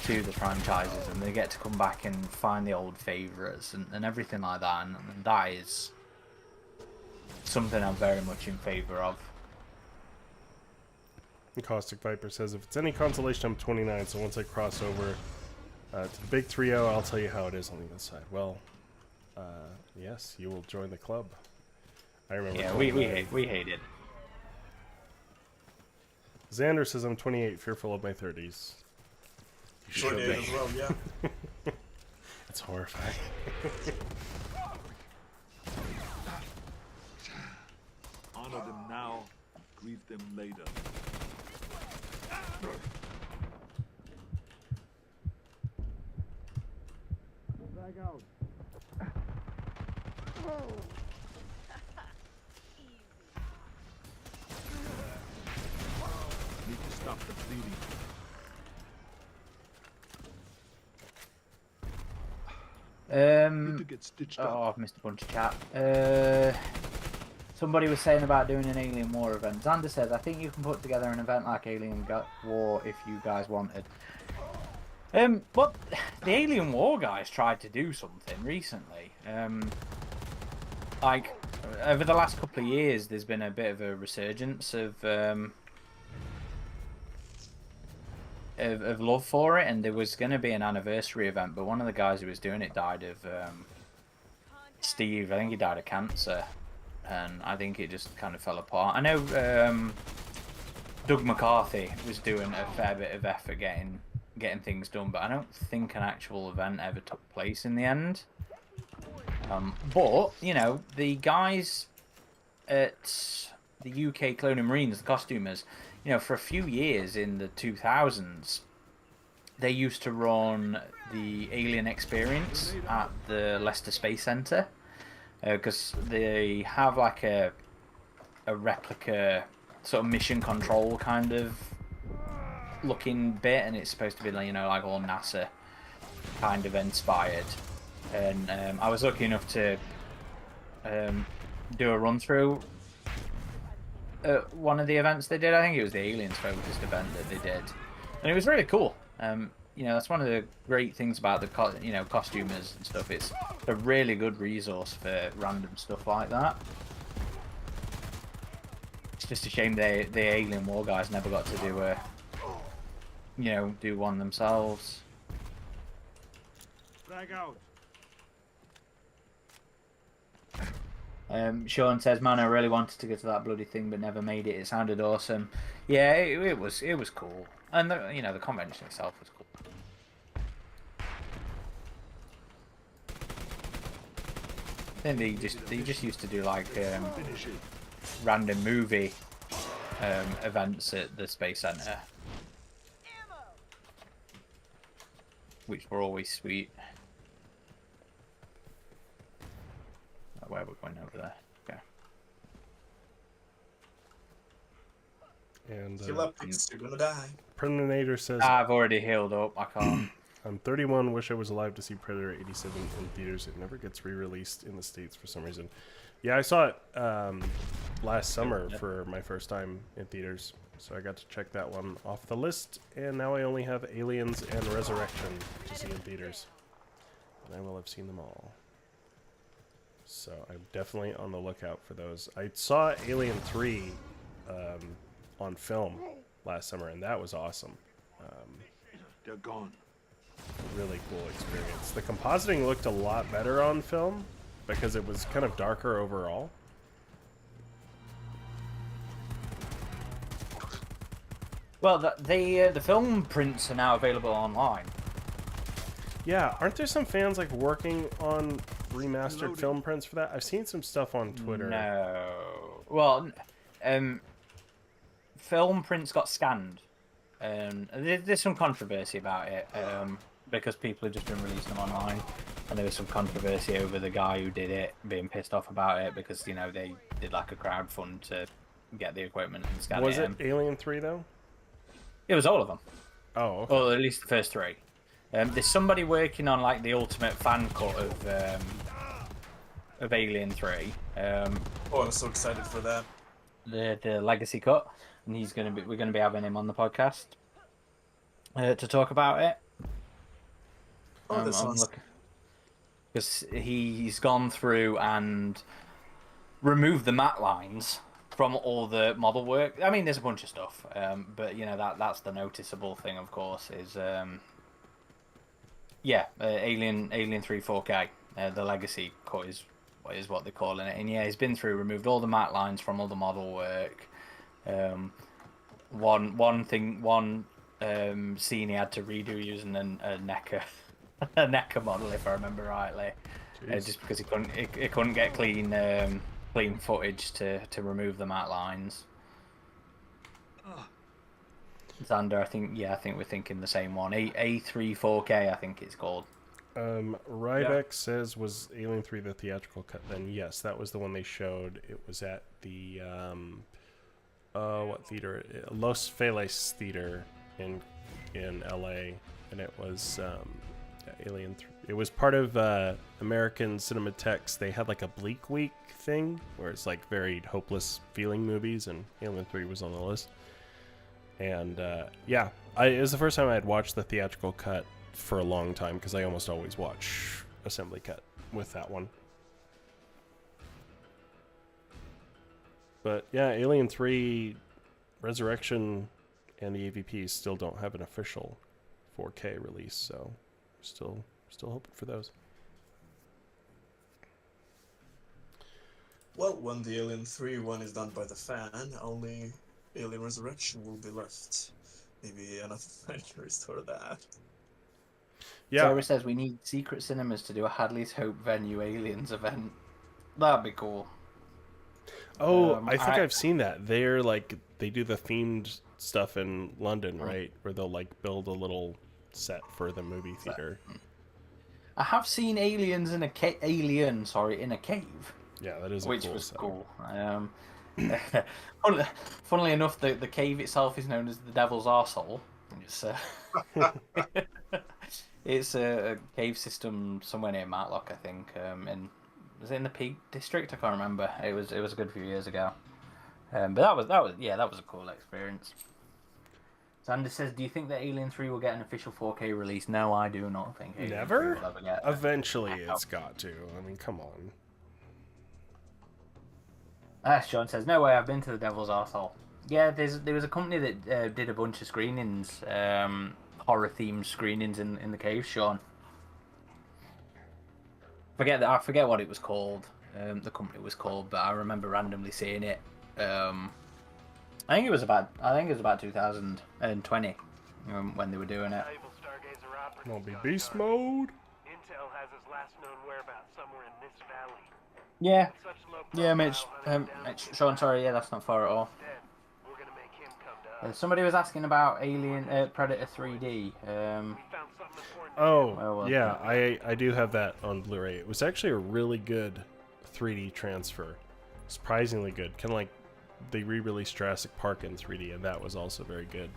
Speaker 1: to the franchises, and they get to come back and find the old favorites and everything like that. And that is something I'm very much in favor of.
Speaker 2: Caustic Viper says, if it's any consolation, I'm 29, so once I cross over to the big 3-0, I'll tell you how it is on the other side. Well, yes, you will join the club. I remember.
Speaker 1: Yeah, we hate it.
Speaker 2: Xander says, I'm 28, fearful of my 30s. You should
Speaker 6: 28
Speaker 2: be.
Speaker 6: as well, yeah.
Speaker 2: That's horrifying.
Speaker 4: Honor them now, grieve them later. Back out. Need to stop the bleeding. Need to get stitched up.
Speaker 1: Oh, I've missed a bunch of chat. Somebody was saying about doing an Alien War event. Xander says, I think you can put together an event like Alien War if you guys wanted. Well, the Alien War guys tried to do something recently. Like, over the last couple of years, there's been a bit of a resurgence of love for it, and there was going to be an anniversary event, but one of the guys who was doing it died of Steve. I think he died of cancer, and I think it just kind of fell apart. I know Doug McCarthy was doing a fair bit of effort getting things done, but I don't think an actual event ever took place in the end. But you know, the guys at the UK Cloning Marines, the costumers, you know, for a few years in the 2000s, they used to run the Alien Experience at the Leicester Space Centre, because they have like a replica sort of mission control kind of looking bit, and it's supposed to be, you know, like all NASA kind of inspired. And I was lucky enough to do a run through one of the events they did. I think it was the Aliens focused event that they did, and it was really cool. You know, that's one of the great things about the costumers and stuff. It's a really good resource for random stuff like that. It's just a shame the Alien War guys never got to do one themselves.
Speaker 4: Drag out.
Speaker 1: Sean says, "Man, I really wanted to go to that bloody thing, but never made it. It sounded awesome. Yeah, it was cool, and the convention itself was cool." Then they just used to do like random movie events at the Space Center, which were always sweet. where we're going over there. Okay.
Speaker 2: And
Speaker 6: Heal up, because you're gonna die.
Speaker 2: Predator says,
Speaker 1: I've already healed up. I can't.
Speaker 2: I'm 31, wish I was alive to see Predator 87 in theaters. It never gets re-released in the States for some reason. Yeah, I saw it last summer for my first time in theaters, so I got to check that one off the list, and now I only have Aliens and Resurrection to see in theaters. And I will have seen them all. So I'm definitely on the lookout for those. I saw Alien 3 on film last summer, and that was awesome.
Speaker 4: They're gone.
Speaker 2: Really cool experience. The compositing looked a lot better on film because it was kind of darker overall.
Speaker 1: Well, the film prints are now available online.
Speaker 2: Yeah, aren't there some fans like working on remastered film prints for that? I've seen some stuff on Twitter.
Speaker 1: No. Well, film prints got scanned. There's some controversy about it because people have just been releasing them online, and there was some controversy over the guy who did it being pissed off about it because they did like a crowdfund to get the equipment and scan it.
Speaker 2: Was it Alien 3 though?
Speaker 1: It was all of them.
Speaker 2: Oh, okay.
Speaker 1: Or at least the first three. There's somebody working on like the ultimate fan cut of Alien 3.
Speaker 6: Oh, I'm so excited for that.
Speaker 1: The legacy cut, and we're gonna be having him on the podcast to talk about it.
Speaker 6: Oh, that sounds...
Speaker 1: Because he's gone through and removed the matte lines from all the model work. I mean, there's a bunch of stuff, but that's the noticeable thing, of course, is Alien 3 4K. The legacy cut is what they're calling it, and yeah, he's been through, removed all the matte lines from all the model work. One scene he had to redo using a NECA a NECA model, if I remember rightly, just because he couldn't get clean footage to remove the matte lines. Xander, I think we're thinking the same one. A3 4K, I think it's called.
Speaker 2: Rybeck says, was Alien 3 the theatrical cut then? Yes, that was the one they showed. It was at the what theater? Los Feliz Theater in LA, and it was Alien 3. It was part of American Cinematheques. They had like a Bleak Week thing where it's like very hopeless feeling movies, and Alien 3 was on the list. And it was the first time I had watched the theatrical cut for a long time, because I almost always watch assembly cut with that one. But yeah, Alien 3 Resurrection and the AVP still don't have an official 4K release, so still hoping for those.
Speaker 6: Well, when the Alien 3 one is done by the fan, only Alien Resurrection will be left. Maybe another fan can restore that.
Speaker 2: Yeah.
Speaker 1: Sarah says we need secret cinemas to do a Hadley's Hope venue Aliens event. That'd be cool.
Speaker 2: Oh, I think I've seen that. They're like, they do the themed stuff in London, right? Where they'll like build a little set for the movie theater.
Speaker 1: I have seen aliens in a cave.
Speaker 2: Yeah, that is a
Speaker 1: which
Speaker 2: cool
Speaker 1: was
Speaker 2: set.
Speaker 1: cool. Funnily enough, the cave itself is known as the Devil's Arsehole. It's a cave system somewhere near Matlock, I think. Was it in the Peak District? I can't remember. It was a good few years ago. But that was a cool experience. Xander says, "Do you think that Alien 3 will get an official 4K release?" No, I do not think. Alien 3
Speaker 2: Never?
Speaker 1: will ever get
Speaker 2: Eventually, it's got to. I mean, come on.
Speaker 1: Sean says, "No way. I've been to the Devil's Arsehole." Yeah, there was a company that did a bunch of screenings, horror themed screenings in the cave. Sean, I forget what it was called. The company was called, but I remember randomly seeing it. I think it was about 2020 when they were doing it.
Speaker 3: Valuable Stargazer operatives
Speaker 2: Won't be
Speaker 3: got
Speaker 2: beast
Speaker 3: targeted.
Speaker 2: mode.
Speaker 3: Intel has his last known whereabouts somewhere in this valley.
Speaker 1: Yeah,
Speaker 3: Such low
Speaker 1: yeah,
Speaker 3: profile,
Speaker 1: Mitch.
Speaker 3: hunting down
Speaker 1: Sean, sorry, yeah, that's not far at all.
Speaker 3: instead, we're gonna make him come to us.
Speaker 1: Somebody was asking about Predator 3D.
Speaker 3: We found something important.
Speaker 2: Oh,
Speaker 1: Well,
Speaker 2: yeah, I do have that on Blu-ray. It was actually a really good 3D transfer. Surprisingly good. Kind of like they re-released Jurassic Park in 3D, and that was also very good.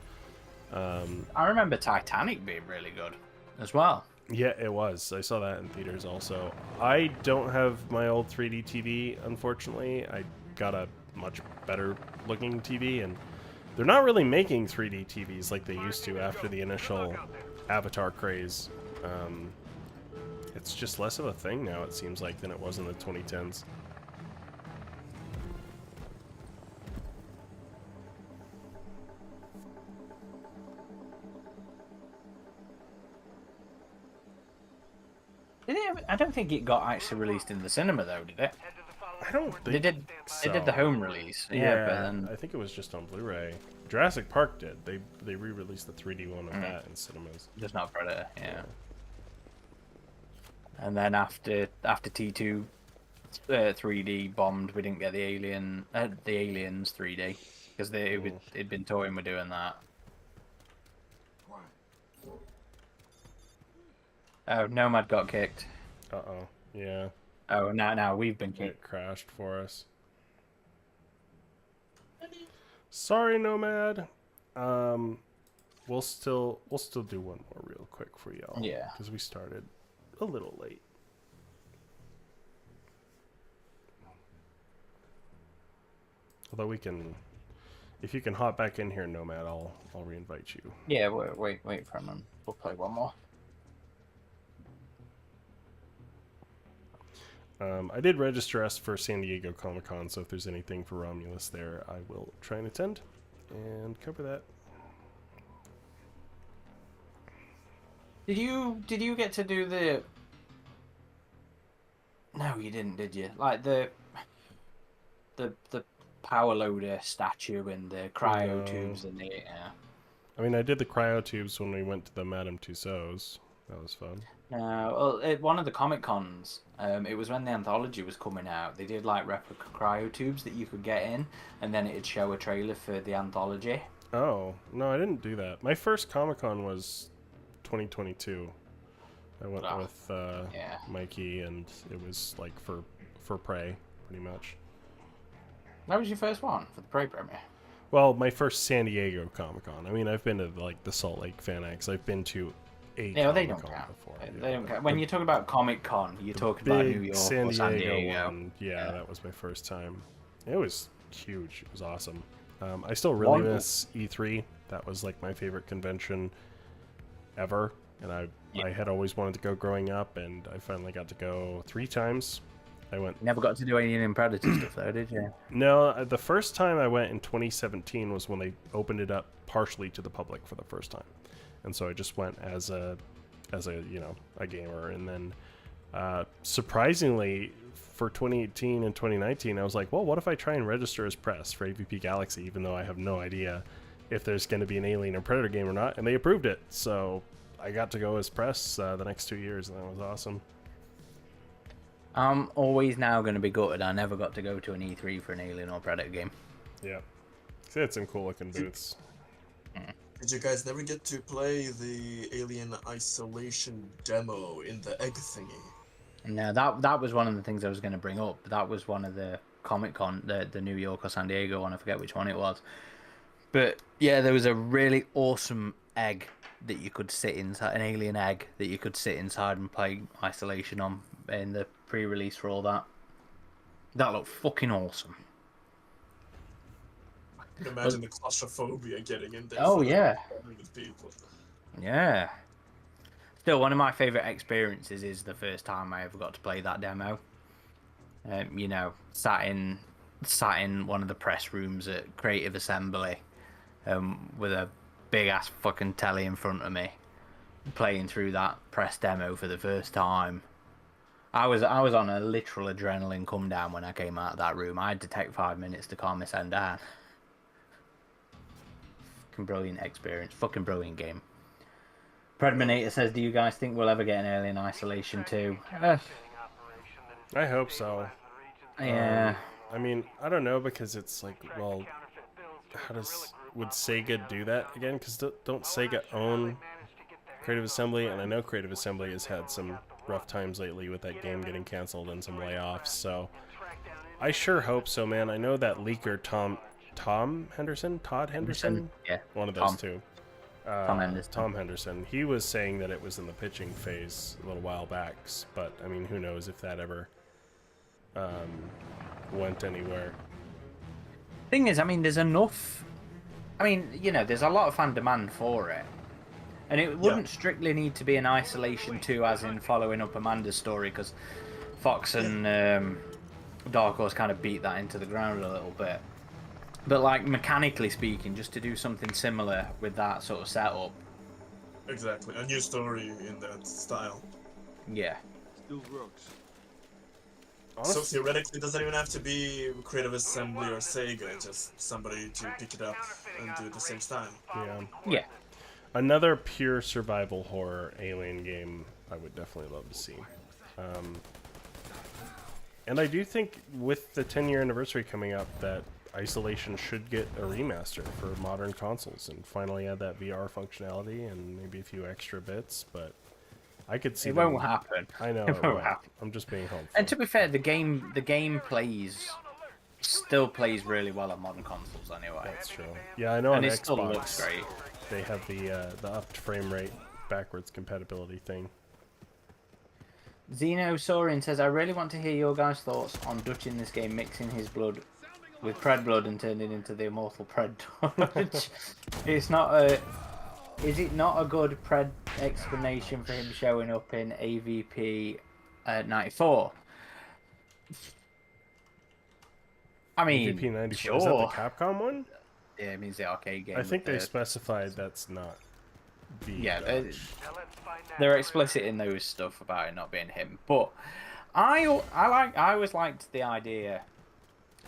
Speaker 1: I remember Titanic being really good as well.
Speaker 2: Yeah, it was. I saw that in theaters also. I don't have my old 3D TV, unfortunately. I got a much better looking TV, and they're not really making 3D TVs like they used to after the initial Avatar craze. It's just less of a thing now, it seems like, than it was in the 2010s.
Speaker 1: I don't think it got actually released in the cinema though, did it?
Speaker 2: I don't think
Speaker 1: They did.
Speaker 2: so.
Speaker 1: They did the home release.
Speaker 2: Yeah,
Speaker 1: but then
Speaker 2: I think it was just on Blu-ray. Jurassic Park did. They re-released the 3D one of that in cinemas.
Speaker 1: just not Predator. Yeah. And then after T2 3D bombed, we didn't get the Aliens 3D because it'd been toying with doing that. Oh, Nomad got kicked.
Speaker 2: Uh-oh. Yeah.
Speaker 1: Oh, now we've been
Speaker 2: It
Speaker 1: kicked.
Speaker 2: crashed for us. Sorry, Nomad. We'll still do one more real quick for y'all.
Speaker 1: Yeah.
Speaker 2: Because we started a little late. Although we can, if you can hop back in here, Nomad, I'll re-invite you.
Speaker 1: Yeah, wait for him. We'll play one more.
Speaker 2: I did register us for San Diego Comic-Con, so if there's anything for Romulus there, I will try and attend and cover that.
Speaker 1: Did you get to do the? No, you didn't, did you? Like the power loader statue and the cryo tubes and the
Speaker 2: I mean, I did the cryo tubes when we went to the Madame Tussauds. That was fun.
Speaker 1: well, at one of the Comic Cons, it was when the anthology was coming out. They did like replica cryo tubes that you could get in, and then it'd show a trailer for the anthology.
Speaker 2: Oh, no, I didn't do that. My first Comic-Con was 2022. I went with Mikey, and it was like for Prey, pretty much.
Speaker 1: That was your first one for the Prey premiere.
Speaker 2: Well, my first San Diego Comic-Con. I mean, I've been to like the Salt Lake Fan X. I've been to a
Speaker 1: Yeah, well, they don't
Speaker 2: Comic-Con
Speaker 1: count.
Speaker 2: before.
Speaker 1: They don't count. When you talk about Comic Con, you're talking about New York
Speaker 2: San
Speaker 1: or San Diego.
Speaker 2: one. Yeah, that was my first time. It was huge. It was awesome. I still really miss E3. That was like my favorite convention ever, and I had always wanted to go growing up, and I finally got to go 3 times. I went.
Speaker 1: Never got to do Alien and Predator stuff though, did you?
Speaker 2: No, the first time I went in 2017 was when they opened it up partially to the public for the first time, and so I just went as a a gamer, and then surprisingly for 2018 and 2019 I was like, well, what if I try and register as press for AVP Galaxy, even though I have no idea if there's going to be an Alien or Predator game or not, and they approved it, so I got to go as press the next 2 years, and that was awesome.
Speaker 1: I'm always now going to be gutted I never got to go to an E3 for an Alien or Predator game.
Speaker 2: Yeah, they had some cool looking booths.
Speaker 6: Did you guys never get to play the Alien Isolation demo in the egg thingy?
Speaker 1: No, that was one of the things I was going to bring up. That was one of the Comic Con, the New York or San Diego one. I forget which one it was. But yeah, there was a really awesome egg that you could sit inside, an alien egg that you could sit inside and play Isolation on in the pre-release for all that. That looked fucking awesome.
Speaker 6: I can imagine the claustrophobia getting in there.
Speaker 1: Oh, yeah.
Speaker 6: With people.
Speaker 1: Yeah. Still, one of my favourite experiences is the first time I ever got to play that demo. Sat in one of the press rooms at Creative Assembly, with a big ass fucking telly in front of me, playing through that press demo for the first time. I was on a literal adrenaline come down when I came out of that room. I had to take 5 minutes to calm myself down. Fucking brilliant experience. Fucking brilliant game. Predminator says, do you guys think we'll ever get an Alien Isolation 2?
Speaker 2: I hope so.
Speaker 1: Yeah.
Speaker 2: I mean, I don't know, because it's like, well, would Sega do that again? Because don't Sega own Creative Assembly? And I know Creative Assembly has had some rough times lately with that game getting canceled and some layoffs. So I sure hope so, man. I know that leaker Todd Henderson,
Speaker 1: Yeah.
Speaker 2: one of those
Speaker 1: Tom.
Speaker 2: two.
Speaker 1: Tom Henderson.
Speaker 2: Tom Henderson. He was saying that it was in the pitching phase a little while back, but I mean, who knows if that ever went anywhere.
Speaker 1: Thing is, I mean, there's enough. I mean, you know, there's a lot of fan demand for it, and it wouldn't strictly need to be an Isolation 2, as in following up Amanda's story, because Fox and Dark Horse kind of beat that into the ground a little bit. But like mechanically speaking, just to do something similar with that sort of setup.
Speaker 6: Exactly, a new story in that style.
Speaker 1: Yeah.
Speaker 4: Still rocks.
Speaker 6: So theoretically, it doesn't even have to be Creative Assembly or Sega, just somebody to pick it up and do the same style.
Speaker 2: Yeah.
Speaker 1: Yeah.
Speaker 2: Another pure survival horror alien game I would definitely love to see. And I do think with the 10-year anniversary coming up that Isolation should get a remaster for modern consoles and finally add that VR functionality and maybe a few extra bits, but I could see
Speaker 1: It
Speaker 2: them-
Speaker 1: won't happen.
Speaker 2: I know
Speaker 1: It won't happen.
Speaker 2: I'm just being hopeful.
Speaker 1: And to be fair, the game still plays really well on modern consoles anyway.
Speaker 2: That's true. Yeah, I know
Speaker 1: And
Speaker 2: on
Speaker 1: it still looks
Speaker 2: Xbox
Speaker 1: great.
Speaker 2: they have the upped frame rate backwards compatibility thing.
Speaker 1: Xeno Sorin says, I really want to hear your guys' thoughts on Dutch in this game mixing his blood with Pred blood and turning into the immortal Pred Dutch. It's not a... Is it not a good Pred explanation for him showing up in AVP 94? I mean,
Speaker 2: AVP 94.
Speaker 1: sure.
Speaker 2: Is that the Capcom one?
Speaker 1: Yeah, it means the arcade game.
Speaker 2: I think they
Speaker 1: with the-
Speaker 2: specified that's not the
Speaker 1: Yeah,
Speaker 2: Dutch.
Speaker 3: Now let's find that
Speaker 1: they're
Speaker 3: murderer.
Speaker 1: explicit in those stuff about it not being him. But I always liked the idea.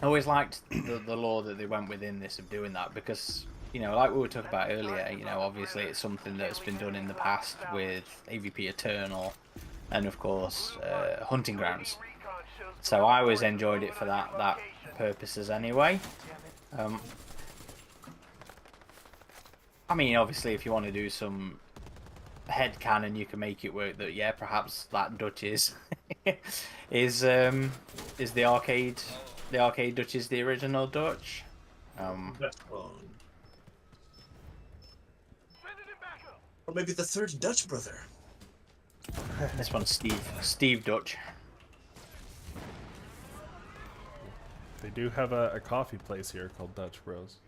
Speaker 1: I always liked the law that they went within this of doing that because, you know, like we were talking about earlier, you know, obviously it's something that's been done in the past with AVP Eternal and of course Hunting Grounds. So I always enjoyed it for that purposes anyway. I mean, obviously, if you want to do some headcanon, you can make it work. That yeah, perhaps that Dutch is the arcade Dutch is the original Dutch.
Speaker 6: That's wrong.
Speaker 3: Sending it back up.
Speaker 6: Or maybe the third Dutch brother.
Speaker 1: This one's Steve Dutch.
Speaker 2: They do have a coffee place here called Dutch Bros.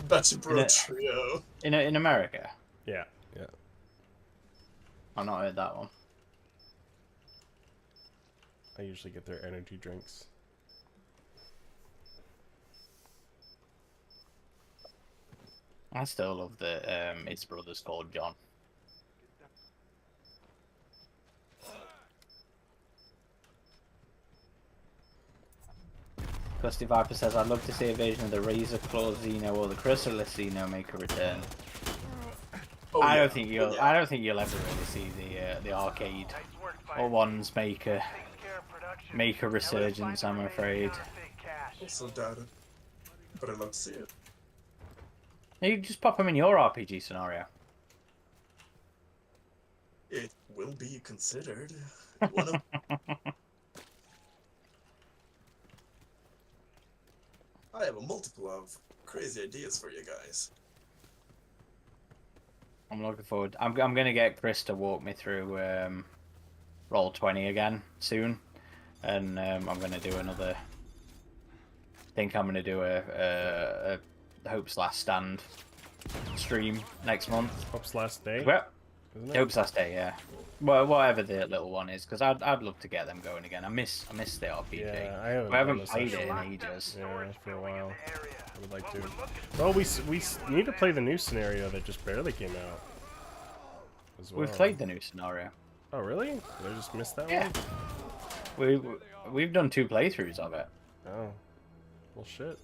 Speaker 6: Dutch bro
Speaker 1: Yeah.
Speaker 6: trio.
Speaker 1: In America.
Speaker 2: Yeah, yeah.
Speaker 1: I've not heard that one.
Speaker 2: I usually get their energy drinks.
Speaker 1: I still love that his brother's called John. Gusty Viper says, I'd love to see a version of the Razor Claw Xeno or the Chrysalis Xeno make a return.
Speaker 6: Oh,
Speaker 1: I
Speaker 6: yeah.
Speaker 1: don't think you'll.
Speaker 6: Yeah.
Speaker 1: I don't think you'll ever really see the arcade
Speaker 3: Nice work,
Speaker 1: or
Speaker 3: Fire.
Speaker 1: ones make a
Speaker 3: Takes care of production.
Speaker 1: make a
Speaker 3: Now let's
Speaker 1: resurgence.
Speaker 3: find
Speaker 1: I'm
Speaker 3: the
Speaker 1: afraid.
Speaker 3: counterfeit cash.
Speaker 6: Also doubt it. But I'd love to see it.
Speaker 1: You just pop them in your RPG scenario.
Speaker 6: It will be considered. One of I have a multiple of crazy ideas for you guys.
Speaker 1: I'm looking forward. I'm gonna get Chris to walk me through Roll20 again soon, and I'm gonna do another. I think I'm gonna do a Hope's Last Stand stream next month.
Speaker 2: Hope's Last Day,
Speaker 1: Well,
Speaker 2: isn't it?
Speaker 1: Hope's Last Day, yeah. Well, whatever the little one is, because I'd love to get them going again. I miss the RPG.
Speaker 2: Yeah, I
Speaker 1: I haven't
Speaker 2: done a
Speaker 1: played
Speaker 2: session.
Speaker 1: it in ages.
Speaker 2: Yeah, for a while. I would like to. Well, we need to play the new scenario that just barely came out. As well.
Speaker 1: We've played the new scenario.
Speaker 2: Oh, really? Did I just miss that
Speaker 1: Yeah.
Speaker 2: one?
Speaker 1: We've done 2 playthroughs of it.
Speaker 2: Oh. Well, shit.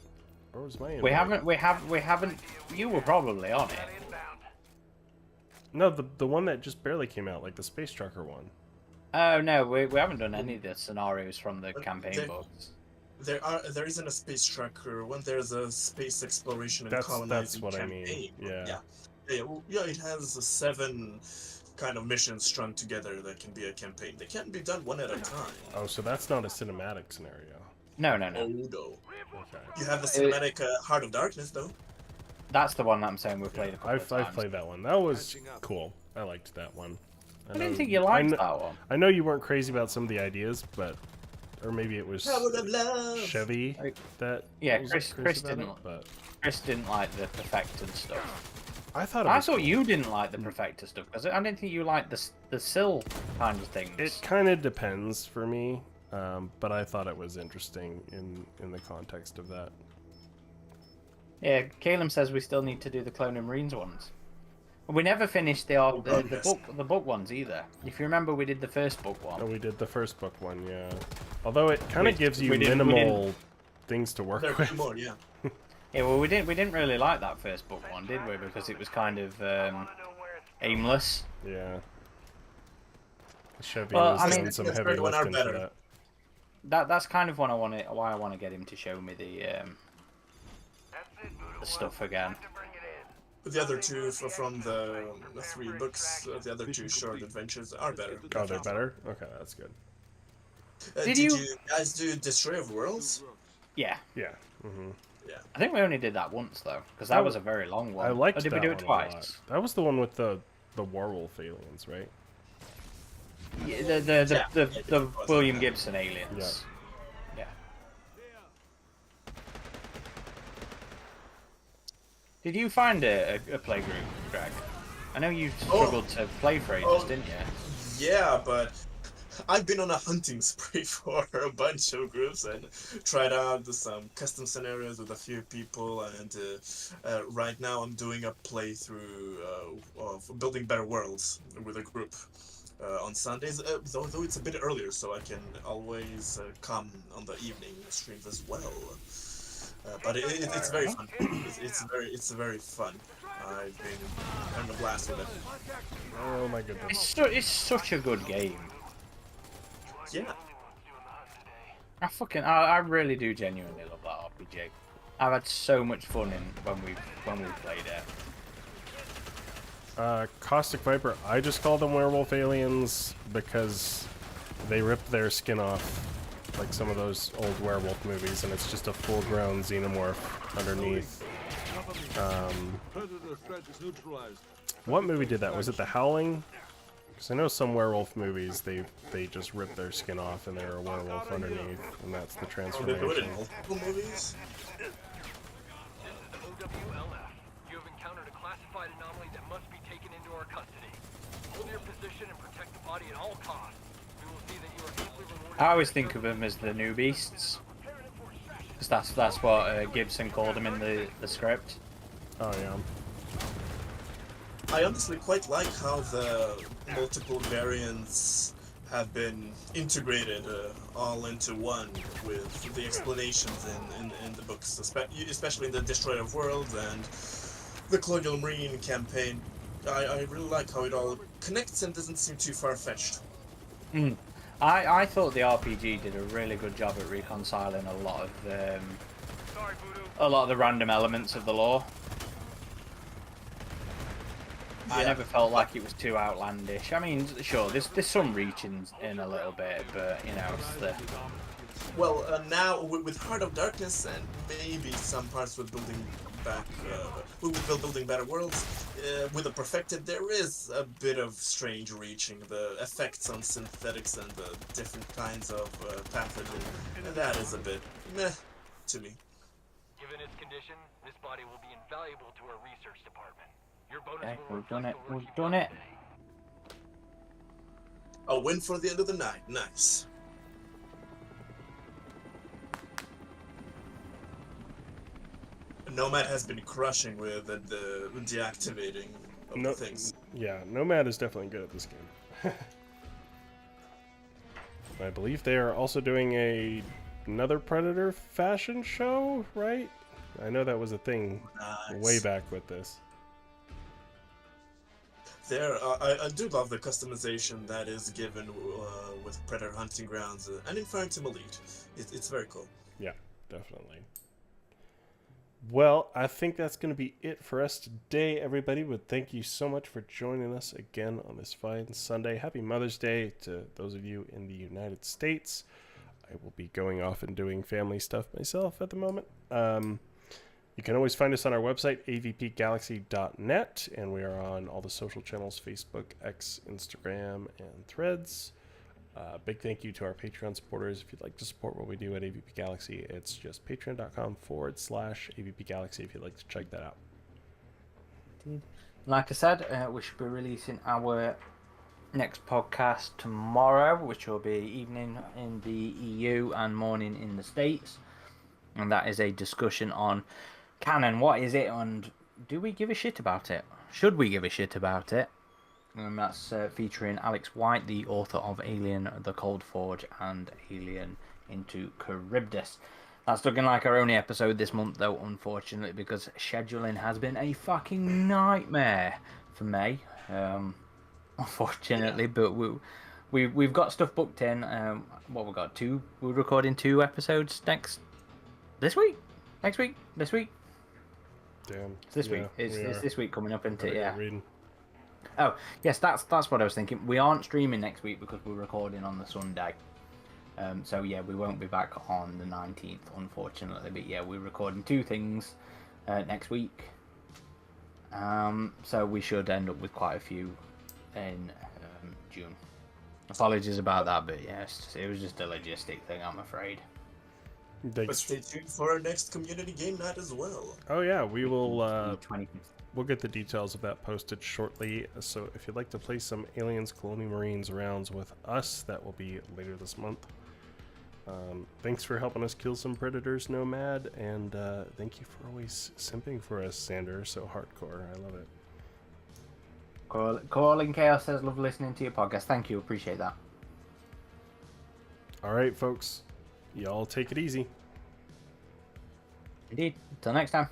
Speaker 2: Where was my
Speaker 1: We
Speaker 2: invite?
Speaker 1: haven't. You were probably on it.
Speaker 2: No, the one that just barely came out, like the Space Trucker one.
Speaker 1: Oh no, we haven't done any of the scenarios from the campaign
Speaker 6: They-
Speaker 1: books.
Speaker 6: There isn't a space tracker when there's a space exploration and
Speaker 2: That's
Speaker 6: colonizing
Speaker 2: what I
Speaker 6: campaign.
Speaker 2: mean. Yeah.
Speaker 6: Yeah, well, yeah, it has 7 kind of missions strung together that can be a campaign. They can't be done one at a time.
Speaker 2: Oh, so that's not a cinematic scenario.
Speaker 1: No, no,
Speaker 6: Oh
Speaker 1: no.
Speaker 6: no.
Speaker 2: Okay.
Speaker 6: You have the cinematic Heart of Darkness though.
Speaker 1: That's the one that I'm saying we've played a couple of
Speaker 2: I've
Speaker 1: times.
Speaker 2: played that one. That was cool. I liked that one.
Speaker 1: I didn't think you liked that one.
Speaker 2: I know you weren't crazy about some of the ideas, but or maybe it was
Speaker 6: Power of love.
Speaker 2: Chevy that
Speaker 1: Yeah,
Speaker 2: was
Speaker 1: Chris
Speaker 2: crazy about
Speaker 1: didn't.
Speaker 2: it, but
Speaker 1: Chris didn't like the Perfected stuff.
Speaker 2: I thought it
Speaker 1: I
Speaker 2: was
Speaker 1: thought
Speaker 2: cool.
Speaker 1: you didn't like the Perfected stuff because I didn't think you liked the Sill kind of things.
Speaker 2: It kind of depends for me, but I thought it was interesting in the context of that.
Speaker 1: Yeah, Caleb says we still need to do the Clone and Marines ones. We never finished the
Speaker 6: yes.
Speaker 1: book ones either. If you remember, we did the first book
Speaker 2: Oh,
Speaker 1: one.
Speaker 2: we did the first book one, yeah. Although it kind of gives you
Speaker 1: we didn't-
Speaker 2: minimal things to work
Speaker 6: There are
Speaker 2: with.
Speaker 6: two more, yeah.
Speaker 1: Yeah, well, we didn't really like that first book one, did we? Because it was kind of aimless.
Speaker 2: Yeah. Chevy
Speaker 1: Well,
Speaker 2: was
Speaker 1: I
Speaker 2: doing
Speaker 1: mean-
Speaker 2: some
Speaker 6: Yes,
Speaker 2: heavy
Speaker 6: third one are
Speaker 2: lifting for
Speaker 6: better.
Speaker 2: that.
Speaker 1: That's kind of what why I want to get him to show me the stuff again.
Speaker 6: The other two from the 3 books, the other 2 short adventures are better.
Speaker 2: Oh, they're better? Okay, that's good.
Speaker 1: Did
Speaker 6: Did
Speaker 1: you-
Speaker 6: you guys do Destroy of Worlds?
Speaker 1: Yeah,
Speaker 2: Yeah. Mm-hmm.
Speaker 1: I think we only did that once though, because that was a very long one.
Speaker 2: I liked
Speaker 1: Or did
Speaker 2: that
Speaker 1: we do it
Speaker 2: one a lot.
Speaker 1: twice?
Speaker 2: That was the one with the werewolf aliens, right?
Speaker 1: Yeah,
Speaker 6: Yeah,
Speaker 1: the
Speaker 6: it was,
Speaker 1: William
Speaker 6: yeah.
Speaker 1: Gibson aliens. Yeah. Did you find a play group, Greg? I know you struggled to play for ages, didn't you?
Speaker 6: Yeah, but I've been on a hunting spree for a bunch of groups and tried out some custom scenarios with a few people, and right now I'm doing a playthrough of Building Better Worlds with a group on Sundays, though it's a bit earlier, so I can always come on the evening streams as well. But it's very fun. It's very fun. I've been having a blast with it.
Speaker 2: Oh my goodness.
Speaker 1: It's such a good game.
Speaker 6: Yeah.
Speaker 1: I really do genuinely love that RPG. I've had so much fun when we played it.
Speaker 2: Caustic Viper, I just call them werewolf aliens because they rip their skin off like some of those old werewolf movies, and it's just a full-grown xenomorph underneath.
Speaker 4: Predator threat is neutralized.
Speaker 2: What movie did that? Was it The Howling? Because I know some werewolf movies, they just rip their skin off and they're a werewolf underneath, and that's the
Speaker 6: They do it
Speaker 2: transformation.
Speaker 6: in multiple movies.
Speaker 3: OWLF. You have encountered a classified anomaly that must be taken into our custody. Hold your position and protect the body at all costs. We will see that you are equally rewarded.
Speaker 1: I always think of them as the new beasts, because that's what Gibson called them in the script.
Speaker 2: Oh yeah.
Speaker 6: I honestly quite like how the multiple variants have been integrated all into one with the explanations in the books, especially in the Destroyer of Worlds and the Colonial Marine campaign. I really like how it all connects and doesn't seem too far-fetched.
Speaker 1: I thought the RPG did a really good job at reconciling a lot of the random elements of the lore. I never felt like it was too outlandish. I mean, sure, there's some reaching in a little bit, but you know, it's the
Speaker 6: Well, now with Heart of Darkness and maybe some parts with building back, building better worlds, with the Perfected, there is a bit of strange reaching. The effects on synthetics and the different kinds of pathogen, and that is a bit meh to me.
Speaker 3: Given its condition, this body will be invaluable to our research department. Your bonus
Speaker 1: okay,
Speaker 3: will
Speaker 1: we've done
Speaker 3: reflect
Speaker 1: it.
Speaker 3: the work
Speaker 1: We've
Speaker 3: you've
Speaker 1: done it.
Speaker 3: today.
Speaker 6: A win for the end of the night. Nice. Nomad has been crushing with the deactivating of
Speaker 2: No,
Speaker 6: things.
Speaker 2: yeah, Nomad is definitely good at this game. I believe they are also doing another Predator fashion show, right? I know that was a thing
Speaker 6: Nice.
Speaker 2: way back with this.
Speaker 6: I do love the customization that is given with Predator Hunting Grounds and Inferno Elite. It's very cool.
Speaker 2: Yeah, definitely. Well, I think that's going to be it for us today, everybody. But thank you so much for joining us again on this fine Sunday. Happy Mother's Day to those of you in the United States. I will be going off and doing family stuff myself at the moment. You can always find us on our website, avpgalaxy.net, and we are on all the social channels, Facebook, X, Instagram, and Threads. Big thank you to our Patreon supporters. If you'd like to support what we do at AVP Galaxy, it's just patreon.com/AVP Galaxy if you'd like to check that out.
Speaker 1: Like I said, we should be releasing our next podcast tomorrow, which will be evening in the EU and morning in the States. And that is a discussion on canon. What is it, and do we give a shit about it? Should we give a shit about it? And that's featuring Alex White, the author of Alien, The Cold Forge, and Alien into Charybdis. That's looking like our only episode this month, though, unfortunately, because scheduling has been a fucking nightmare for me, unfortunately. But we've got stuff booked in. What we got? We're recording 2 episodes this week.
Speaker 2: Damn.
Speaker 1: It's this week. It's this week coming up, isn't it? Yeah.
Speaker 2: Reading.
Speaker 1: Oh, yes, that's what I was thinking. We aren't streaming next week because we're recording on the Sunday. So, yeah, we won't be back on the 19th, unfortunately. But, yeah, we're recording 2 things next week. So we should end up with quite a few in June. Apologies about that, but, yeah, it was just a logistic thing, I'm afraid.
Speaker 6: But stay tuned for our next community game night as well.
Speaker 2: Oh, yeah, we will...
Speaker 1: 25th.
Speaker 2: We'll get the details of that posted shortly. So if you'd like to play some Aliens Colonial Marines rounds with us, that will be later this month. Thanks for helping us kill some Predators, Nomad, and thank you for always simping for us, Sander. So hardcore. I love it.
Speaker 1: Calling Chaos says, love listening to your podcast. Thank you. Appreciate that.
Speaker 2: All right, folks. Y'all take it easy.
Speaker 1: Indeed. Until next time.